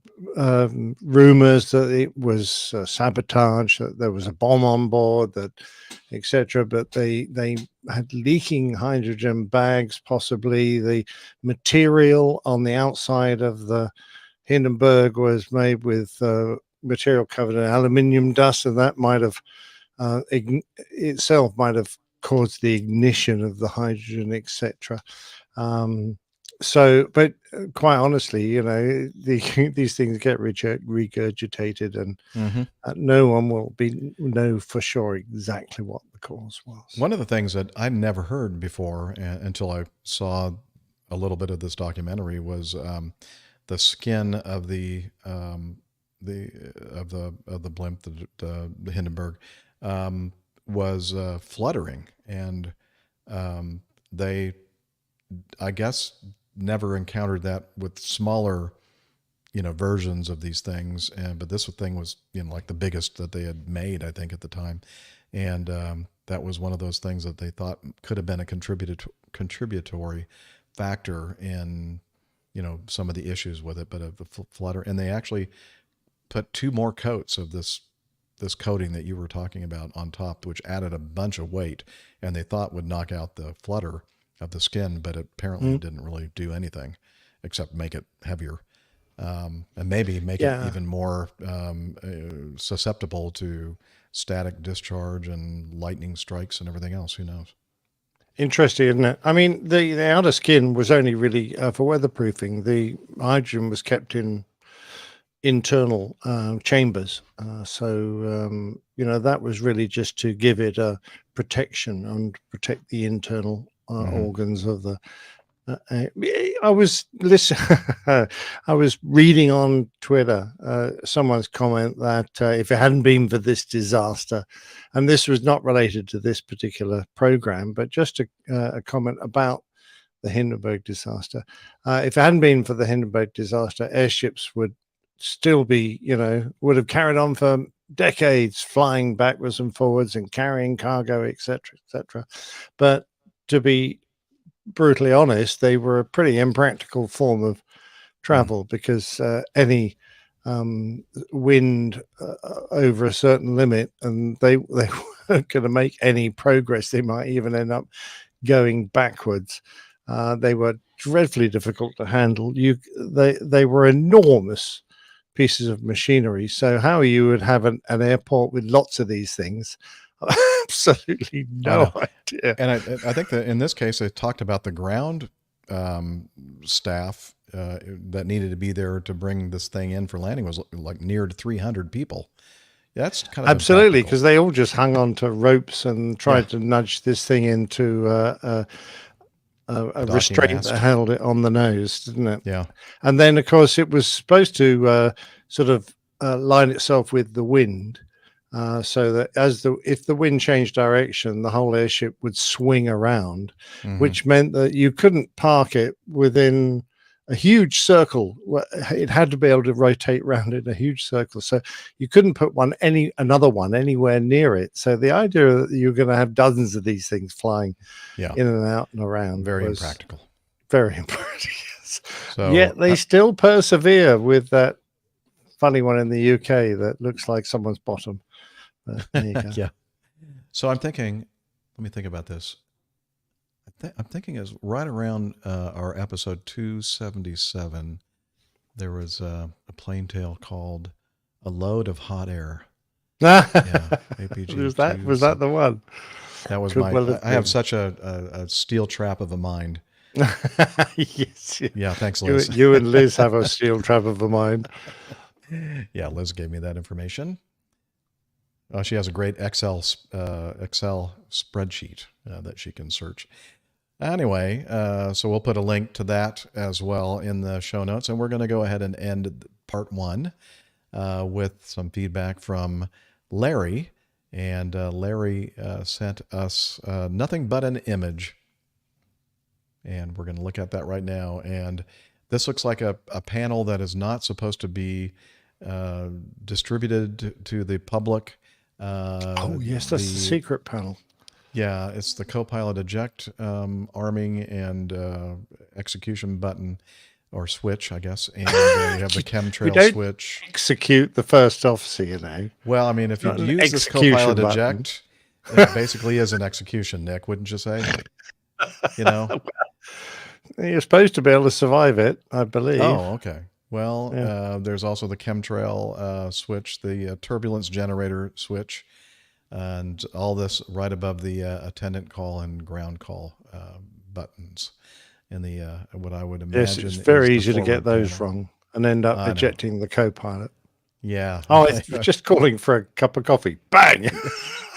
rumors that it was sabotage, that there was a bomb on board, that etc. But they had leaking hydrogen bags, possibly the material on the outside of the Hindenburg was made with material covered in aluminium dust, and that might have itself might have caused the ignition of the hydrogen, etc. So, but quite honestly, you know, these things get regurgitated, and no one will know for sure exactly what the cause was. One of the things that I'd never heard before until I saw a little bit of this documentary was the skin of the blimp, the Hindenburg, was fluttering, and they, I guess, never encountered that with smaller, versions of these things. But this thing was, like the biggest that they had made, I think, at the time. And that was one of those things that they thought could have been a contributory factor in, some of the issues with it, but of the flutter. And they actually put 2 more coats of this coating that you were talking about on top, which added a bunch of weight, and they thought would knock out the flutter of the skin, but apparently it didn't really do anything except make it heavier, and maybe make it even more susceptible to static discharge and lightning strikes and everything else. Who knows? Interesting, isn't it? I mean, the outer skin was only really for weatherproofing. The hydrogen was kept in internal chambers, so that was really just to give it a protection and protect the internal organs of the. I was reading on Twitter someone's comment that if it hadn't been for this disaster, and this was not related to this particular program, but just a comment about the Hindenburg disaster. If it hadn't been for the Hindenburg disaster, airships would still be, would have carried on for decades, flying backwards and forwards and carrying cargo, etc., etc. But to be brutally honest, they were a pretty impractical form of travel because any wind over a certain limit, and they weren't going to make any progress. They might even end up going backwards. They were dreadfully difficult to handle. They were enormous pieces of machinery. So how you would have an airport with lots of these things, absolutely no idea. And I think that in this case, they talked about the ground staff that needed to be there to bring this thing in for landing was like near to 300 people. That's kind of absolutely, because they all just hung on to ropes and tried to nudge this thing into a restraint that held it on the nose, didn't it? Yeah. And then, of course, it was supposed to sort of line itself with the wind, so that if the wind changed direction, the whole airship would swing around, which meant that you couldn't park it within a huge circle. It had to be able to rotate around in a huge circle, so you couldn't put another one anywhere near it. So the idea that you're going to have dozens of these things flying in and out and around very was impractical. Very impractical. So yet they still persevere with that funny one in the UK that looks like someone's bottom. But there you go. Yeah. So I'm thinking. Let me think about this. I'm thinking is right around our episode 277, there was a plane tale called "A Load of Hot Air." Yeah, APG. Was that the one? That was I have such a steel trap of a mind. Yes. Yeah. Thanks, Liz. You and Liz have a steel trap of a mind. Yeah, Liz gave me that information. She has a great Excel spreadsheet that she can search. Anyway, so we'll put a link to that as well in the show notes, and we're going to go ahead and end part 1 with some feedback from Larry. And Larry sent us nothing but an image, and we're going to look at that right now. And this looks like a panel that is not supposed to be distributed to the public. Oh yes, that's the secret panel. Yeah, it's the co-pilot eject arming and execution button or switch, I guess. And you have the We chemtrail don't switch. execute the first officer, you know. Well, I mean, if you Not an use this execution co-pilot button. eject, it basically is an execution, Nick, wouldn't you say? You know? You're supposed to be able to survive it, I believe. Oh, okay. Well, Yeah. there's also the chemtrail switch, the turbulence generator switch, and all this right above the attendant call and ground call buttons. In the what I would Yes, imagine it's is very the easy to get forward those panel. wrong and end up I know. ejecting the co-pilot. Yeah. Oh, it's just calling for a cup of coffee. Bang!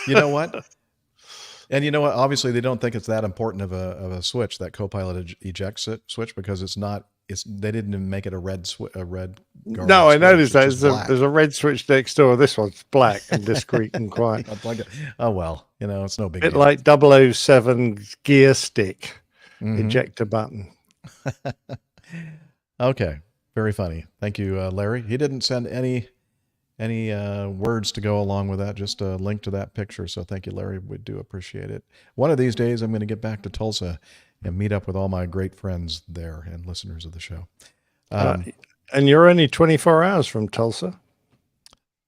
You know what? And you know what? Obviously, they don't think it's that important of a switch, that co-pilot eject switch, because it's not. They didn't even make it a red guard No, I switch. noticed that. It's just black. There's a red switch next door. This one's black and discreet and quiet. Oh well, you know, it's no big Bit deal. like 007 gear stick ejector button. Okay, very funny. Thank you, Larry. He didn't send any words to go along with that, just a link to that picture. So thank you, Larry. We do appreciate it. One of these days, I'm going to get back to Tulsa and meet up with all my great friends there and listeners of the show. And you're only 24 hours from Tulsa.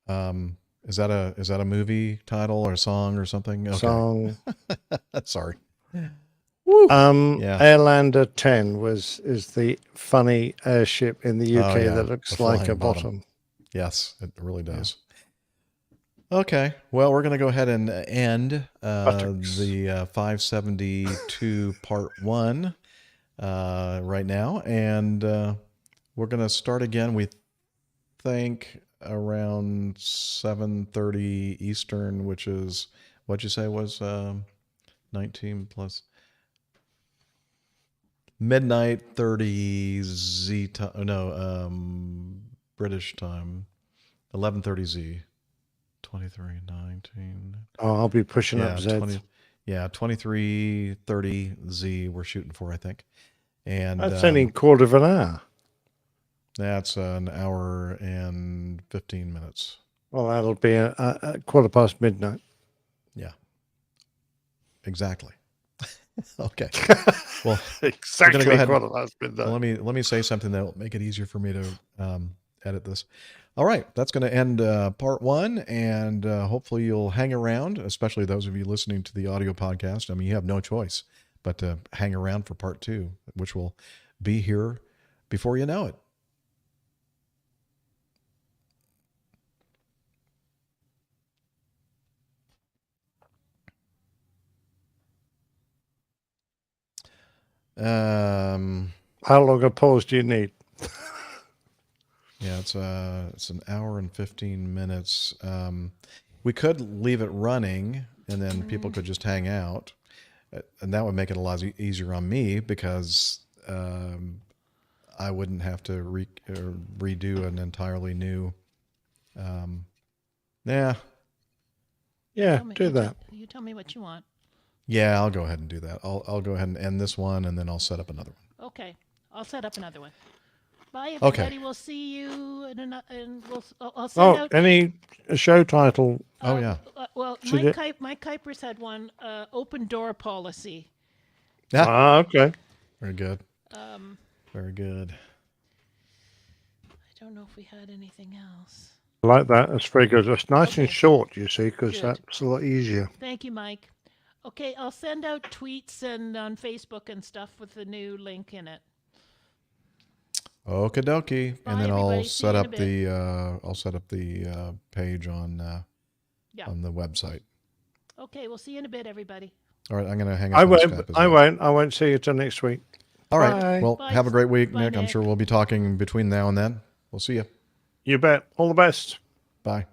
Is that a movie title or a song or something? Okay. Song. Sorry. Airlander 10 is the funny airship in the UK that looks the like a flying bottom. Yes, it really does. Okay, well, we're going to go ahead and end the 572 part 1 right now, and we're going to start again, we think, around 7:30 Eastern, which is, what'd you say was 19 plus... midnight 30 Z time, no, British time, 11:30 Z, 23:19. Oh, I'll be pushing up Z. 23:30 Z we're shooting for, I think. And that's only a quarter of an hour. That's an hour and 15 minutes. Well, that'll be a quarter past midnight. Yeah. Exactly. Okay. Well, exactly. Go ahead. Quarter past midnight. Well, let me say something that will make it easier for me to edit this. All right, that's going to end part 1, and hopefully you'll hang around, especially those of you listening to the audio podcast. I mean, you have no choice but to hang around for part 2, which will be here before you know it. How long a pause do you need? Yeah, it's an hour and 15 minutes. We could leave it running, and then people could just hang out, and that would make it a lot easier on me, because I wouldn't have to redo an entirely new. Yeah, do that. You tell me what you want. Yeah, I'll go ahead and do that. I'll go ahead and end this one, and then I'll set up another one. Okay, I'll set up another one. Bye, Okay. everybody. We'll see you and I'll send out. Any show title? Oh yeah. Well, Should Mike Kuipers had one, open door policy. Okay. Very good. Very good. I don't know if we had anything else. I like that. That's very good. It's nice and short, you see, because that's a lot easier. Thank you, Mike. Okay, I'll send out tweets and on Facebook and stuff with the new link in it. Okie dokie. And then everybody. I'll See set you in up a the page on the website. Okay, we'll see you in a bit, everybody. All right, I'm going to hang up. I on won't. Skype as I well. won't. I won't see you till next week. All right. Bye. Well, Bye. have a great week, Bye, Nick. I'm Nick. sure we'll be talking between now and then. We'll see you. You bet. All the best. Bye.